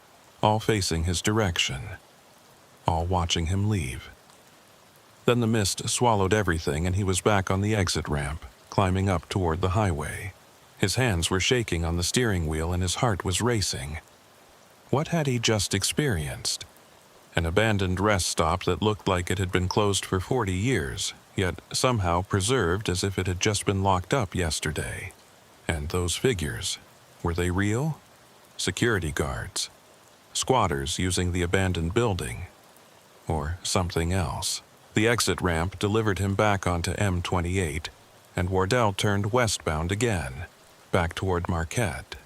all facing his direction, all watching him leave. Then the mist swallowed everything and he was back on the exit ramp, climbing up toward the highway. His hands were shaking on the steering wheel and his heart was racing. What had he just experienced? An abandoned rest stop that looked like it had been closed for 40 years, yet somehow preserved as if it had just been locked up yesterday. And those figures, were they real? Security guards, squatters using the abandoned building, or something else. The exit ramp delivered him back onto M28, and Wardell turned westbound again, back toward Marquette.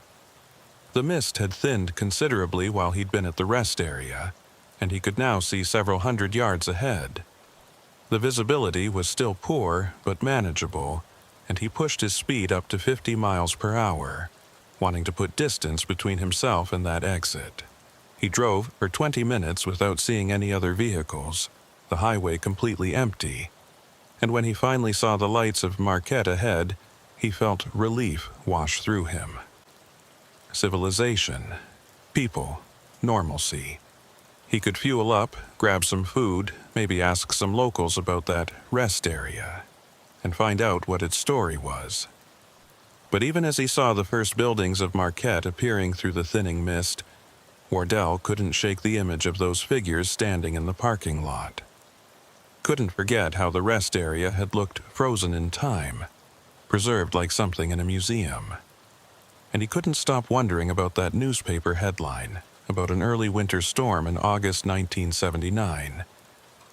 The mist had thinned considerably while he'd been at the rest area, and he could now see several hundred yards ahead. The visibility was still poor, but manageable, and he pushed his speed up to 50 miles per hour, wanting to put distance between himself and that exit. He drove for 20 minutes without seeing any other vehicles, the highway completely empty, and when he finally saw the lights of Marquette ahead, he felt relief wash through him. Civilization, people, normalcy. He could fuel up, grab some food, maybe ask some locals about that rest area, and find out what its story was. But even as he saw the first buildings of Marquette appearing through the thinning mist, Wardell couldn't shake the image of those figures standing in the parking lot. Couldn't forget how the rest area had looked frozen in time, preserved like something in a museum. And he couldn't stop wondering about that newspaper headline about an early winter storm in August 1979,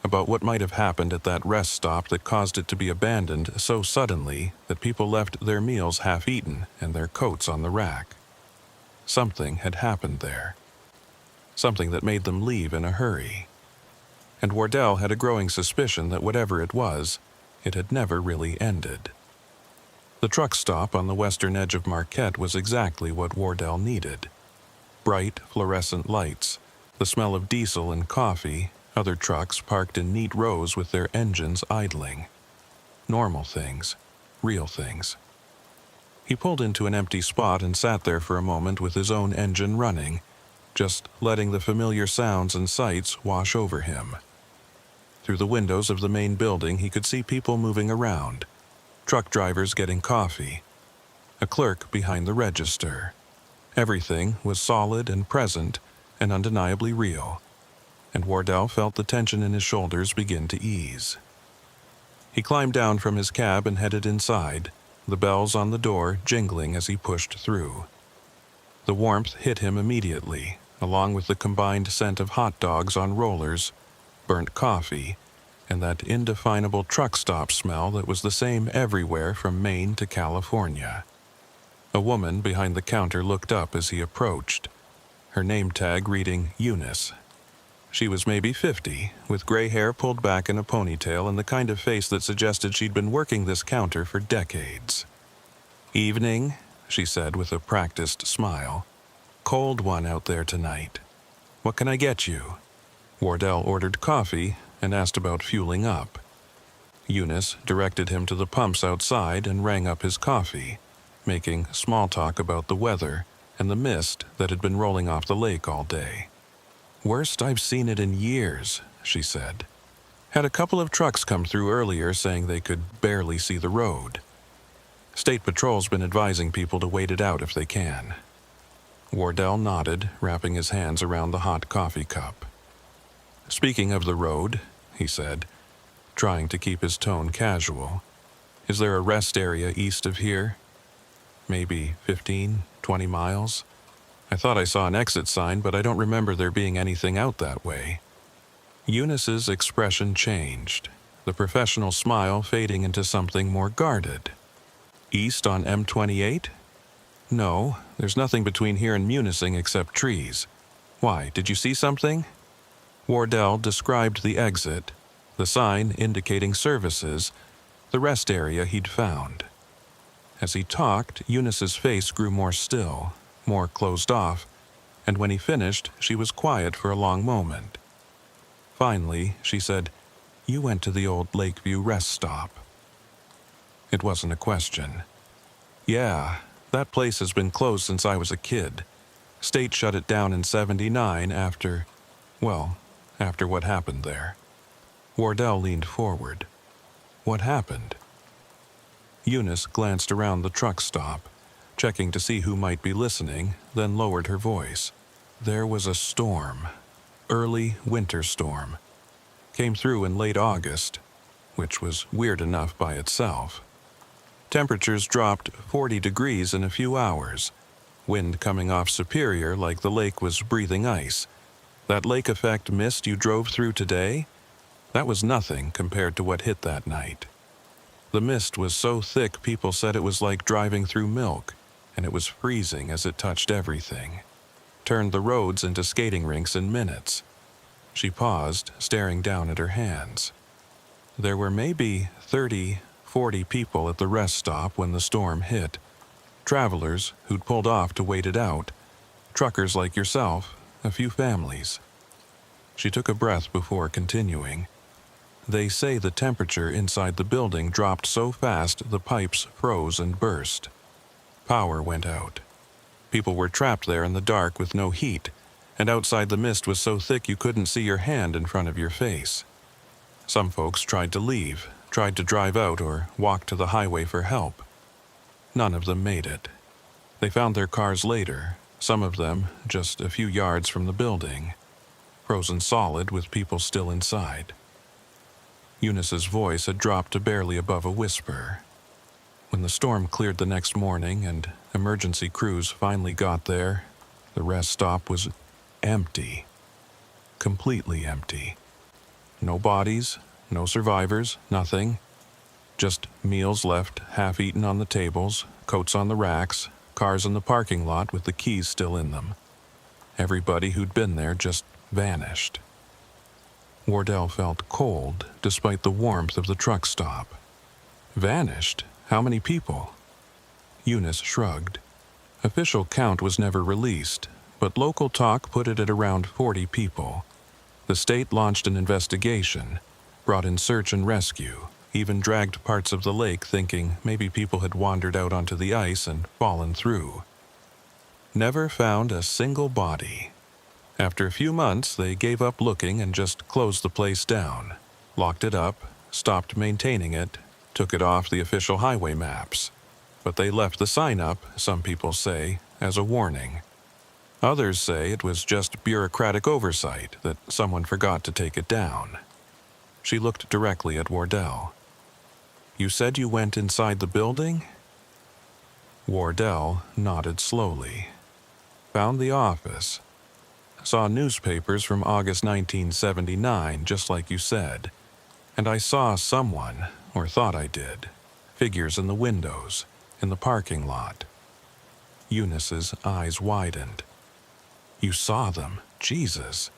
about what might have happened at that rest stop that caused it to be abandoned so suddenly that people left their meals half-eaten and their coats on the rack. Something had happened there. Something that made them leave in a hurry. And Wardell had a growing suspicion that whatever it was, it had never really ended. The truck stop on the western edge of Marquette was exactly what Wardell needed. Bright, fluorescent lights, the smell of diesel and coffee, other trucks parked in neat rows with their engines idling. Normal things, real things. He pulled into an empty spot and sat there for a moment with his own engine running, just letting the familiar sounds and sights wash over him. Through the windows of the main building he could see people moving around, truck drivers getting coffee, a clerk behind the register. Everything was solid and present and undeniably real, and Wardell felt the tension in his shoulders begin to ease. He climbed down from his cab and headed inside, the bells on the door jingling as he pushed through. The warmth hit him immediately, along with the combined scent of hot dogs on rollers, burnt coffee, and that indefinable truck stop smell that was the same everywhere from Maine to California. A woman behind the counter looked up as he approached, her name tag reading Eunice. She was maybe 50, with gray hair pulled back in a ponytail and the kind of face that suggested she'd been working this counter for decades. "Evening," she said with a practiced smile. "Cold one out there tonight. What can I get you?" Wardell ordered coffee and asked about fueling up. Eunice directed him to the pumps outside and rang up his coffee, making small talk about the weather and the mist that had been rolling off the lake all day. "Worst I've seen it in years," she said. "Had a couple of trucks come through earlier saying they could barely see the road. State Patrol's been advising people to wait it out if they can." Wardell nodded, wrapping his hands around the hot coffee cup. "Speaking of the road," he said, trying to keep his tone casual, "is there a rest area east of here? Maybe 15, 20 miles? I thought I saw an exit sign, but I don't remember there being anything out that way." Eunice's expression changed, the professional smile fading into something more guarded. "East on M28? No, there's nothing between here and Munising except trees. Why, did you see something?" Wardell described the exit, the sign indicating services, the rest area he'd found. As he talked, Eunice's face grew more still, more closed off, and when he finished, she was quiet for a long moment. Finally, she said, "You went to the old Lakeview rest stop." It wasn't a question. "Yeah, that place has been closed since I was a kid. State shut it down in '79 after what happened there." Wardell leaned forward. "What happened?" Eunice glanced around the truck stop, checking to see who might be listening, then lowered her voice. "There was a storm. Early winter storm. Came through in late August, which was weird enough by itself. Temperatures dropped 40 degrees in a few hours. Wind coming off Superior like the lake was breathing ice. That lake effect mist you drove through today? That was nothing compared to what hit that night. The mist was so thick people said it was like driving through milk, and it was freezing as it touched everything. Turned the roads into skating rinks in minutes." She paused, staring down at her hands. "There were maybe 30, 40 people at the rest stop when the storm hit. Travelers who'd pulled off to wait it out. Truckers like yourself, a few families." She took a breath before continuing. "They say the temperature inside the building dropped so fast the pipes froze and burst. Power went out. People were trapped there in the dark with no heat, and outside the mist was so thick you couldn't see your hand in front of your face. Some folks tried to leave, tried to drive out or walk to the highway for help. None of them made it. They found their cars later, some of them just a few yards from the building, frozen solid with people still inside." Eunice's voice had dropped to barely above a whisper. When the storm cleared the next morning and emergency crews finally got there, the rest stop was empty. Completely empty. No bodies, no survivors, nothing. Just meals left half-eaten on the tables, coats on the racks, cars in the parking lot with the keys still in them. Everybody who'd been there just vanished. Wardell felt cold despite the warmth of the truck stop. Vanished? How many people? Eunice shrugged. Official count was never released, but local talk put it at around 40 people. The state launched an investigation, brought in search and rescue, even dragged parts of the lake thinking maybe people had wandered out onto the ice and fallen through. Never found a single body. After a few months, they gave up looking and just closed the place down, locked it up, stopped maintaining it, took it off the official highway maps. But they left the sign up, some people say, as a warning. Others say it was just bureaucratic oversight, that someone forgot to take it down. She looked directly at Wardell. "You said you went inside the building?" Wardell nodded slowly. "Found the office. Saw newspapers from August 1979, just like you said. And I saw someone, or thought I did. Figures in the windows, in the parking lot." Eunice's eyes widened. "You saw them? Jesus.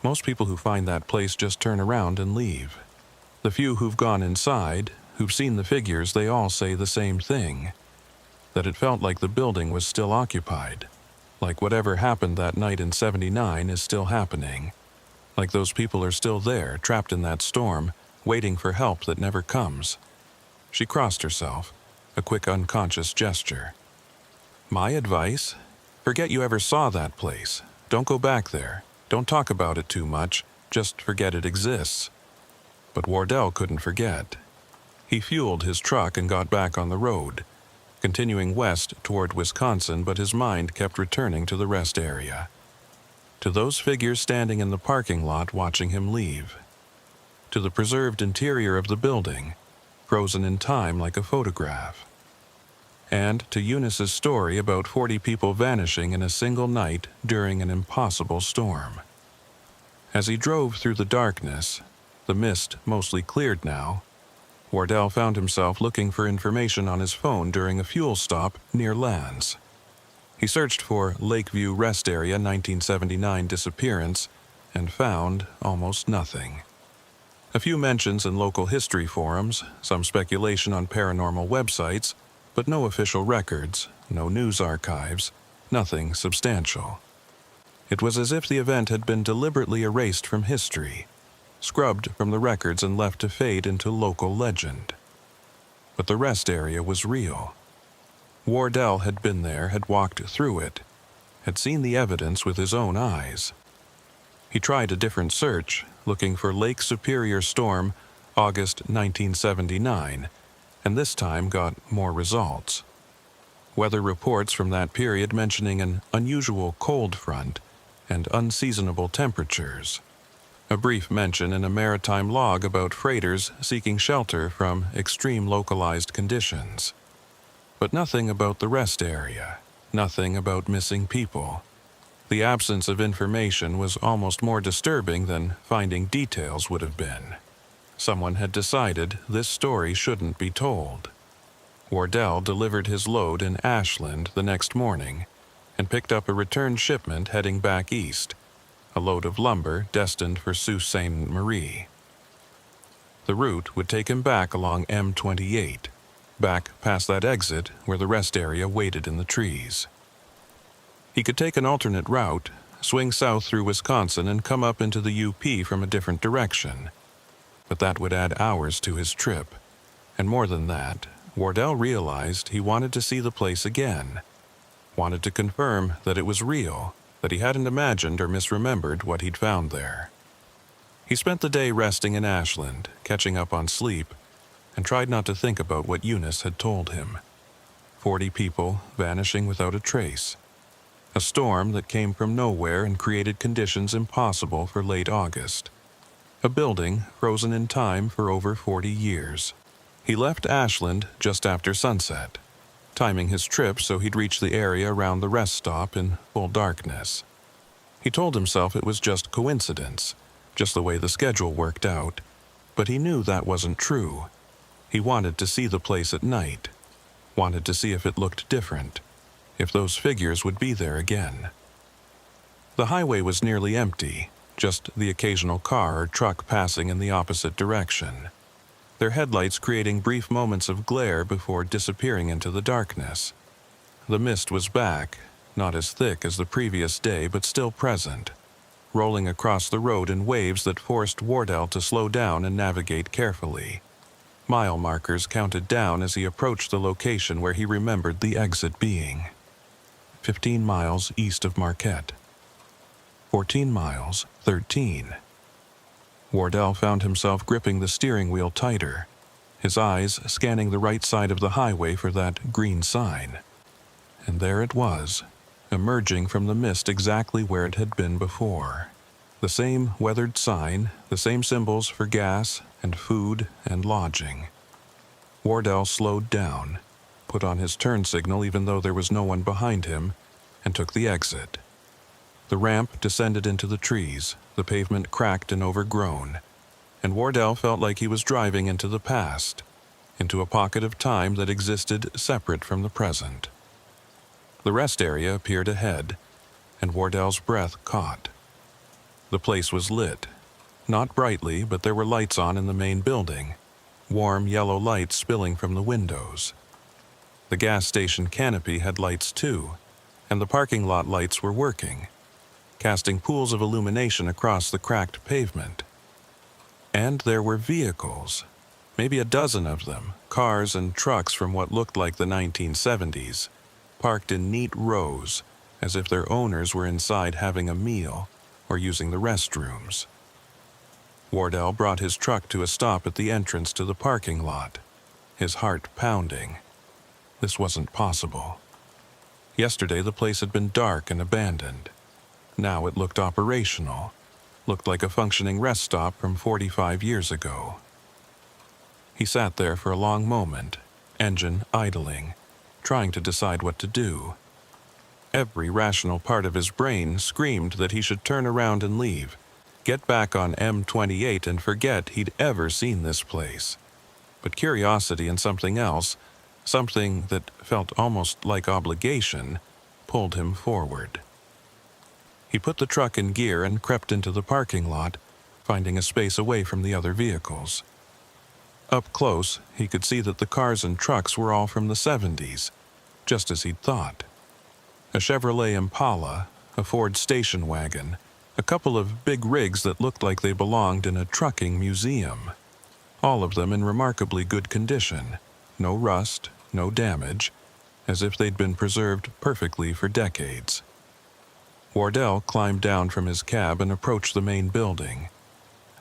Most people who find that place just turn around and leave. The few who've gone inside, who've seen the figures, they all say the same thing. That it felt like the building was still occupied. Like whatever happened that night in '79 is still happening. Like those people are still there, trapped in that storm, waiting for help that never comes." She crossed herself, a quick unconscious gesture. "My advice? Forget you ever saw that place. Don't go back there. Don't talk about it too much. Just forget it exists. But Wardell couldn't forget. He fueled his truck and got back on the road, continuing west toward Wisconsin, but his mind kept returning to the rest area. To those figures standing in the parking lot watching him leave. To the preserved interior of the building, frozen in time like a photograph. And to Eunice's story about 40 people vanishing in a single night during an impossible storm. As he drove through the darkness, the mist mostly cleared now, Wardell found himself looking for information on his phone during a fuel stop near Lands. He searched for Lakeview Rest Area 1979 disappearance and found almost nothing. A few mentions in local history forums, some speculation on paranormal websites, but no official records, no news archives, nothing substantial. It was as if the event had been deliberately erased from history, scrubbed from the records and left to fade into local legend. But the rest area was real. Wardell had been there, had walked through it, had seen the evidence with his own eyes. He tried a different search, looking for Lake Superior Storm, August 1979, and this time got more results. Weather reports from that period mentioning an unusual cold front and unseasonable temperatures. A brief mention in a maritime log about freighters seeking shelter from extreme localized conditions. But nothing about the rest area, nothing about missing people. The absence of information was almost more disturbing than finding details would have been. Someone had decided this story shouldn't be told. Wardell delivered his load in Ashland the next morning and picked up a return shipment heading back east, a load of lumber destined for Sault Ste. Marie. The route would take him back along M28, back past that exit where the rest area waited in the trees. He could take an alternate route, swing south through Wisconsin and come up into the UP from a different direction. But that would add hours to his trip. And more than that, Wardell realized he wanted to see the place again. Wanted to confirm that it was real, that he hadn't imagined or misremembered what he'd found there. He spent the day resting in Ashland, catching up on sleep, and tried not to think about what Eunice had told him. 40 people vanishing without a trace. A storm that came from nowhere and created conditions impossible for late August. A building frozen in time for over 40 years. He left Ashland just after sunset, timing his trip so he'd reach the area around the rest stop in full darkness. He told himself it was just coincidence, just the way the schedule worked out, but he knew that wasn't true. He wanted to see the place at night, wanted to see if it looked different, if those figures would be there again. The highway was nearly empty, just the occasional car or truck passing in the opposite direction, their headlights creating brief moments of glare before disappearing into the darkness. The mist was back, not as thick as the previous day but still present, rolling across the road in waves that forced Wardell to slow down and navigate carefully. Mile markers counted down as he approached the location where he remembered the exit being. 15 miles east of Marquette. 14 miles, 13. Wardell found himself gripping the steering wheel tighter, his eyes scanning the right side of the highway for that green sign. And there it was, emerging from the mist exactly where it had been before. The same weathered sign, the same symbols for gas and food and lodging. Wardell slowed down, put on his turn signal even though there was no one behind him, and took the exit. The ramp descended into the trees, the pavement cracked and overgrown, and Wardell felt like he was driving into the past, into a pocket of time that existed separate from the present. The rest area appeared ahead, and Wardell's breath caught. The place was lit, not brightly, but there were lights on in the main building, warm yellow lights spilling from the windows. The gas station canopy had lights too, and the parking lot lights were working, casting pools of illumination across the cracked pavement. And there were vehicles, maybe a dozen of them, cars and trucks from what looked like the 1970s, parked in neat rows, as if their owners were inside having a meal or using the restrooms. Wardell brought his truck to a stop at the entrance to the parking lot, his heart pounding. This wasn't possible. Yesterday the place had been dark and abandoned. Now it looked operational, looked like a functioning rest stop from 45 years ago. He sat there for a long moment, engine idling, trying to decide what to do. Every rational part of his brain screamed that he should turn around and leave, get back on M28 and forget he'd ever seen this place. But curiosity and something else, something that felt almost like obligation, pulled him forward. He put the truck in gear and crept into the parking lot, finding a space away from the other vehicles. Up close, he could see that the cars and trucks were all from the 70s, just as he'd thought. A Chevrolet Impala, a Ford station wagon, a couple of big rigs that looked like they belonged in a trucking museum. All of them in remarkably good condition, no rust, no damage, as if they'd been preserved perfectly for decades. Wardell climbed down from his cab and approached the main building.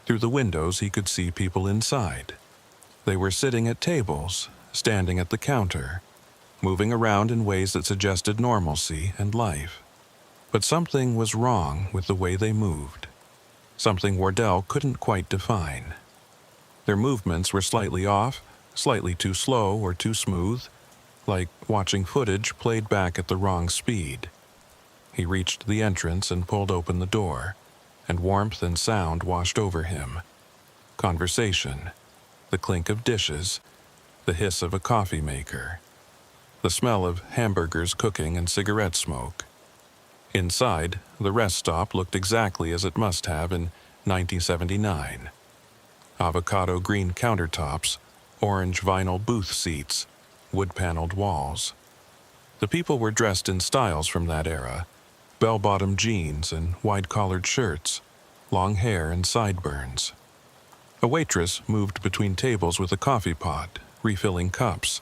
Through the windows he could see people inside. They were sitting at tables, standing at the counter, moving around in ways that suggested normalcy and life. But something was wrong with the way they moved. Something Wardell couldn't quite define. Their movements were slightly off, slightly too slow or too smooth, like watching footage played back at the wrong speed. He reached the entrance and pulled open the door, and warmth and sound washed over him. Conversation, the clink of dishes, the hiss of a coffee maker, the smell of hamburgers cooking and cigarette smoke. Inside, the rest stop looked exactly as it must have in 1979. Avocado green countertops, orange vinyl booth seats, wood-paneled walls. The people were dressed in styles from that era, bell-bottom jeans and wide-collared shirts, long hair and sideburns. A waitress moved between tables with a coffee pot, refilling cups.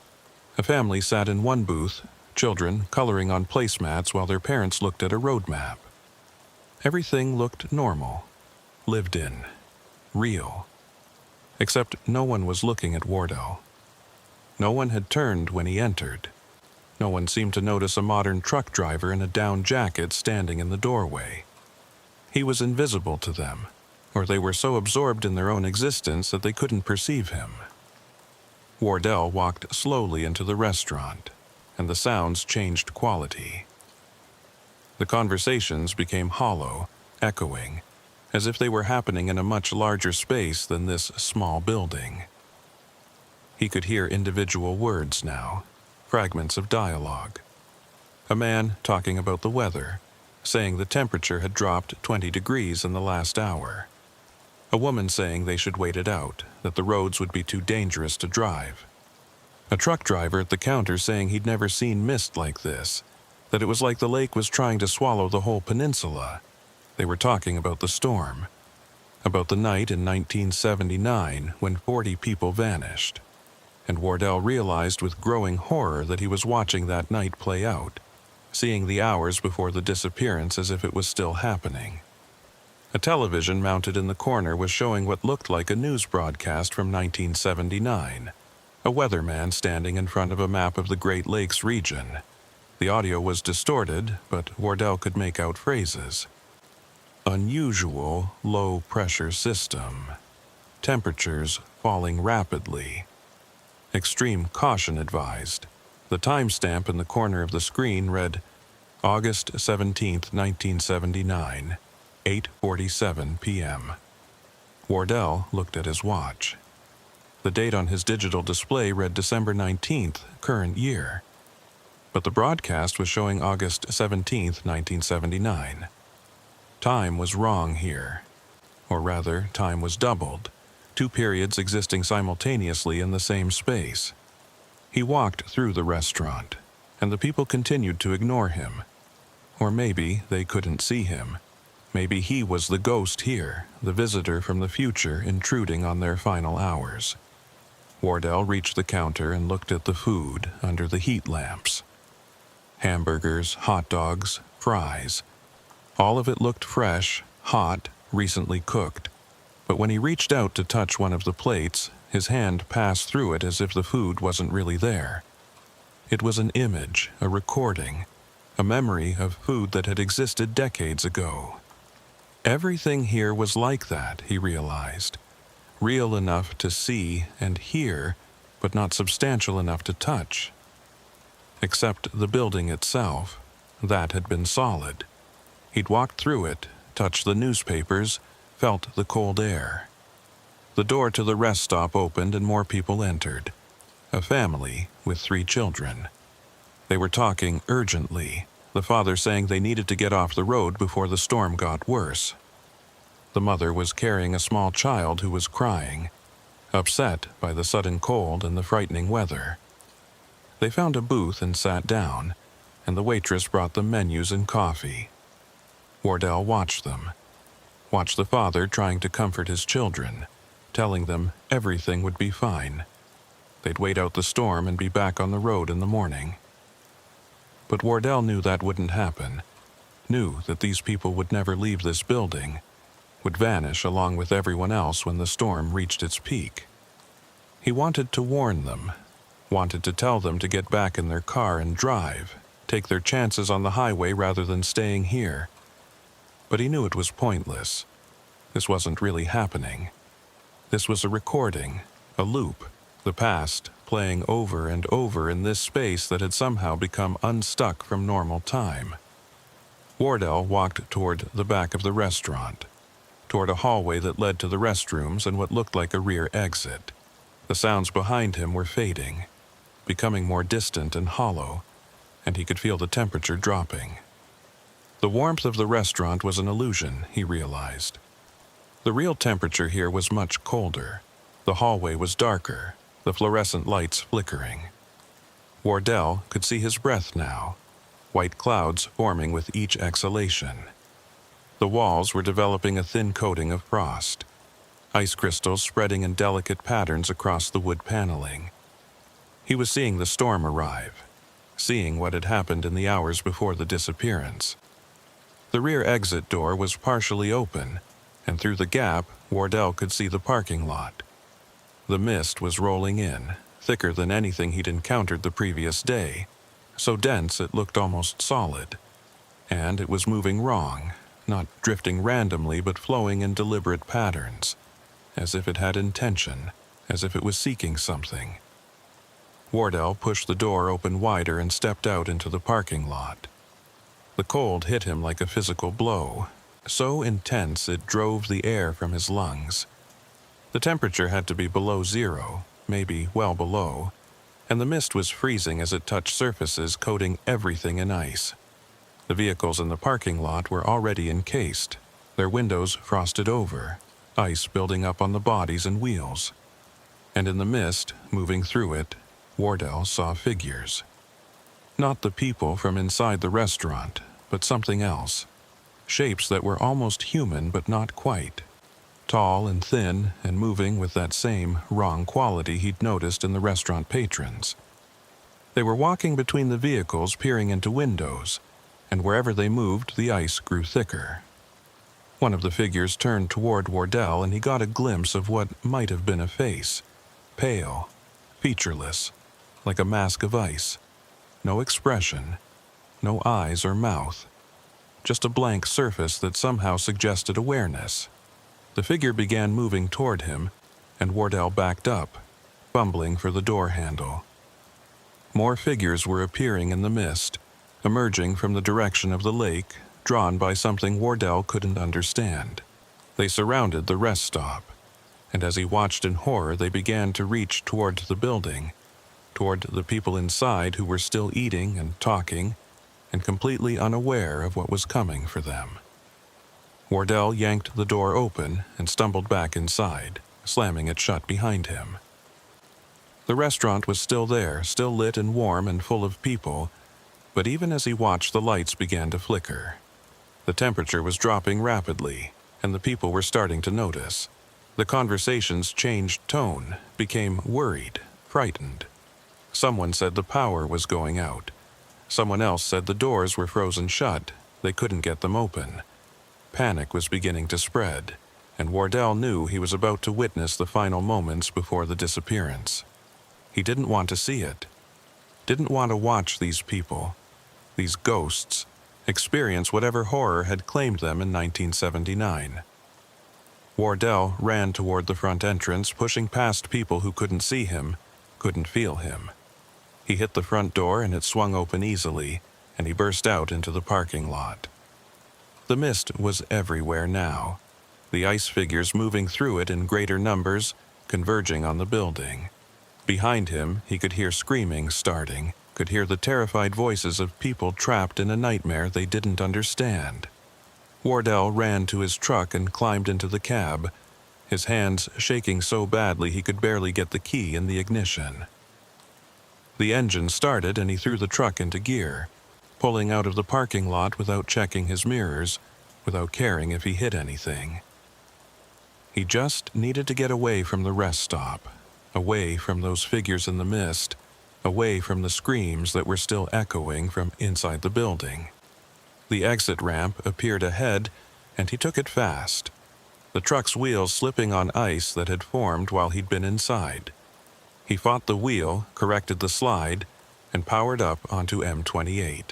A family sat in one booth, children coloring on placemats while their parents looked at a road map. Everything looked normal, lived in, real. Except no one was looking at Wardell. No one had turned when he entered. No one seemed to notice a modern truck driver in a down jacket standing in the doorway. He was invisible to them, or they were so absorbed in their own existence that they couldn't perceive him. Wardell walked slowly into the restaurant, and the sounds changed quality. The conversations became hollow, echoing, as if they were happening in a much larger space than this small building. He could hear individual words now, fragments of dialogue. A man talking about the weather, saying the temperature had dropped 20 degrees in the last hour. A woman saying they should wait it out, that the roads would be too dangerous to drive. A truck driver at the counter saying he'd never seen mist like this, that it was like the lake was trying to swallow the whole peninsula. They were talking about the storm, about the night in 1979 when 40 people vanished. And Wardell realized with growing horror that he was watching that night play out, seeing the hours before the disappearance as if it was still happening. A television mounted in the corner was showing what looked like a news broadcast from 1979. A weatherman standing in front of a map of the Great Lakes region. The audio was distorted, but Wardell could make out phrases. Unusual low-pressure system. Temperatures falling rapidly. Extreme caution advised. The timestamp in the corner of the screen read August 17, 1979, 8:47 p.m. Wardell looked at his watch. The date on his digital display read December 19th, current year. But the broadcast was showing August 17, 1979. Time was wrong here. Or rather, time was doubled. Two periods existing simultaneously in the same space. He walked through the restaurant, and the people continued to ignore him. Or maybe they couldn't see him. Maybe he was the ghost here, the visitor from the future intruding on their final hours. Wardell reached the counter and looked at the food under the heat lamps. Hamburgers, hot dogs, fries. All of it looked fresh, hot, recently cooked. But when he reached out to touch one of the plates, his hand passed through it as if the food wasn't really there. It was an image, a recording, a memory of food that had existed decades ago. Everything here was like that, he realized. Real enough to see and hear, but not substantial enough to touch. Except the building itself, that had been solid. He'd walked through it, touched the newspapers, felt the cold air. The door to the rest stop opened and more people entered. A family with 3 children. They were talking urgently, the father saying they needed to get off the road before the storm got worse. The mother was carrying a small child who was crying, upset by the sudden cold and the frightening weather. They found a booth and sat down, and the waitress brought them menus and coffee. Wardell watched them. Watched the father trying to comfort his children, telling them everything would be fine. They'd wait out the storm and be back on the road in the morning. But Wardell knew that wouldn't happen, knew that these people would never leave this building, would vanish along with everyone else when the storm reached its peak. He wanted to warn them, wanted to tell them to get back in their car and drive, take their chances on the highway rather than staying here. But he knew it was pointless. This wasn't really happening. This was a recording, a loop, the past playing over and over in this space that had somehow become unstuck from normal time. Wardell walked toward the back of the restaurant, toward a hallway that led to the restrooms and what looked like a rear exit. The sounds behind him were fading, becoming more distant and hollow, and he could feel the temperature dropping. The warmth of the restaurant was an illusion, he realized. The real temperature here was much colder. The hallway was darker, the fluorescent lights flickering. Wardell could see his breath now, white clouds forming with each exhalation. The walls were developing a thin coating of frost, ice crystals spreading in delicate patterns across the wood paneling. He was seeing the storm arrive, seeing what had happened in the hours before the disappearance. The rear exit door was partially open, and through the gap, Wardell could see the parking lot. The mist was rolling in, thicker than anything he'd encountered the previous day, so dense it looked almost solid. And it was moving wrong, not drifting randomly but flowing in deliberate patterns, as if it had intention, as if it was seeking something. Wardell pushed the door open wider and stepped out into the parking lot. The cold hit him like a physical blow, so intense it drove the air from his lungs. The temperature had to be below 0, maybe well below, and the mist was freezing as it touched surfaces coating everything in ice. The vehicles in the parking lot were already encased, their windows frosted over, ice building up on the bodies and wheels. And in the mist, moving through it, Wardell saw figures. Not the people from inside the restaurant, but something else. Shapes that were almost human but not quite. Tall and thin and moving with that same wrong quality he'd noticed in the restaurant patrons. They were walking between the vehicles, peering into windows, and wherever they moved, the ice grew thicker. One of the figures turned toward Wardell, and he got a glimpse of what might have been a face. Pale, featureless, like a mask of ice. No expression, no eyes or mouth. Just a blank surface that somehow suggested awareness. The figure began moving toward him, and Wardell backed up, fumbling for the door handle. More figures were appearing in the mist, emerging from the direction of the lake, drawn by something Wardell couldn't understand. They surrounded the rest stop, and as he watched in horror, they began to reach toward the building, toward the people inside who were still eating and talking, and completely unaware of what was coming for them. Wardell yanked the door open and stumbled back inside, slamming it shut behind him. The restaurant was still there, still lit and warm and full of people, but even as he watched, the lights began to flicker. The temperature was dropping rapidly, and the people were starting to notice. The conversations changed tone, became worried, frightened. Someone said the power was going out. Someone else said the doors were frozen shut. They couldn't get them open. Panic was beginning to spread, and Wardell knew he was about to witness the final moments before the disappearance. He didn't want to see it. Didn't want to watch these people, these ghosts, experience whatever horror had claimed them in 1979. Wardell ran toward the front entrance, pushing past people who couldn't see him, couldn't feel him. He hit the front door and it swung open easily, and he burst out into the parking lot. The mist was everywhere now, the ice figures moving through it in greater numbers, converging on the building. Behind him, he could hear screaming starting, could hear the terrified voices of people trapped in a nightmare they didn't understand. Wardell ran to his truck and climbed into the cab, his hands shaking so badly he could barely get the key in the ignition. The engine started and he threw the truck into gear, pulling out of the parking lot without checking his mirrors, without caring if he hit anything. He just needed to get away from the rest stop, away from those figures in the mist, away from the screams that were still echoing from inside the building. The exit ramp appeared ahead, and he took it fast, the truck's wheels slipping on ice that had formed while he'd been inside. He fought the wheel, corrected the slide, and powered up onto M28.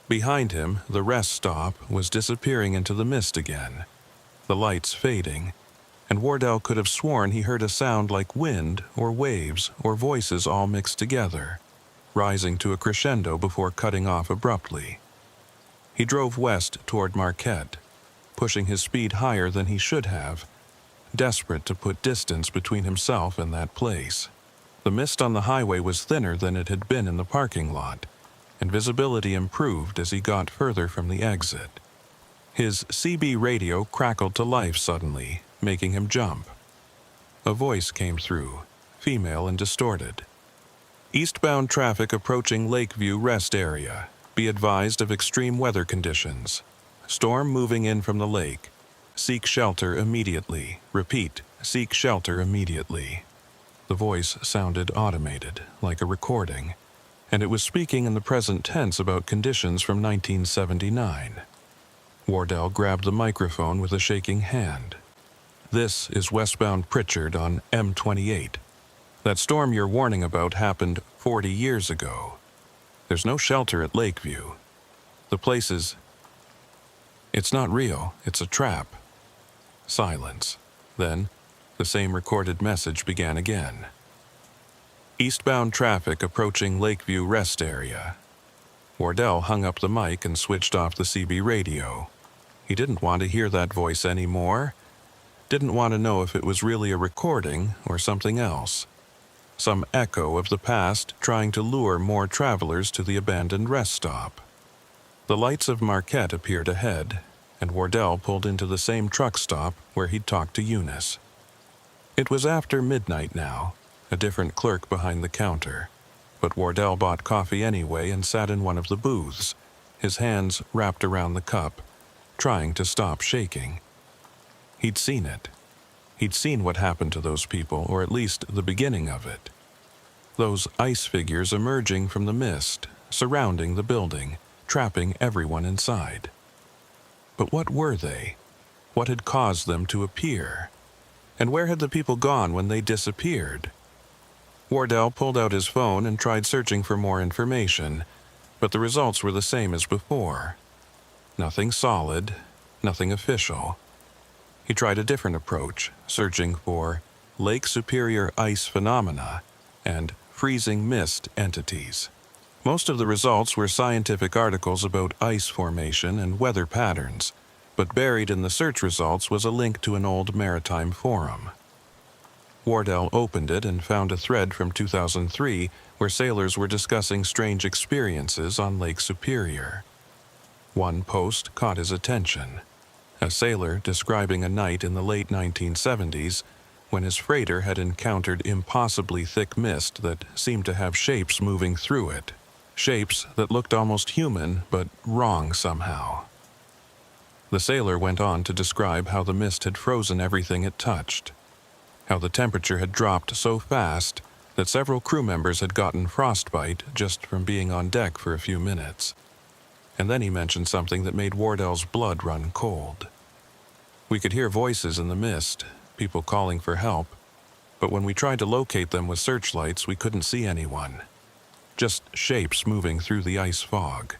Behind him, the rest stop was disappearing into the mist again, the lights fading, and Wardell could have sworn he heard a sound like wind or waves or voices all mixed together, rising to a crescendo before cutting off abruptly. He drove west toward Marquette, pushing his speed higher than he should have, desperate to put distance between himself and that place. The mist on the highway was thinner than it had been in the parking lot, and visibility improved as he got further from the exit. His CB radio crackled to life suddenly, making him jump. A voice came through, female and distorted. Eastbound traffic approaching Lakeview Rest Area. Be advised of extreme weather conditions. Storm moving in from the lake. Seek shelter immediately. Repeat, seek shelter immediately. The voice sounded automated, like a recording, and it was speaking in the present tense about conditions from 1979. Wardell grabbed the microphone with a shaking hand. This is westbound Pritchard on M28. That storm you're warning about happened 40 years ago. There's no shelter at Lakeview. The place is... It's not real. It's a trap. Silence. Then, the same recorded message began again. Eastbound traffic approaching Lakeview Rest Area. Wardell hung up the mic and switched off the CB radio. He didn't want to hear that voice anymore. Didn't want to know if it was really a recording or something else. Some echo of the past trying to lure more travelers to the abandoned rest stop. The lights of Marquette appeared ahead, and Wardell pulled into the same truck stop where he'd talked to Eunice. It was after midnight now, a different clerk behind the counter, but Wardell bought coffee anyway and sat in one of the booths, his hands wrapped around the cup, trying to stop shaking. He'd seen it. He'd seen what happened to those people, or at least the beginning of it. Those ice figures emerging from the mist, surrounding the building, trapping everyone inside. But what were they? What had caused them to appear? And where had the people gone when they disappeared? Wardell pulled out his phone and tried searching for more information, but the results were the same as before. Nothing solid, nothing official. He tried a different approach, searching for Lake Superior ice phenomena and freezing mist entities. Most of the results were scientific articles about ice formation and weather patterns, but buried in the search results was a link to an old maritime forum. Wardell opened it and found a thread from 2003 where sailors were discussing strange experiences on Lake Superior. One post caught his attention. A sailor describing a night in the late 1970s when his freighter had encountered impossibly thick mist that seemed to have shapes moving through it. Shapes that looked almost human, but wrong somehow. The sailor went on to describe how the mist had frozen everything it touched, how the temperature had dropped so fast that several crew members had gotten frostbite just from being on deck for a few minutes. And then he mentioned something that made Wardell's blood run cold. We could hear voices in the mist, people calling for help, but when we tried to locate them with searchlights, we couldn't see anyone. Just shapes moving through the ice fog.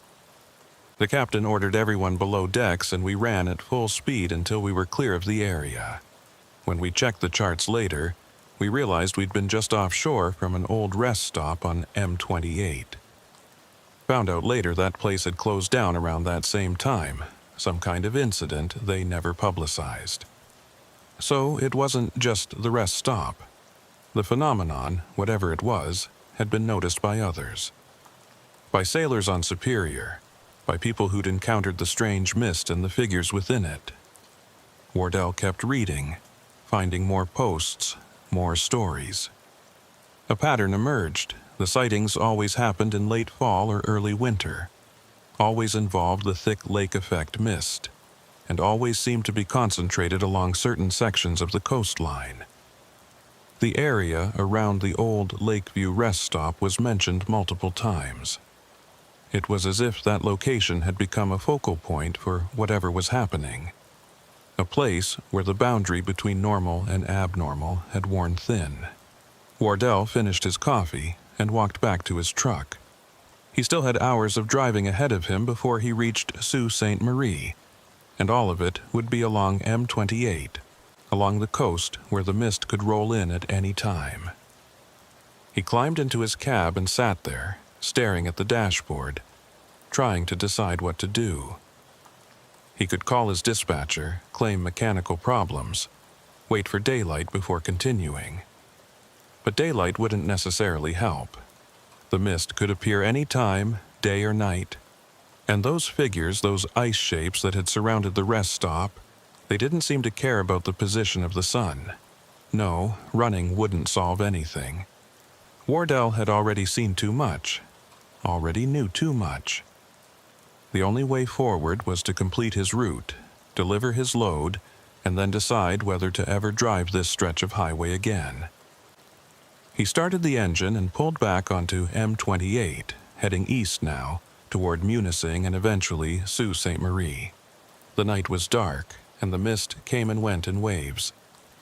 The captain ordered everyone below decks, and we ran at full speed until we were clear of the area. When we checked the charts later, we realized we'd been just offshore from an old rest stop on M28. Found out later that place had closed down around that same time, some kind of incident they never publicized. So it wasn't just the rest stop. The phenomenon, whatever it was, had been noticed by others. By sailors on Superior, by people who'd encountered the strange mist and the figures within it. Wardell kept reading, finding more posts, more stories. A pattern emerged. The sightings always happened in late fall or early winter, always involved the thick lake effect mist, and always seemed to be concentrated along certain sections of the coastline. The area around the old Lakeview rest stop was mentioned multiple times. It was as if that location had become a focal point for whatever was happening. A place where the boundary between normal and abnormal had worn thin. Wardell finished his coffee and walked back to his truck. He still had hours of driving ahead of him before he reached Sault Ste. Marie, and all of it would be along M28, along the coast where the mist could roll in at any time. He climbed into his cab and sat there, staring at the dashboard, trying to decide what to do. He could call his dispatcher, claim mechanical problems, wait for daylight before continuing. But daylight wouldn't necessarily help. The mist could appear any time, day or night, and those figures, those ice shapes that had surrounded the rest stop, they didn't seem to care about the position of the sun. No, running wouldn't solve anything. Wardell had already seen too much, already knew too much. The only way forward was to complete his route, deliver his load, and then decide whether to ever drive this stretch of highway again. He started the engine and pulled back onto M28, heading east now, toward Munising and eventually Sault Ste. Marie. The night was dark, and the mist came and went in waves,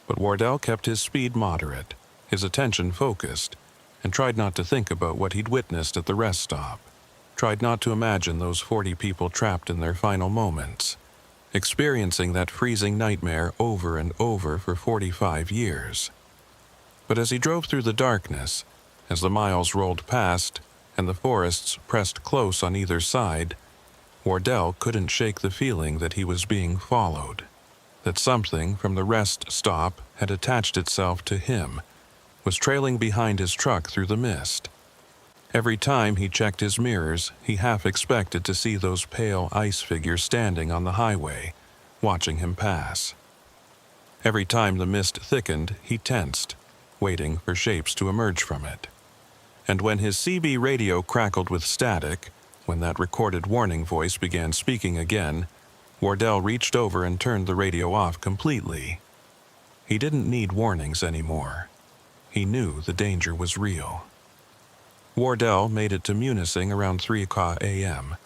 but Wardell kept his speed moderate, his attention focused, and tried not to think about what he'd witnessed at the rest stop. Tried not to imagine those 40 people trapped in their final moments, experiencing that freezing nightmare over and over for 45 years. But as he drove through the darkness, as the miles rolled past and the forests pressed close on either side, Wardell couldn't shake the feeling that he was being followed, that something from the rest stop had attached itself to him, was trailing behind his truck through the mist. Every time he checked his mirrors, he half expected to see those pale ice figures standing on the highway, watching him pass. Every time the mist thickened, he tensed, waiting for shapes to emerge from it. And when his CB radio crackled with static, when that recorded warning voice began speaking again, Wardell reached over and turned the radio off completely. He didn't need warnings anymore. He knew the danger was real. Wardell made it to Munising around 3 a.m.,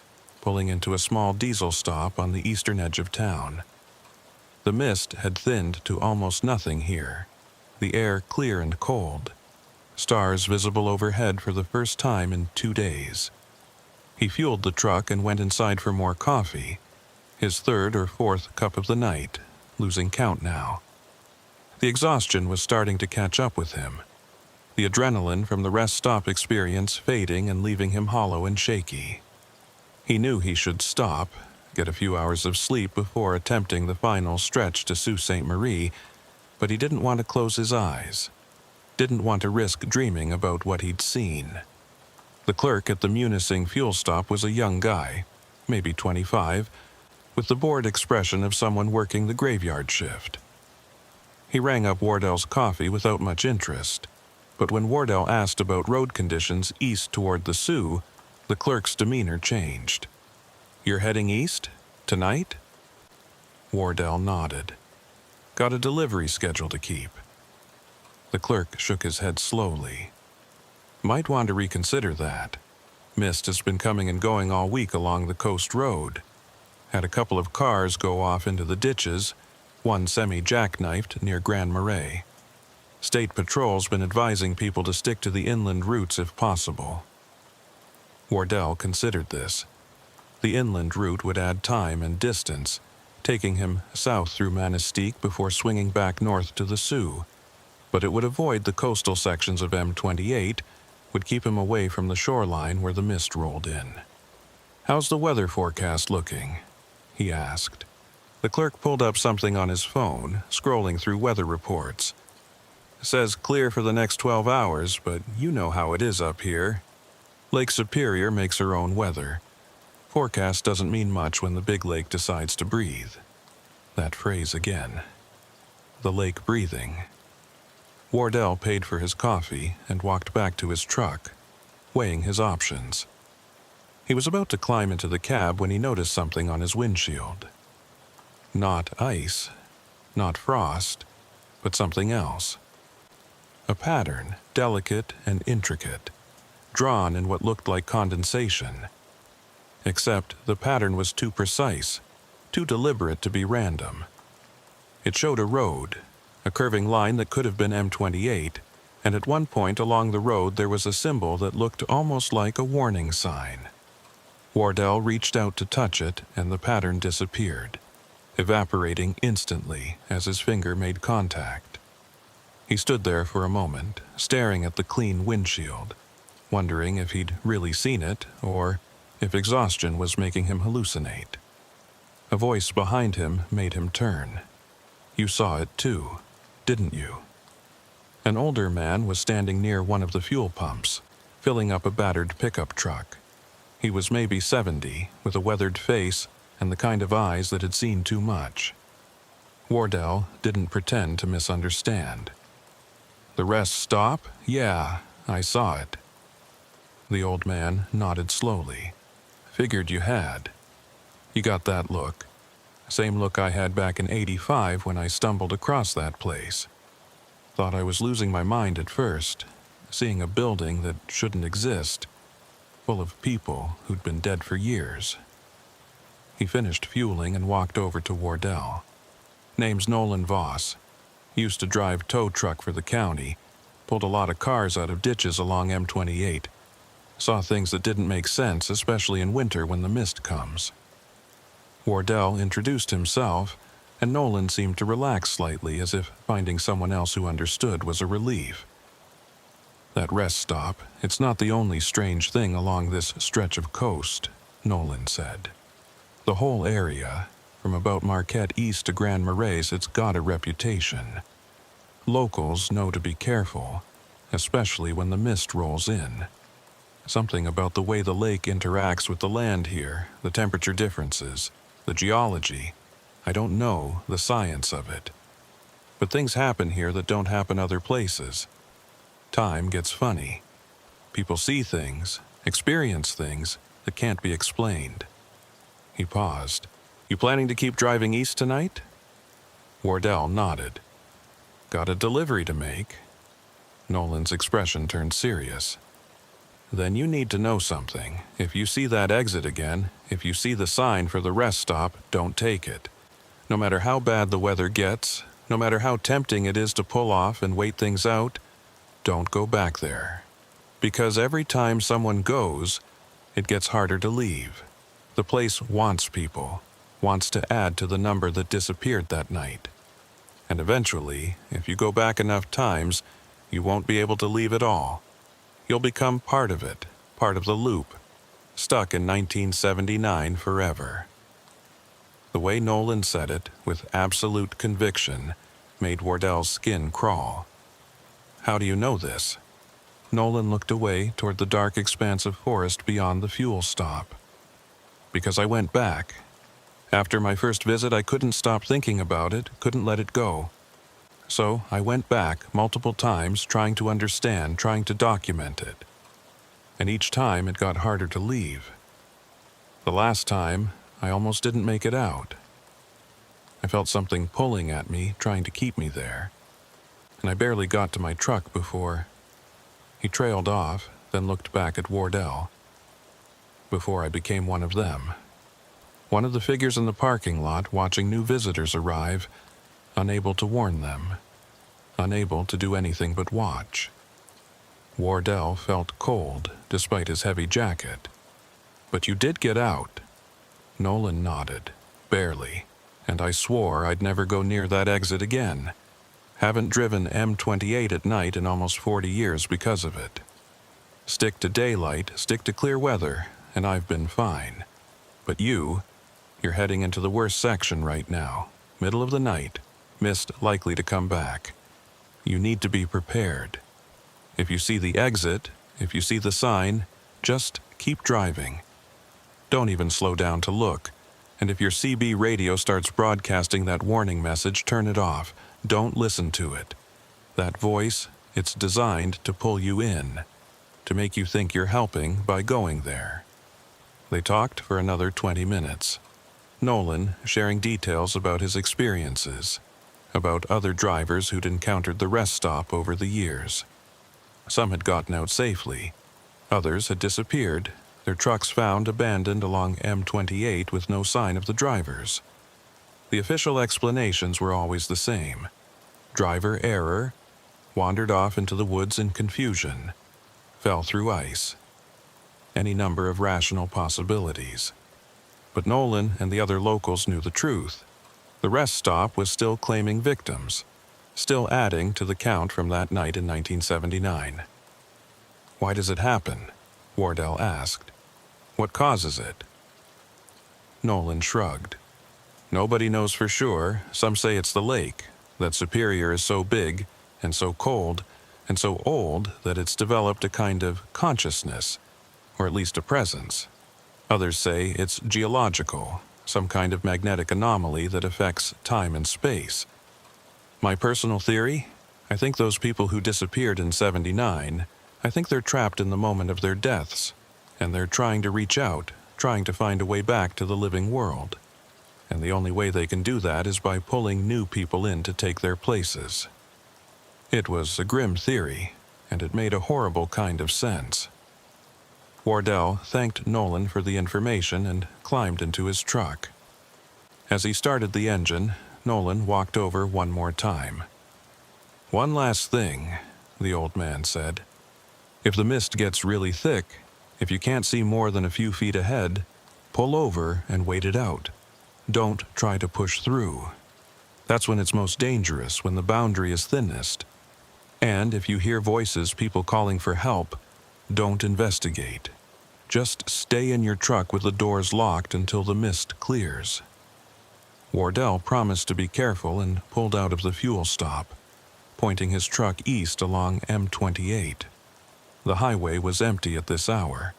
pulling into a small diesel stop on the eastern edge of town. The mist had thinned to almost nothing here, the air clear and cold, stars visible overhead for the first time in 2 days. He fueled the truck and went inside for more coffee, his third or fourth cup of the night, losing count now. The exhaustion was starting to catch up with him, the adrenaline from the rest stop experience fading and leaving him hollow and shaky. He knew he should stop, get a few hours of sleep before attempting the final stretch to Sault Ste. Marie, but he didn't want to close his eyes, didn't want to risk dreaming about what he'd seen. The clerk at the Munising fuel stop was a young guy, maybe 25, with the bored expression of someone working the graveyard shift. He rang up Wardell's coffee without much interest, but when Wardell asked about road conditions east toward the Sioux, the clerk's demeanor changed. "You're heading east? Tonight?" Wardell nodded. "Got a delivery schedule to keep." The clerk shook his head slowly. Might want to reconsider that. Mist has been coming and going all week along the coast road. Had a couple of cars go off into the ditches, one semi-jackknifed near Grand Marais. State Patrol's been advising people to stick to the inland routes if possible. Wardell considered this. The inland route would add time and distance, taking him south through Manistique before swinging back north to the Sioux, but it would avoid the coastal sections of M28, would keep him away from the shoreline where the mist rolled in. "How's the weather forecast looking?" he asked. The clerk pulled up something on his phone, scrolling through weather reports. "Says clear for the next 12 hours, but you know how it is up here. Lake Superior makes her own weather. Forecast doesn't mean much when the big lake decides to breathe." That phrase again. The lake breathing. Wardell paid for his coffee and walked back to his truck, weighing his options. He was about to climb into the cab when he noticed something on his windshield. Not ice, not frost, but something else. A pattern, delicate and intricate, drawn in what looked like condensation. Except the pattern was too precise, too deliberate to be random. It showed a road, a curving line that could have been M28, and at one point along the road there was a symbol that looked almost like a warning sign. Wardell reached out to touch it, and the pattern disappeared, evaporating instantly as his finger made contact. He stood there for a moment, staring at the clean windshield, wondering if he'd really seen it or if exhaustion was making him hallucinate. A voice behind him made him turn. "You saw it too, didn't you?" An older man was standing near one of the fuel pumps, filling up a battered pickup truck. He was maybe 70, with a weathered face and the kind of eyes that had seen too much. Wardell didn't pretend to misunderstand. "The rest stop? Yeah, I saw it." The old man nodded slowly. "Figured you had. You got that look. Same look I had back in '85 when I stumbled across that place. Thought I was losing my mind at first, seeing a building that shouldn't exist, full of people who'd been dead for years." He finished fueling and walked over to Wardell. "Name's Nolan Voss. Used to drive tow truck for the county, pulled a lot of cars out of ditches along M28. Saw things that didn't make sense, especially in winter when the mist comes." Wardell introduced himself, and Nolan seemed to relax slightly, as if finding someone else who understood was a relief. "That rest stop, it's not the only strange thing along this stretch of coast," Nolan said. "The whole area, from about Marquette east to Grand Marais, it's got a reputation. Locals know to be careful, especially when the mist rolls in. Something about the way the lake interacts with the land here, the temperature differences, the geology. I don't know the science of it. But things happen here that don't happen other places. Time gets funny. People see things, experience things that can't be explained." He paused. "You planning to keep driving east tonight?" Wardell nodded. "Got a delivery to make." Nolan's expression turned serious. "Then you need to know something. If you see that exit again, if you see the sign for the rest stop, don't take it. No matter how bad the weather gets, no matter how tempting it is to pull off and wait things out, don't go back there. Because every time someone goes, it gets harder to leave. The place wants people, wants to add to the number that disappeared that night. And eventually, if you go back enough times, you won't be able to leave at all. You'll become part of it, part of the loop, stuck in 1979 forever." The way Nolan said it, with absolute conviction, made Wardell's skin crawl. "How do you know this?" Nolan looked away toward the dark expanse of forest beyond the fuel stop. "Because I went back. After my first visit, I couldn't stop thinking about it, couldn't let it go. So I went back multiple times, trying to understand, trying to document it. And each time it got harder to leave. The last time, I almost didn't make it out. I felt something pulling at me, trying to keep me there. And I barely got to my truck before..." He trailed off, then looked back at Wardell. Before I became one of them. One of the figures in the parking lot watching new visitors arrive, unable to warn them, unable to do anything but watch. Wardell felt cold despite his heavy jacket. But you did get out. Nolan nodded, barely, and I swore I'd never go near that exit again. Haven't driven M28 at night in almost 40 years because of it. Stick to daylight, stick to clear weather, and I've been fine. But you're heading into the worst section right now. Middle of the night, mist likely to come back. You need to be prepared. If you see the exit, if you see the sign, just keep driving. Don't even slow down to look. And if your CB radio starts broadcasting that warning message, turn it off. Don't listen to it. That voice, it's designed to pull you in, to make you think you're helping by going there. They talked for another 20 minutes. Nolan sharing details about his experiences, about other drivers who'd encountered the rest stop over the years. Some had gotten out safely. Others had disappeared, their trucks found abandoned along M28 with no sign of the drivers. The official explanations were always the same. Driver error, wandered off into the woods in confusion, fell through ice. Any number of rational possibilities. But Nolan and the other locals knew the truth. The rest stop was still claiming victims, still adding to the count from that night in 1979. Why does it happen? Wardell asked. What causes it? Nolan shrugged. Nobody knows for sure. Some say it's the lake, that Superior is so big and so cold and so old that it's developed a kind of consciousness, or at least a presence. Others say it's geological, some kind of magnetic anomaly that affects time and space. My personal theory? I think those people who disappeared in '79, I think they're trapped in the moment of their deaths, and they're trying to reach out, trying to find a way back to the living world. And the only way they can do that is by pulling new people in to take their places. It was a grim theory, and it made a horrible kind of sense. Wardell thanked Nolan for the information and climbed into his truck. As he started the engine, Nolan walked over one more time. One last thing, the old man said. If the mist gets really thick, if you can't see more than a few feet ahead, pull over and wait it out. Don't try to push through. That's when it's most dangerous, when the boundary is thinnest. And if you hear voices, people calling for help, don't investigate. Just stay in your truck with the doors locked until the mist clears. Wardell promised to be careful and pulled out of the fuel stop, pointing his truck east along M28. The highway was empty at this hour,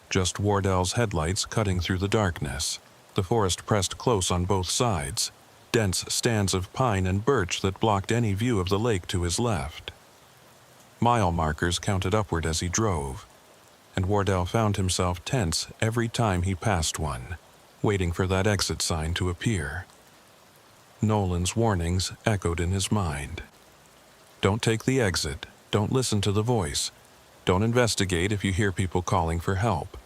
just Wardell's headlights cutting through the darkness. The forest pressed close on both sides, dense stands of pine and birch that blocked any view of the lake to his left. Mile markers counted upward as he drove, and Wardell found himself tense every time he passed one, waiting for that exit sign to appear. Nolan's warnings echoed in his mind. Don't take the exit, don't listen to the voice, don't investigate if you hear people calling for help.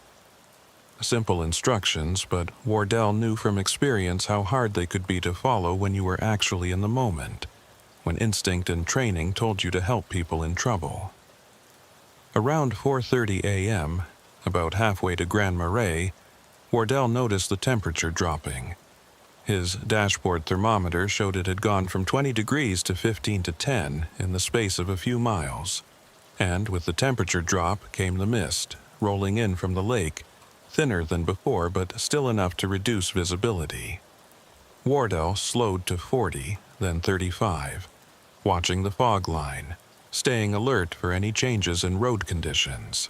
Simple instructions, but Wardell knew from experience how hard they could be to follow when you were actually in the moment, when instinct and training told you to help people in trouble. Around 4:30 a.m., about halfway to Grand Marais, Wardell noticed the temperature dropping. His dashboard thermometer showed it had gone from 20 degrees to 15 to 10 in the space of a few miles. And with the temperature drop came the mist, rolling in from the lake, thinner than before but still enough to reduce visibility. Wardell slowed to 40, then 35, watching the fog line, staying alert for any changes in road conditions.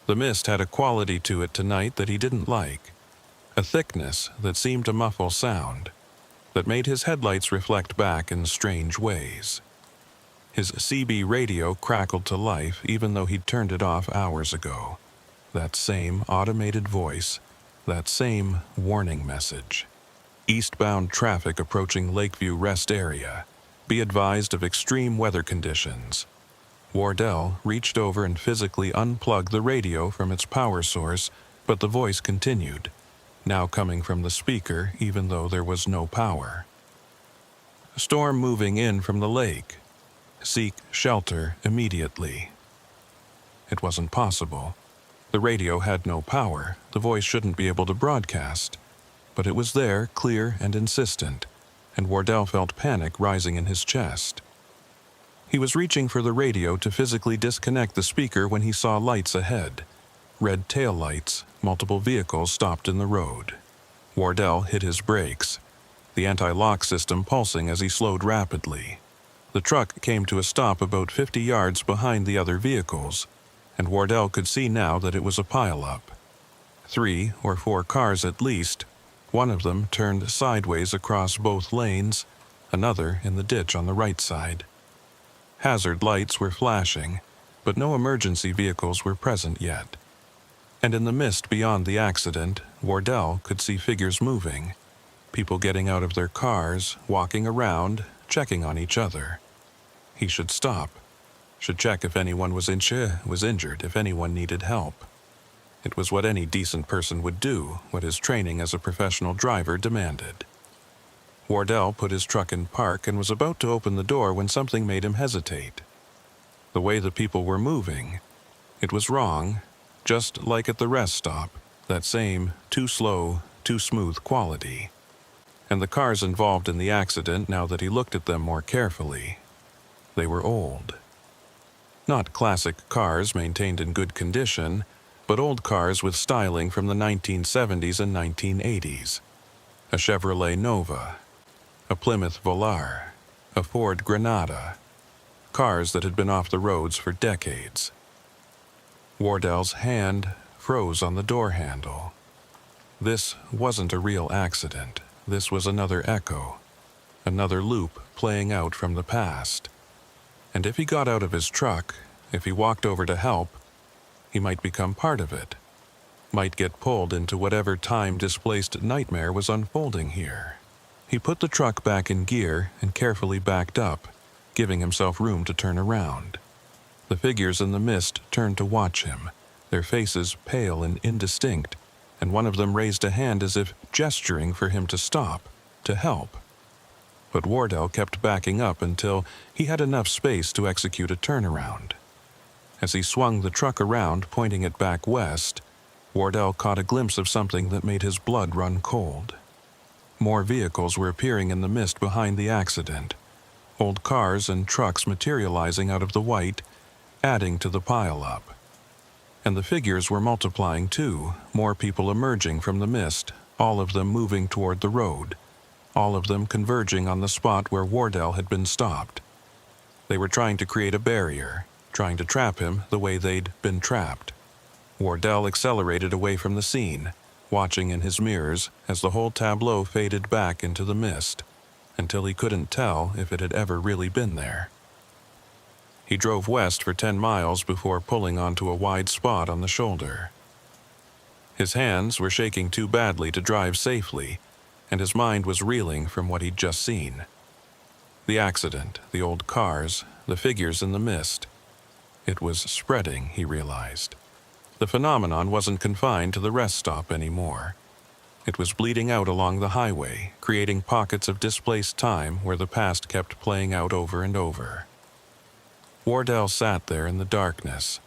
The mist had a quality to it tonight that he didn't like, a thickness that seemed to muffle sound, that made his headlights reflect back in strange ways. His CB radio crackled to life even though he'd turned it off hours ago. That same automated voice, that same warning message. Eastbound traffic approaching Lakeview Rest Area. Be advised of extreme weather conditions. Wardell reached over and physically unplugged the radio from its power source, but the voice continued, now coming from the speaker even though there was no power. Storm moving in from the lake. Seek shelter immediately. It wasn't possible. The radio had no power. The voice shouldn't be able to broadcast. But it was there, clear and insistent, and Wardell felt panic rising in his chest. He was reaching for the radio to physically disconnect the speaker when he saw lights ahead. Red taillights, multiple vehicles stopped in the road. Wardell hit his brakes, the anti-lock system pulsing as he slowed rapidly. The truck came to a stop about 50 yards behind the other vehicles, and Wardell could see now that it was a pile-up. 3 or 4 cars at least. One of them turned sideways across both lanes, another in the ditch on the right side. Hazard lights were flashing, but no emergency vehicles were present yet. And in the mist beyond the accident, Wardell could see figures moving. People getting out of their cars, walking around, checking on each other. He should stop. Should check if anyone was injured, if anyone needed help. It was what any decent person would do, what his training as a professional driver demanded. Wardell put his truck in park and was about to open the door when something made him hesitate. The way the people were moving. It was wrong, just like at the rest stop, that same too slow, too smooth quality. And the cars involved in the accident, now that he looked at them more carefully, they were old. Not classic cars maintained in good condition, but old cars with styling from the 1970s and 1980s. A Chevrolet Nova, a Plymouth Velar, a Ford Granada. Cars that had been off the roads for decades. Wardell's hand froze on the door handle. This wasn't a real accident. This was another echo, another loop playing out from the past. And if he got out of his truck, if he walked over to help, he might become part of it, might get pulled into whatever time-displaced nightmare was unfolding here. He put the truck back in gear and carefully backed up, giving himself room to turn around. The figures in the mist turned to watch him, their faces pale and indistinct, and one of them raised a hand as if gesturing for him to stop, to help. But Wardell kept backing up until he had enough space to execute a turnaround. As he swung the truck around, pointing it back west, Wardell caught a glimpse of something that made his blood run cold. More vehicles were appearing in the mist behind the accident, old cars and trucks materializing out of the white, adding to the pile-up. And the figures were multiplying too, more people emerging from the mist, all of them moving toward the road, all of them converging on the spot where Wardell had been stopped. They were trying to create a barrier, trying to trap him the way they'd been trapped. Wardell accelerated away from the scene, watching in his mirrors as the whole tableau faded back into the mist, until he couldn't tell if it had ever really been there. He drove west for 10 miles before pulling onto a wide spot on the shoulder. His hands were shaking too badly to drive safely, and his mind was reeling from what he'd just seen. The accident, the old cars, the figures in the mist. It was spreading, he realized. The phenomenon wasn't confined to the rest stop anymore. It was bleeding out along the highway, creating pockets of displaced time where the past kept playing out over and over. Wardell sat there in the darkness,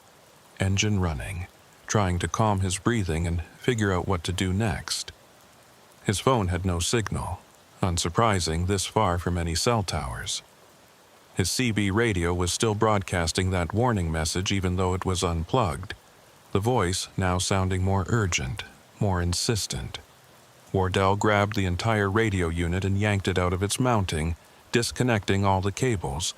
engine running, trying to calm his breathing and figure out what to do next. His phone had no signal, unsurprising this far from any cell towers. His CB radio was still broadcasting that warning message even though it was unplugged, the voice now sounding more urgent, more insistent. Wardell grabbed the entire radio unit and yanked it out of its mounting, disconnecting all the cables,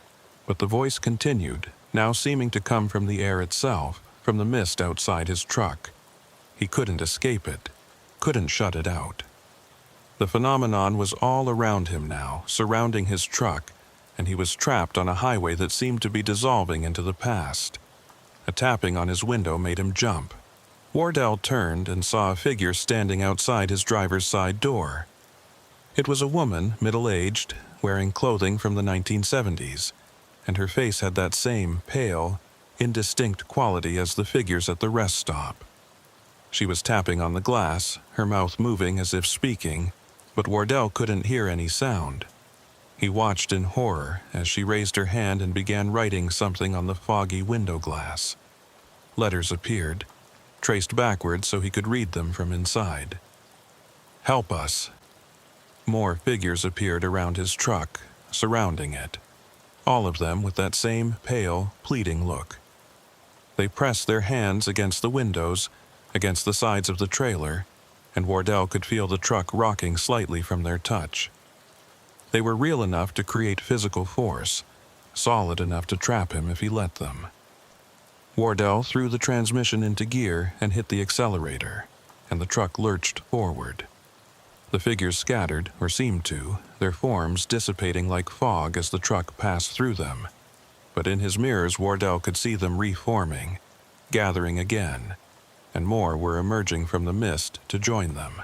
but the voice continued, now seeming to come from the air itself, from the mist outside his truck. He couldn't escape it, couldn't shut it out. The phenomenon was all around him now, surrounding his truck, and he was trapped on a highway that seemed to be dissolving into the past. A tapping on his window made him jump. Wardell turned and saw a figure standing outside his driver's side door. It was a woman, middle-aged, wearing clothing from the 1970s, and her face had that same pale, indistinct quality as the figures at the rest stop. She was tapping on the glass, her mouth moving as if speaking, but Wardell couldn't hear any sound. He watched in horror as she raised her hand and began writing something on the foggy window glass. Letters appeared, traced backwards so he could read them from inside. "Help us." More figures appeared around his truck, surrounding it, all of them with that same pale, pleading look. They pressed their hands against the windows, against the sides of the trailer, and Wardell could feel the truck rocking slightly from their touch. They were real enough to create physical force, solid enough to trap him if he let them. Wardell threw the transmission into gear and hit the accelerator, and the truck lurched forward. The figures scattered, or seemed to, their forms dissipating like fog as the truck passed through them. But in his mirrors, Wardell could see them reforming, gathering again, and more were emerging from the mist to join them.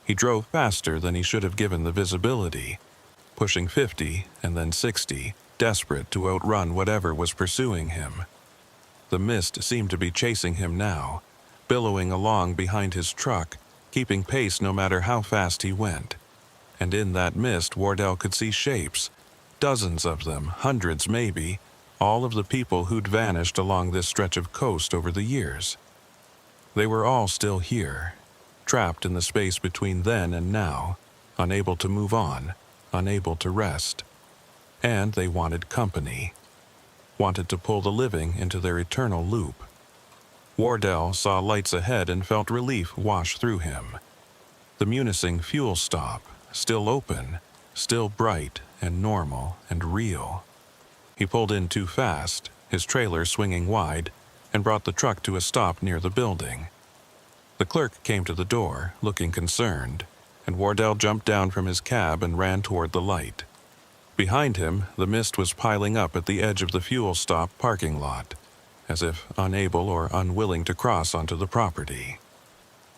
He drove faster than he should have given the visibility, pushing 50 and then 60, desperate to outrun whatever was pursuing him. The mist seemed to be chasing him now, billowing along behind his truck, keeping pace no matter how fast he went. And in that mist, Wardell could see shapes, dozens of them, hundreds maybe, all of the people who'd vanished along this stretch of coast over the years. They were all still here, trapped in the space between then and now, unable to move on, unable to rest. And they wanted company, wanted to pull the living into their eternal loop. Wardell saw lights ahead and felt relief wash through him. The Munising fuel stop, still open, still bright and normal and real. He pulled in too fast, his trailer swinging wide, and brought the truck to a stop near the building. The clerk came to the door, looking concerned, and Wardell jumped down from his cab and ran toward the light. Behind him, the mist was piling up at the edge of the fuel stop parking lot, as if unable or unwilling to cross onto the property.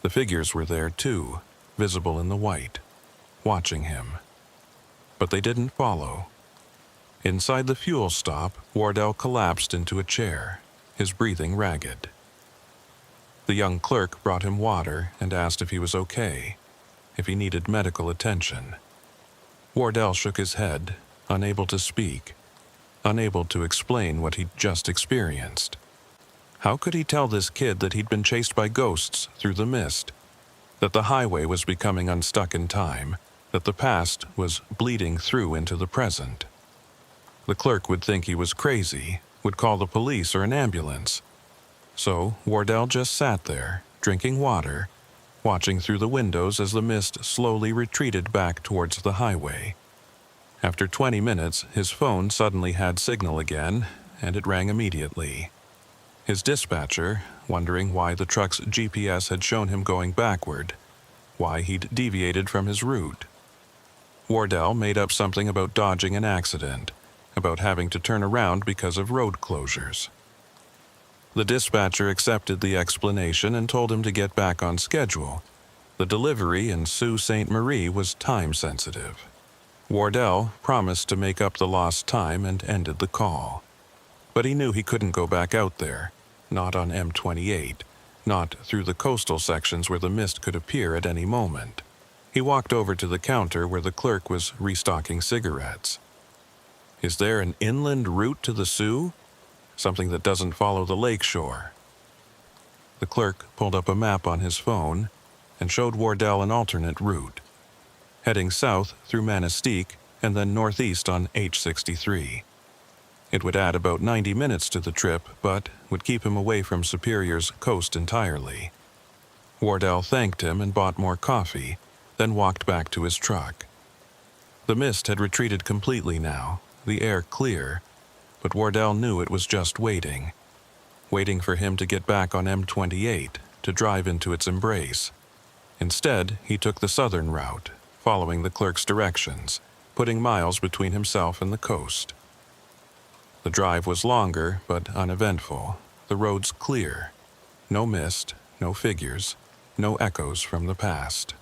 The figures were there too, visible in the white, watching him. But they didn't follow. Inside the fuel stop, Wardell collapsed into a chair, his breathing ragged. The young clerk brought him water and asked if he was okay, if he needed medical attention. Wardell shook his head, unable to speak, unable to explain what he'd just experienced. How could he tell this kid that he'd been chased by ghosts through the mist, that the highway was becoming unstuck in time, that the past was bleeding through into the present? The clerk would think he was crazy, would call the police or an ambulance. So Wardell just sat there, drinking water, watching through the windows as the mist slowly retreated back towards the highway. After 20 minutes, his phone suddenly had signal again, and it rang immediately. His dispatcher, wondering why the truck's GPS had shown him going backward, why he'd deviated from his route. Wardell made up something about dodging an accident, about having to turn around because of road closures. The dispatcher accepted the explanation and told him to get back on schedule. The delivery in Sault Ste. Marie was time-sensitive. Wardell promised to make up the lost time and ended the call. But he knew he couldn't go back out there, not on M28, not through the coastal sections where the mist could appear at any moment. He walked over to the counter where the clerk was restocking cigarettes. Is there an inland route to the Sioux? Something that doesn't follow the lakeshore? The clerk pulled up a map on his phone and showed Wardell an alternate route, heading south through Manistique and then northeast on H63. It would add about 90 minutes to the trip, but would keep him away from Superior's coast entirely. Wardell thanked him and bought more coffee, then walked back to his truck. The mist had retreated completely now, the air clear, but Wardell knew it was just waiting for him to get back on M28, to drive into its embrace. Instead, he took the southern route, following the clerk's directions, putting miles between himself and the coast. The drive was longer, but uneventful, the roads clear. No mist, no figures, no echoes from the past.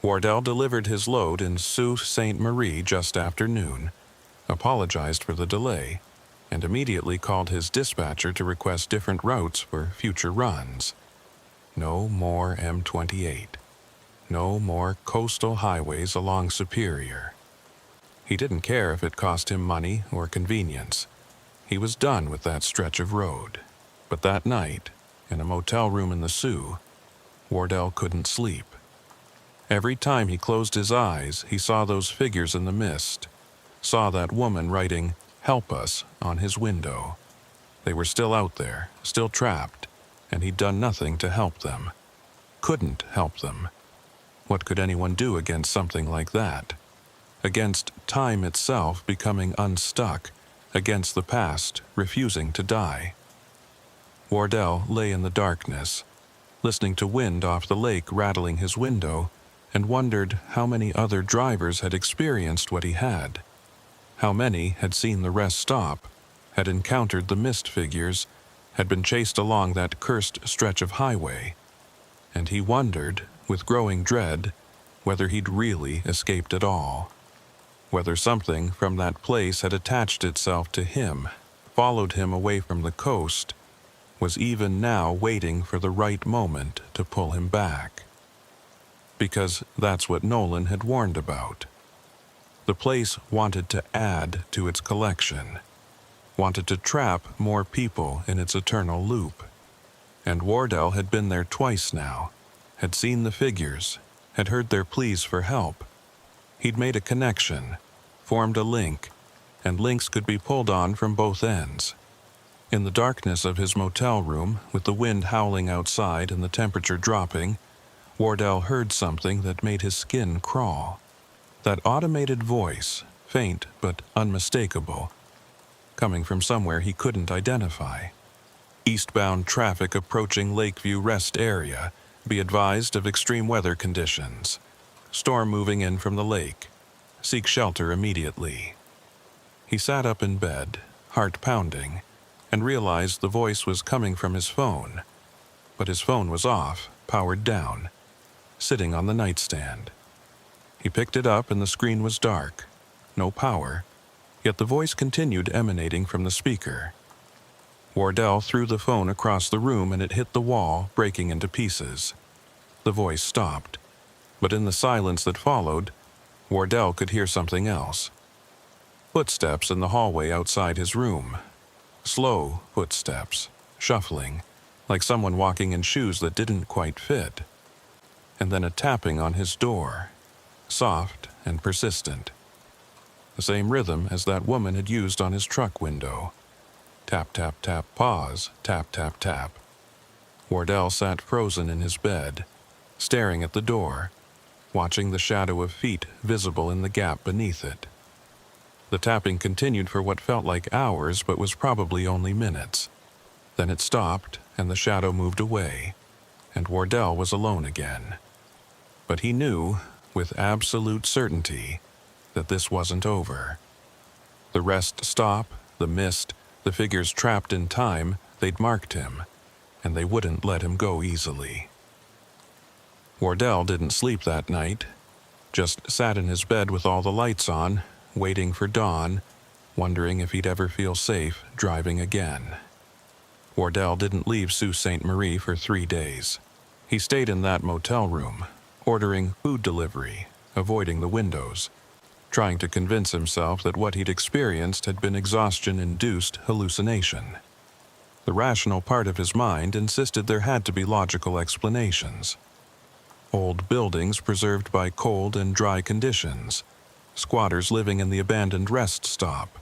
Wardell delivered his load in Sault Ste. Marie just after noon, apologized for the delay, and immediately called his dispatcher to request different routes for future runs. No more M28. No more coastal highways along Superior. He didn't care if it cost him money or convenience. He was done with that stretch of road. But that night, in a motel room in the Sioux, Wardell couldn't sleep. Every time he closed his eyes, he saw those figures in the mist, saw that woman writing, "Help us," on his window. They were still out there, still trapped, and he'd done nothing to help them. Couldn't help them. What could anyone do against something like that? Against time itself becoming unstuck, against the past refusing to die. Wardell lay in the darkness, listening to wind off the lake rattling his window, and wondered how many other drivers had experienced what he had. How many had seen the rest stop, had encountered the mist figures, had been chased along that cursed stretch of highway. And he wondered, with growing dread, whether he'd really escaped at all. Whether something from that place had attached itself to him, followed him away from the coast, was even now waiting for the right moment to pull him back. Because that's what Nolan had warned about. The place wanted to add to its collection, wanted to trap more people in its eternal loop. And Wardell had been there twice now, had seen the figures, had heard their pleas for help. He'd made a connection, formed a link, and links could be pulled on from both ends. In the darkness of his motel room, with the wind howling outside and the temperature dropping, Wardell heard something that made his skin crawl. That automated voice, faint but unmistakable, coming from somewhere he couldn't identify. Eastbound traffic approaching Lakeview Rest Area. Be advised of extreme weather conditions. Storm moving in from the lake. Seek shelter immediately. He sat up in bed, heart pounding, and realized the voice was coming from his phone. But his phone was off, powered down, sitting on the nightstand. He picked it up and the screen was dark. No power, yet the voice continued emanating from the speaker. Wardell threw the phone across the room and it hit the wall, breaking into pieces. The voice stopped, but in the silence that followed, Wardell could hear something else. Footsteps in the hallway outside his room. Slow footsteps, shuffling, like someone walking in shoes that didn't quite fit. And then a tapping on his door, soft and persistent. The same rhythm as that woman had used on his truck window. Tap, tap, tap, pause, tap, tap, tap. Wardell sat frozen in his bed, staring at the door, watching the shadow of feet visible in the gap beneath it. The tapping continued for what felt like hours but was probably only minutes. Then it stopped and the shadow moved away, and Wardell was alone again. But he knew, with absolute certainty, that this wasn't over. The rest stop, the mist, the figures trapped in time, they'd marked him, and they wouldn't let him go easily. Wardell didn't sleep that night, just sat in his bed with all the lights on, waiting for dawn, wondering if he'd ever feel safe driving again. Wardell didn't leave Sault Ste. Marie for 3 days. He stayed in that motel room, ordering food delivery, avoiding the windows, trying to convince himself that what he'd experienced had been exhaustion-induced hallucination. The rational part of his mind insisted there had to be logical explanations. Old buildings preserved by cold and dry conditions, squatters living in the abandoned rest stop,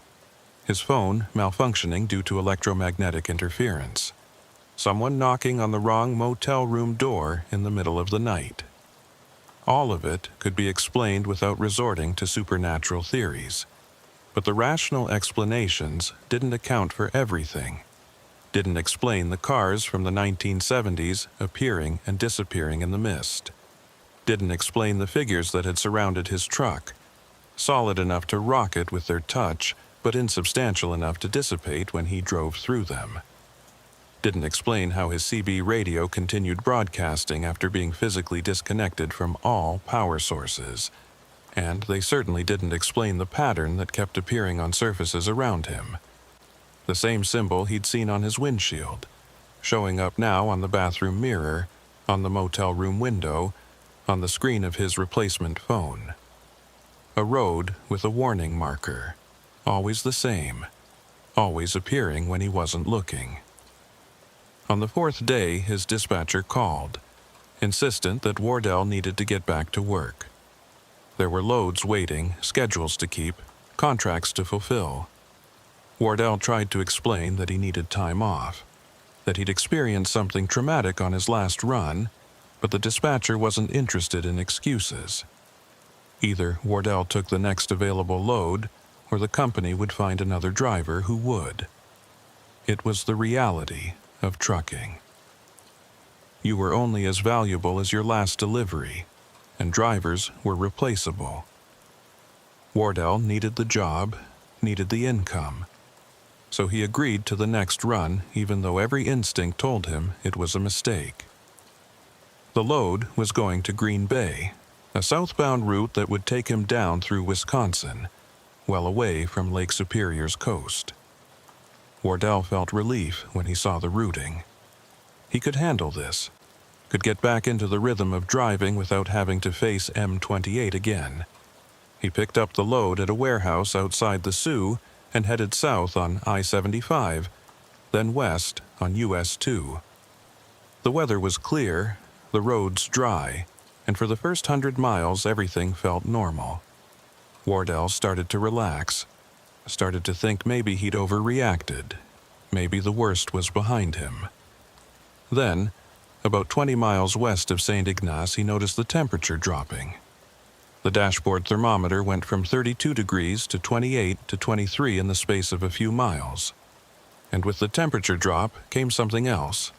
his phone malfunctioning due to electromagnetic interference, someone knocking on the wrong motel room door in the middle of the night. All of it could be explained without resorting to supernatural theories, but the rational explanations didn't account for everything, didn't explain the cars from the 1970s appearing and disappearing in the mist, didn't explain the figures that had surrounded his truck, solid enough to rock it with their touch, but insubstantial enough to dissipate when he drove through them. Didn't explain how his CB radio continued broadcasting after being physically disconnected from all power sources. and they certainly didn't explain the pattern that kept appearing on surfaces around him. The same symbol he'd seen on his windshield, showing up now on the bathroom mirror, on the motel room window, on the screen of his replacement phone. A road with a warning marker, always the same, always appearing when he wasn't looking. On the fourth day, his dispatcher called, insistent that Wardell needed to get back to work. There were loads waiting, schedules to keep, contracts to fulfill. Wardell tried to explain that he needed time off, that he'd experienced something traumatic on his last run, but the dispatcher wasn't interested in excuses. Either Wardell took the next available load, or the company would find another driver who would. It was the reality of trucking. You were only as valuable as your last delivery, and drivers were replaceable. Wardell needed the job, needed the income, so he agreed to the next run even though every instinct told him it was a mistake. The load was going to Green Bay, a southbound route that would take him down through Wisconsin, well away from Lake Superior's coast. Wardell felt relief when he saw the routing. He could handle this, could get back into the rhythm of driving without having to face M28 again. He picked up the load at a warehouse outside the Sioux and headed south on I-75, then west on US 2. The weather was clear, the roads dry, and for the first 100 miles everything felt normal. Wardell started to relax, started to think maybe he'd overreacted, maybe the worst was behind him. Then, about 20 miles west of St. Ignace, he noticed the temperature dropping. The dashboard thermometer went from 32 degrees to 28 to 23 in the space of a few miles. And with the temperature drop came something else.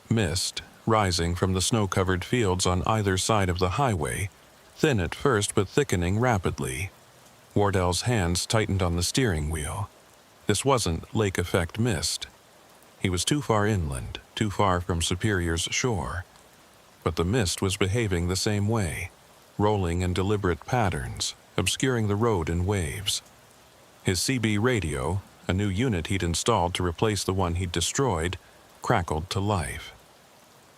Mist, rising from the snow-covered fields on either side of the highway, thin at first but thickening rapidly. Wardell's hands tightened on the steering wheel. This wasn't lake effect mist. He was too far inland, too far from Superior's shore. But the mist was behaving the same way, rolling in deliberate patterns, obscuring the road in waves. His CB radio, a new unit he'd installed to replace the one he'd destroyed, crackled to life.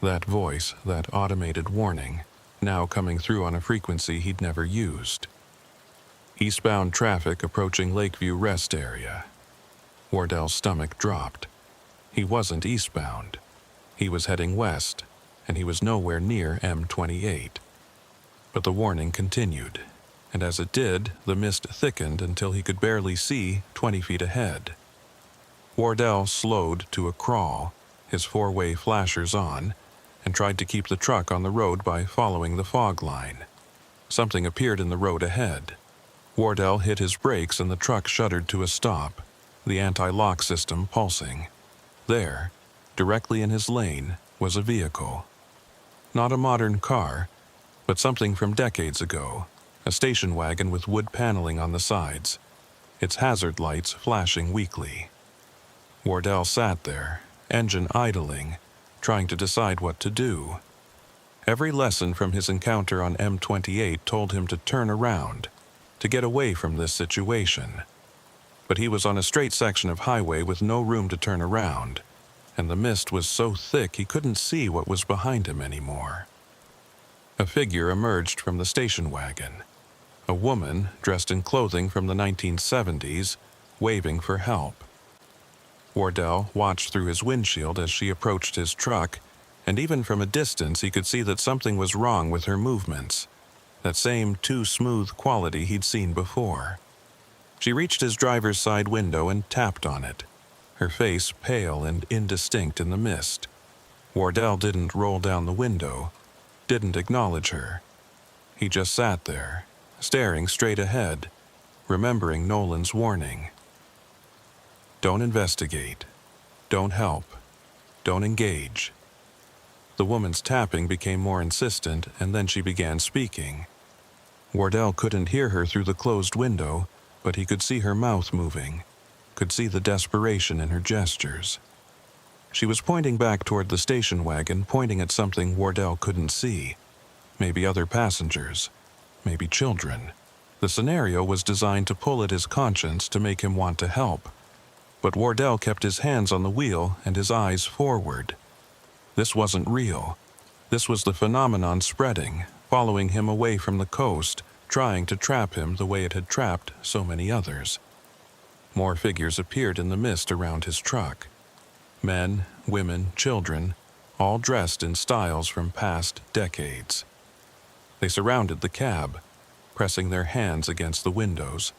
That voice, that automated warning, now coming through on a frequency he'd never used. Eastbound traffic approaching Lakeview Rest Area. Wardell's stomach dropped. He wasn't eastbound. He was heading west, and he was nowhere near M28. But the warning continued, and as it did, the mist thickened until he could barely see 20 feet ahead. Wardell slowed to a crawl, his four-way flashers on, and tried to keep the truck on the road by following the fog line. Something appeared in the road ahead. Wardell hit his brakes and the truck shuddered to a stop, the anti-lock system pulsing. There, directly in his lane, was a vehicle. Not a modern car, but something from decades ago, a station wagon with wood paneling on the sides, its hazard lights flashing weakly. Wardell sat there, engine idling, trying to decide what to do. Every lesson from his encounter on M28 told him to turn around, to get away from this situation. But he was on a straight section of highway with no room to turn around, and the mist was so thick he couldn't see what was behind him anymore. A figure emerged from the station wagon. A woman, dressed in clothing from the 1970s, waving for help. Wardell watched through his windshield as she approached his truck, and even from a distance he could see that something was wrong with her movements, that same too smooth quality he'd seen before. She reached his driver's side window and tapped on it, her face pale and indistinct in the mist. Wardell didn't roll down the window, didn't acknowledge her. He just sat there, staring straight ahead, remembering Nolan's warning. Don't investigate. Don't help. Don't engage. The woman's tapping became more insistent, and then she began speaking. Wardell couldn't hear her through the closed window, but he could see her mouth moving, could see the desperation in her gestures. She was pointing back toward the station wagon, pointing at something Wardell couldn't see. Maybe other passengers, maybe children. The scenario was designed to pull at his conscience to make him want to help. But Wardell kept his hands on the wheel and his eyes forward. This wasn't real. This was the phenomenon spreading, following him away from the coast, trying to trap him the way it had trapped so many others. More figures appeared in the mist around his truck. Men, women, children, all dressed in styles from past decades. They surrounded the cab, pressing their hands against the windows,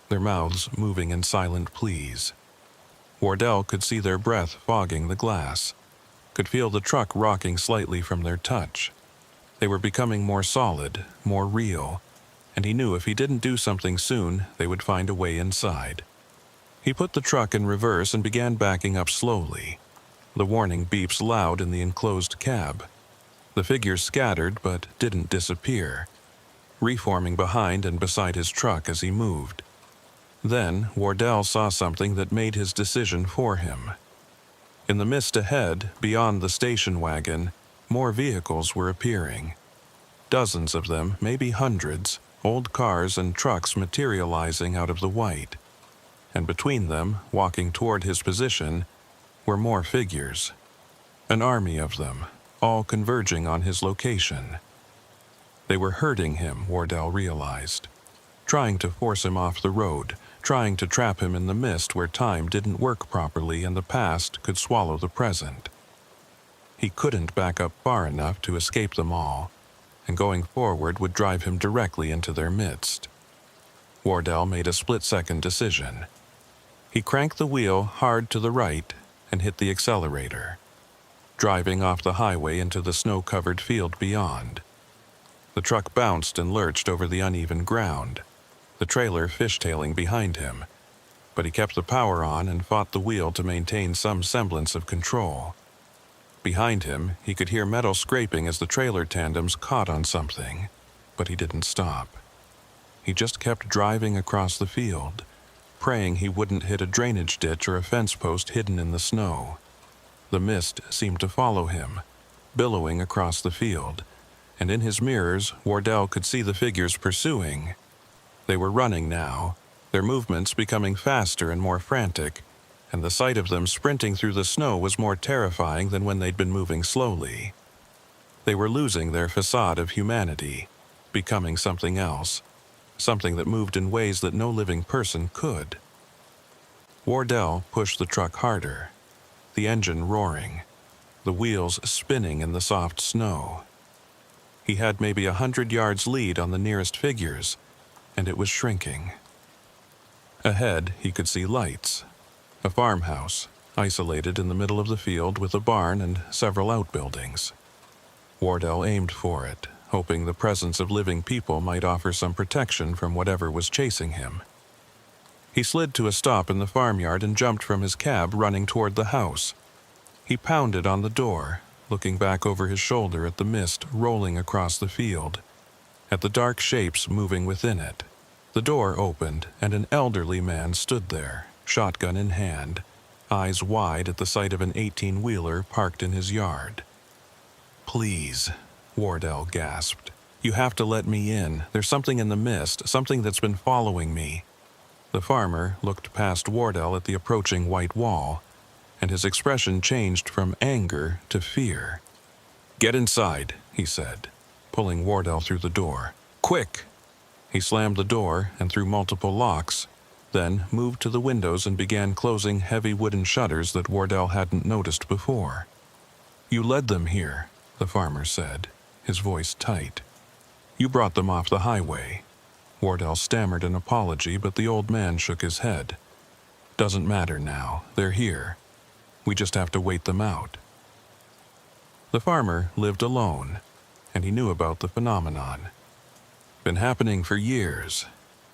their mouths moving in silent pleas. Wardell could see their breath fogging the glass, could feel the truck rocking slightly from their touch. They were becoming more solid, more real, and he knew if he didn't do something soon, they would find a way inside. He put the truck in reverse and began backing up slowly. The warning beeps loud in the enclosed cab. The figures scattered but didn't disappear, reforming behind and beside his truck as he moved. Then Wardell saw something that made his decision for him. In the mist ahead, beyond the station wagon, more vehicles were appearing. Dozens of them, maybe hundreds, old cars and trucks materializing out of the white. And between them, walking toward his position, were more figures. An army of them, all converging on his location. They were hurting him, Wardell realized, trying to force him off the road, trying to trap him in the mist where time didn't work properly and the past could swallow the present. He couldn't back up far enough to escape them all, and going forward would drive him directly into their midst. Wardell made a split-second decision. He cranked the wheel hard to the right and hit the accelerator, driving off the highway into the snow-covered field beyond. The truck bounced and lurched over the uneven ground, the trailer fishtailing behind him, but he kept the power on and fought the wheel to maintain some semblance of control. Behind him, he could hear metal scraping as the trailer tandems caught on something, but he didn't stop. He just kept driving across the field, praying he wouldn't hit a drainage ditch or a fence post hidden in the snow. The mist seemed to follow him, billowing across the field, and in his mirrors, Wardell could see the figures pursuing. They were running now, their movements becoming faster and more frantic, and the sight of them sprinting through the snow was more terrifying than when they'd been moving slowly. They were losing their facade of humanity, becoming something else, something that moved in ways that no living person could. Wardell pushed the truck harder, the engine roaring, the wheels spinning in the soft snow. He had maybe 100 yards lead on the nearest figures, and it was shrinking. Ahead, he could see lights. A farmhouse, isolated in the middle of the field with a barn and several outbuildings. Wardell aimed for it, hoping the presence of living people might offer some protection from whatever was chasing him. He slid to a stop in the farmyard and jumped from his cab, running toward the house. He pounded on the door, looking back over his shoulder at the mist rolling across the field, at the dark shapes moving within it. The door opened, and an elderly man stood there, shotgun in hand, eyes wide at the sight of an 18-wheeler parked in his yard. "Please," Wardell gasped. "You have to let me in. There's something in the mist, something that's been following me." The farmer looked past Wardell at the approaching white wall, and his expression changed from anger to fear. "Get inside," he said, pulling Wardell through the door. "Quick!" He slammed the door and threw multiple locks, then moved to the windows and began closing heavy wooden shutters that Wardell hadn't noticed before. "You led them here," the farmer said, his voice tight. "You brought them off the highway." Wardell stammered an apology, but the old man shook his head. "Doesn't matter now. They're here. We just have to wait them out." The farmer lived alone, and he knew about the phenomenon. "Been happening for years,"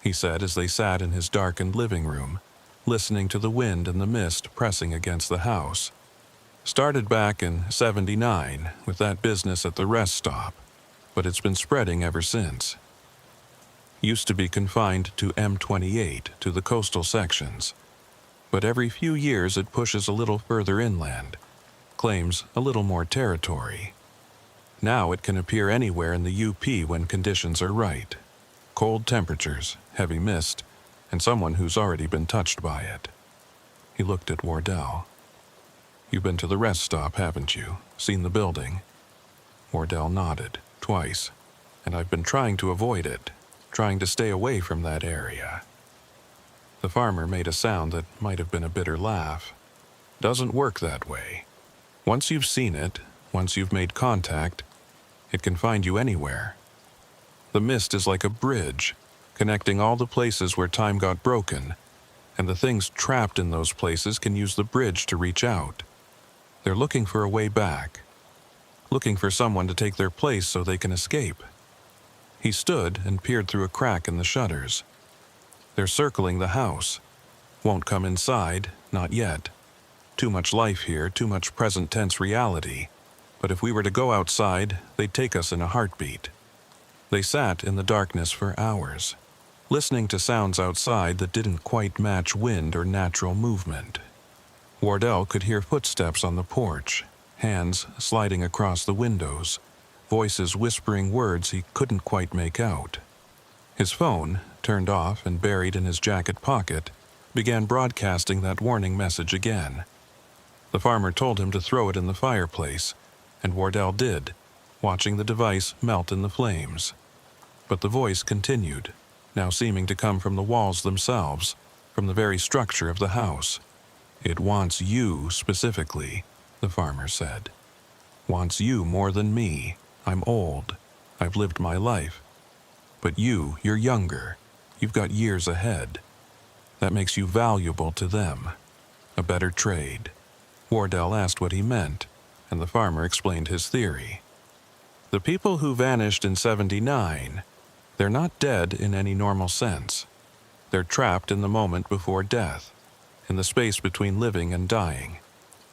he said as they sat in his darkened living room, listening to the wind and the mist pressing against the house. "Started back in '79 with that business at the rest stop, but it's been spreading ever since. Used to be confined to M28, to the coastal sections, but every few years it pushes a little further inland, claims a little more territory. Now it can appear anywhere in the UP when conditions are right. Cold temperatures, heavy mist, and someone who's already been touched by it. He looked at Wardell. You've been to the rest stop, haven't you? Seen the building? Wardell nodded, twice. And I've been trying to avoid it, trying to stay away from that area. The farmer made a sound that might have been a bitter laugh. Doesn't work that way. Once you've seen it, once you've made contact, it can find you anywhere. The mist is like a bridge, connecting all the places where time got broken, and the things trapped in those places can use the bridge to reach out. They're looking for a way back, looking for someone to take their place so they can escape. He stood and peered through a crack in the shutters. They're circling the house. Won't come inside, not yet. Too much life here, too much present tense reality. But if we were to go outside, they'd take us in a heartbeat. They sat in the darkness for hours, listening to sounds outside that didn't quite match wind or natural movement. Wardell could hear footsteps on the porch, hands sliding across the windows, voices whispering words he couldn't quite make out. His phone, turned off and buried in his jacket pocket, began broadcasting that warning message again. The farmer told him to throw it in the fireplace, and Wardell did, watching the device melt in the flames. But the voice continued, now seeming to come from the walls themselves, from the very structure of the house. It wants you specifically, the farmer said. Wants you more than me. I'm old. I've lived my life. But you're younger. You've got years ahead. That makes you valuable to them. A better trade. Wardell asked what he meant, and the farmer explained his theory. The people who vanished in '79, they're not dead in any normal sense. They're trapped in the moment before death, in the space between living and dying.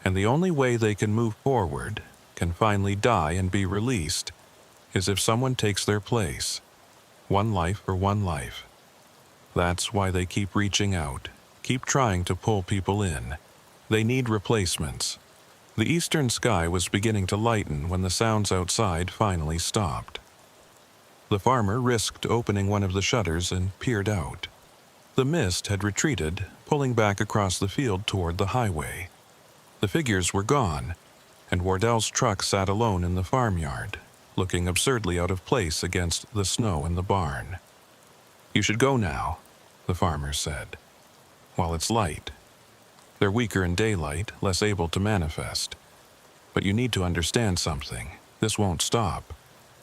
And the only way they can move forward, can finally die and be released, is if someone takes their place. One life for one life. That's why they keep reaching out, keep trying to pull people in. They need replacements. The eastern sky was beginning to lighten when the sounds outside finally stopped. The farmer risked opening one of the shutters and peered out. The mist had retreated, pulling back across the field toward the highway. The figures were gone, and Wardell's truck sat alone in the farmyard, looking absurdly out of place against the snow in the barn. You should go now, the farmer said, while it's light. They're weaker in daylight, less able to manifest. But you need to understand something. This won't stop.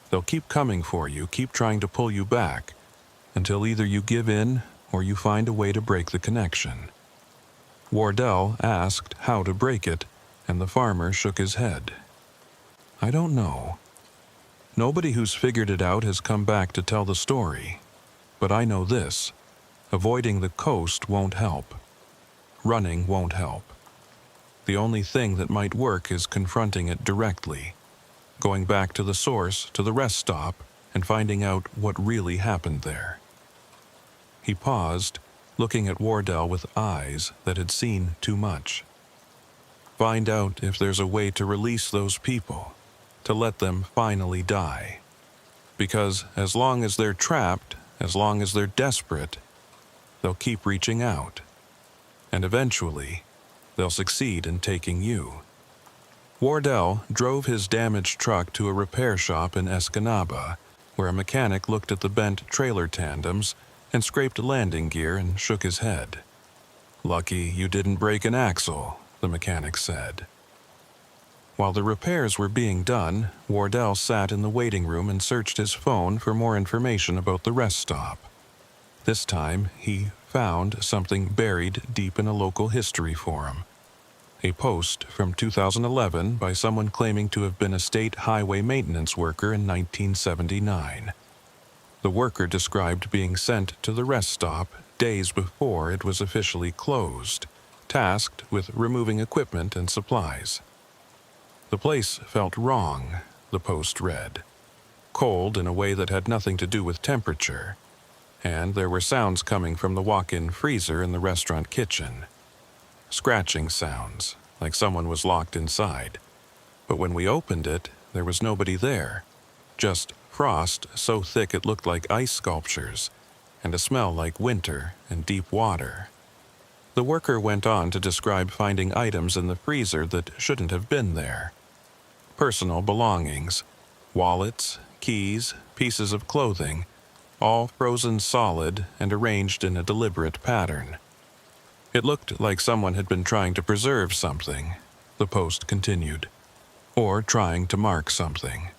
They'll keep coming for you, keep trying to pull you back, until either you give in or you find a way to break the connection. Wardell asked how to break it, and the farmer shook his head. I don't know. Nobody who's figured it out has come back to tell the story. But I know this. Avoiding the coast won't help. Running won't help. The only thing that might work is confronting it directly. Going back to the source, to the rest stop, and finding out what really happened there. He paused, looking at Wardell with eyes that had seen too much. Find out if there's a way to release those people, to let them finally die. Because as long as they're trapped, as long as they're desperate, they'll keep reaching out. And eventually, they'll succeed in taking you. Wardell drove his damaged truck to a repair shop in Escanaba, where a mechanic looked at the bent trailer tandems and scraped landing gear and shook his head. Lucky you didn't break an axle, the mechanic said. While the repairs were being done, Wardell sat in the waiting room and searched his phone for more information about the rest stop. This time, he found something buried deep in a local history forum. A post from 2011 by someone claiming to have been a state highway maintenance worker in 1979. The worker described being sent to the rest stop days before it was officially closed, tasked with removing equipment and supplies. The place felt wrong, the post read. Cold in a way that had nothing to do with temperature, and there were sounds coming from the walk-in freezer in the restaurant kitchen. Scratching sounds, like someone was locked inside. But when we opened it, there was nobody there, just frost so thick it looked like ice sculptures, and a smell like winter and deep water. The worker went on to describe finding items in the freezer that shouldn't have been there. Personal belongings, wallets, keys, pieces of clothing, all frozen solid and arranged in a deliberate pattern. It looked like someone had been trying to preserve something, the post continued, or trying to mark something.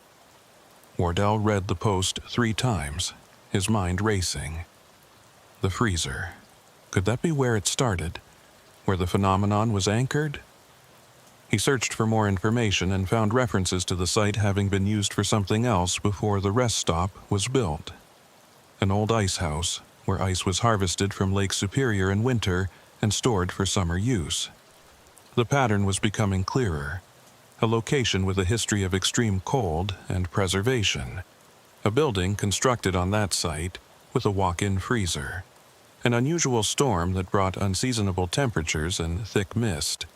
Wardell read the post 3 times, his mind racing. The freezer. Could that be where it started? Where the phenomenon was anchored? He searched for more information and found references to the site having been used for something else before the rest stop was built. An old ice house, where ice was harvested from Lake Superior in winter and stored for summer use. The pattern was becoming clearer. A location with a history of extreme cold and preservation. A building constructed on that site with a walk-in freezer. An unusual storm that brought unseasonable temperatures and thick mist.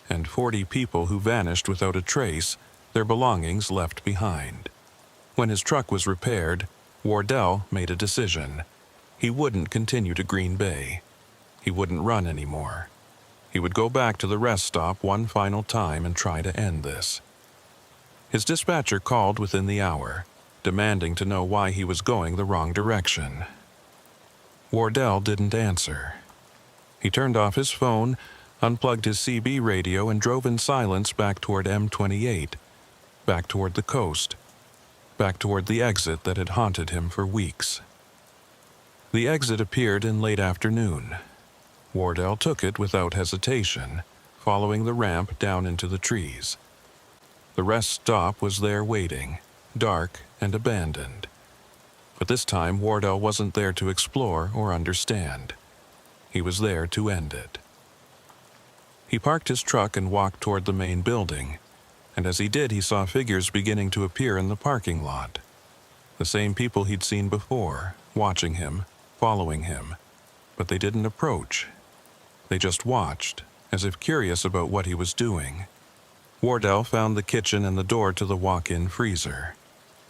And 40 people who vanished without a trace, their belongings left behind. When his truck was repaired, Wardell made a decision. He wouldn't continue to Green Bay. He wouldn't run anymore. He would go back to the rest stop one final time and try to end this. His dispatcher called within the hour, demanding to know why he was going the wrong direction. Wardell didn't answer. He turned off his phone, unplugged his CB radio, and drove in silence back toward M28, back toward the coast, back toward the exit that had haunted him for weeks. The exit appeared in late afternoon. Wardell took it without hesitation, following the ramp down into the trees. The rest stop was there waiting, dark and abandoned. But this time Wardell wasn't there to explore or understand. He was there to end it. He parked his truck and walked toward the main building, and as he did he saw figures beginning to appear in the parking lot. The same people he'd seen before, watching him, following him, but they didn't approach. They just watched, as if curious about what he was doing. Wardell found the kitchen and the door to the walk-in freezer.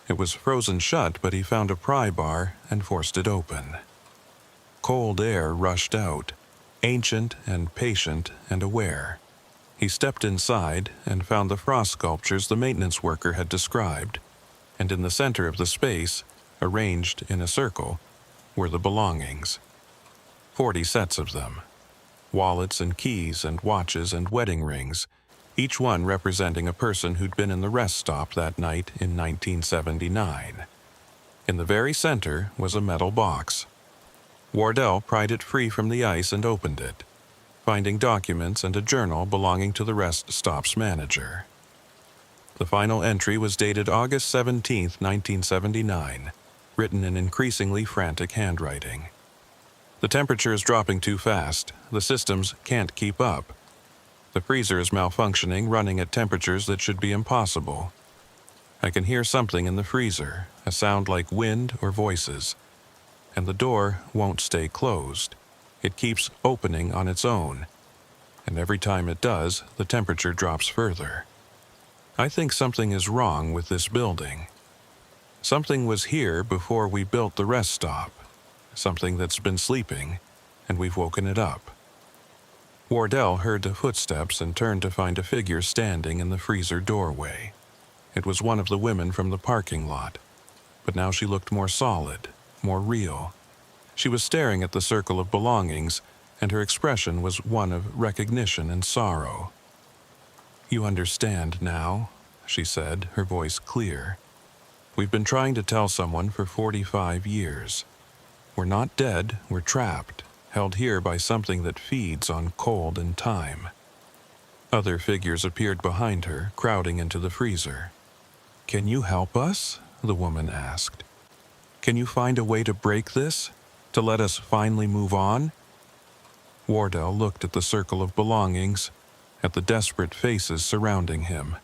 It was frozen shut, but he found a pry bar and forced it open. Cold air rushed out, ancient and patient and aware. He stepped inside and found the frost sculptures the maintenance worker had described, and in the center of the space, arranged in a circle, were the belongings. 40 sets of them. Wallets and keys and watches and wedding rings, each one representing a person who'd been in the rest stop that night in 1979. In the very center was a metal box. Wardell pried it free from the ice and opened it, finding documents and a journal belonging to the rest stop's manager. The final entry was dated August 17, 1979, written in increasingly frantic handwriting. The temperature is dropping too fast. The systems can't keep up. The freezer is malfunctioning, running at temperatures that should be impossible. I can hear something in the freezer, a sound like wind or voices. And the door won't stay closed. It keeps opening on its own. And every time it does, the temperature drops further. I think something is wrong with this building. Something was here before we built the rest stop. Something that's been sleeping, and we've woken it up. Wardell heard the footsteps and turned to find a figure standing in the freezer doorway. It was one of the women from the parking lot, but now she looked more solid, more real. She was staring at the circle of belongings, and her expression was one of recognition and sorrow. "You understand now," she said, her voice clear. "We've been trying to tell someone for 45 years. We're not dead, we're trapped, held here by something that feeds on cold and time." Other figures appeared behind her, crowding into the freezer. "Can you help us?" the woman asked. "Can you find a way to break this? To let us finally move on?" Wardell looked at the circle of belongings, at the desperate faces surrounding him.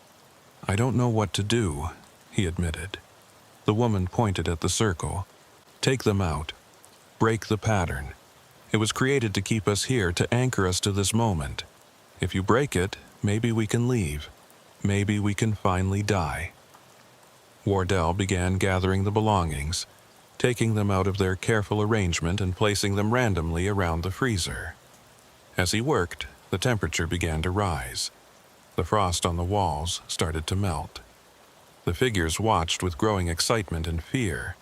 "I don't know what to do," he admitted. The woman pointed at the circle. "Take them out. Break the pattern. It was created to keep us here, to anchor us to this moment. If you break it, maybe we can leave. Maybe we can finally die." Wardell began gathering the belongings, taking them out of their careful arrangement and placing them randomly around the freezer. As he worked, the temperature began to rise. The frost on the walls started to melt. The figures watched with growing excitement and fear,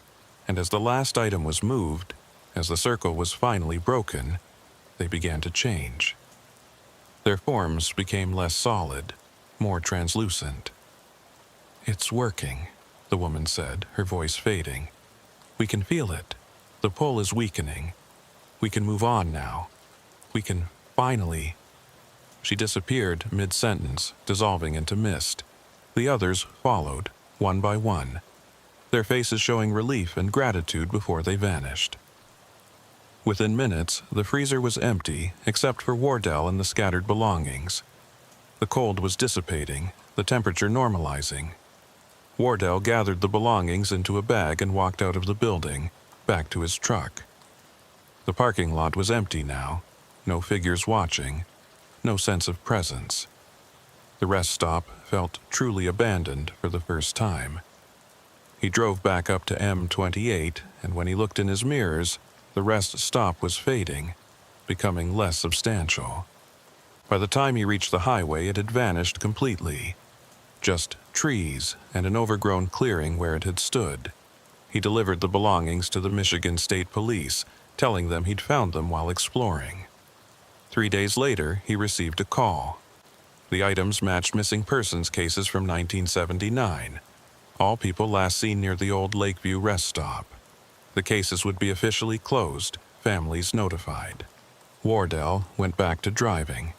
and as the last item was moved, as the circle was finally broken, they began to change. Their forms became less solid, more translucent. "It's working," the woman said, her voice fading. "We can feel it. The pull is weakening. We can move on now. We can finally—" She disappeared mid-sentence, dissolving into mist. The others followed, one by one, their faces showing relief and gratitude before they vanished. Within minutes, the freezer was empty except for Wardell and the scattered belongings. The cold was dissipating, the temperature normalizing. Wardell gathered the belongings into a bag and walked out of the building, back to his truck. The parking lot was empty now, no figures watching, no sense of presence. The rest stop felt truly abandoned for the first time. He drove back up to M28, and when he looked in his mirrors, the rest stop was fading, becoming less substantial. By the time he reached the highway, it had vanished completely. Just trees and an overgrown clearing where it had stood. He delivered the belongings to the Michigan State Police, telling them he'd found them while exploring. 3 days later, he received a call. The items matched missing persons cases from 1979, all people last seen near the old Lakeview rest stop. The cases would be officially closed, families notified. Wardell went back to driving,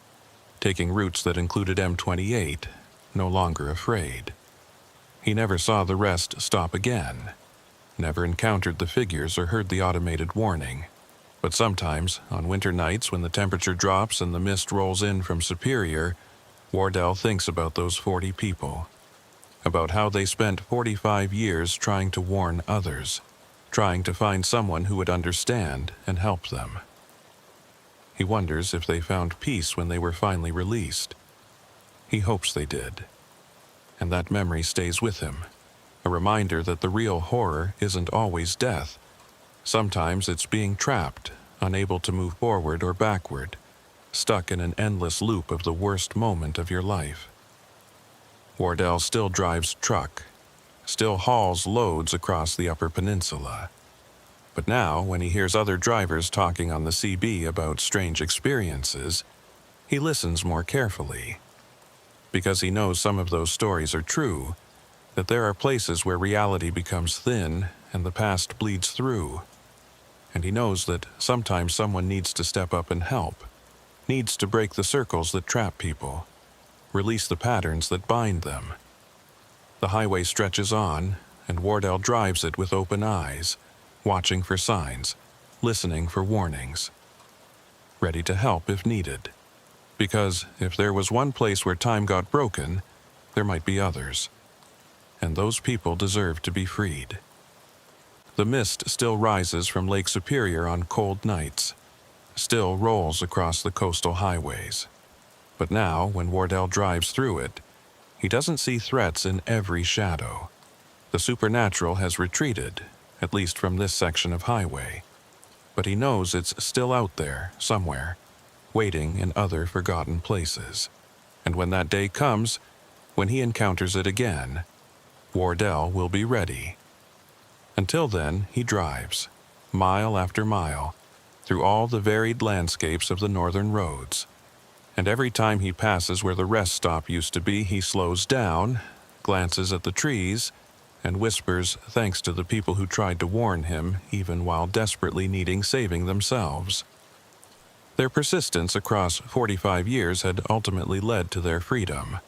taking routes that included M28, no longer afraid. He never saw the rest stop again, never encountered the figures or heard the automated warning. But sometimes, on winter nights when the temperature drops and the mist rolls in from Superior, Wardell thinks about those 40 people, about how they spent 45 years trying to warn others, trying to find someone who would understand and help them. He wonders if they found peace when they were finally released. He hopes they did. And that memory stays with him, a reminder that the real horror isn't always death. Sometimes it's being trapped, unable to move forward or backward, stuck in an endless loop of the worst moment of your life. Wardell still drives truck, still hauls loads across the Upper Peninsula. But now, when he hears other drivers talking on the CB about strange experiences, he listens more carefully. Because he knows some of those stories are true, that there are places where reality becomes thin and the past bleeds through. And he knows that sometimes someone needs to step up and help, needs to break the circles that trap people, release the patterns that bind them. The highway stretches on, and Wardell drives it with open eyes, watching for signs, listening for warnings, ready to help if needed. Because if there was one place where time got broken, there might be others. And those people deserve to be freed. The mist still rises from Lake Superior on cold nights, still rolls across the coastal highways. But now, when Wardell drives through it, he doesn't see threats in every shadow. The supernatural has retreated, at least from this section of highway. But he knows it's still out there, somewhere, waiting in other forgotten places. And when that day comes, when he encounters it again, Wardell will be ready. Until then, he drives, mile after mile, through all the varied landscapes of the northern roads. And every time he passes where the rest stop used to be, he slows down, glances at the trees, and whispers thanks to the people who tried to warn him, even while desperately needing saving themselves. Their persistence across 45 years had ultimately led to their freedom.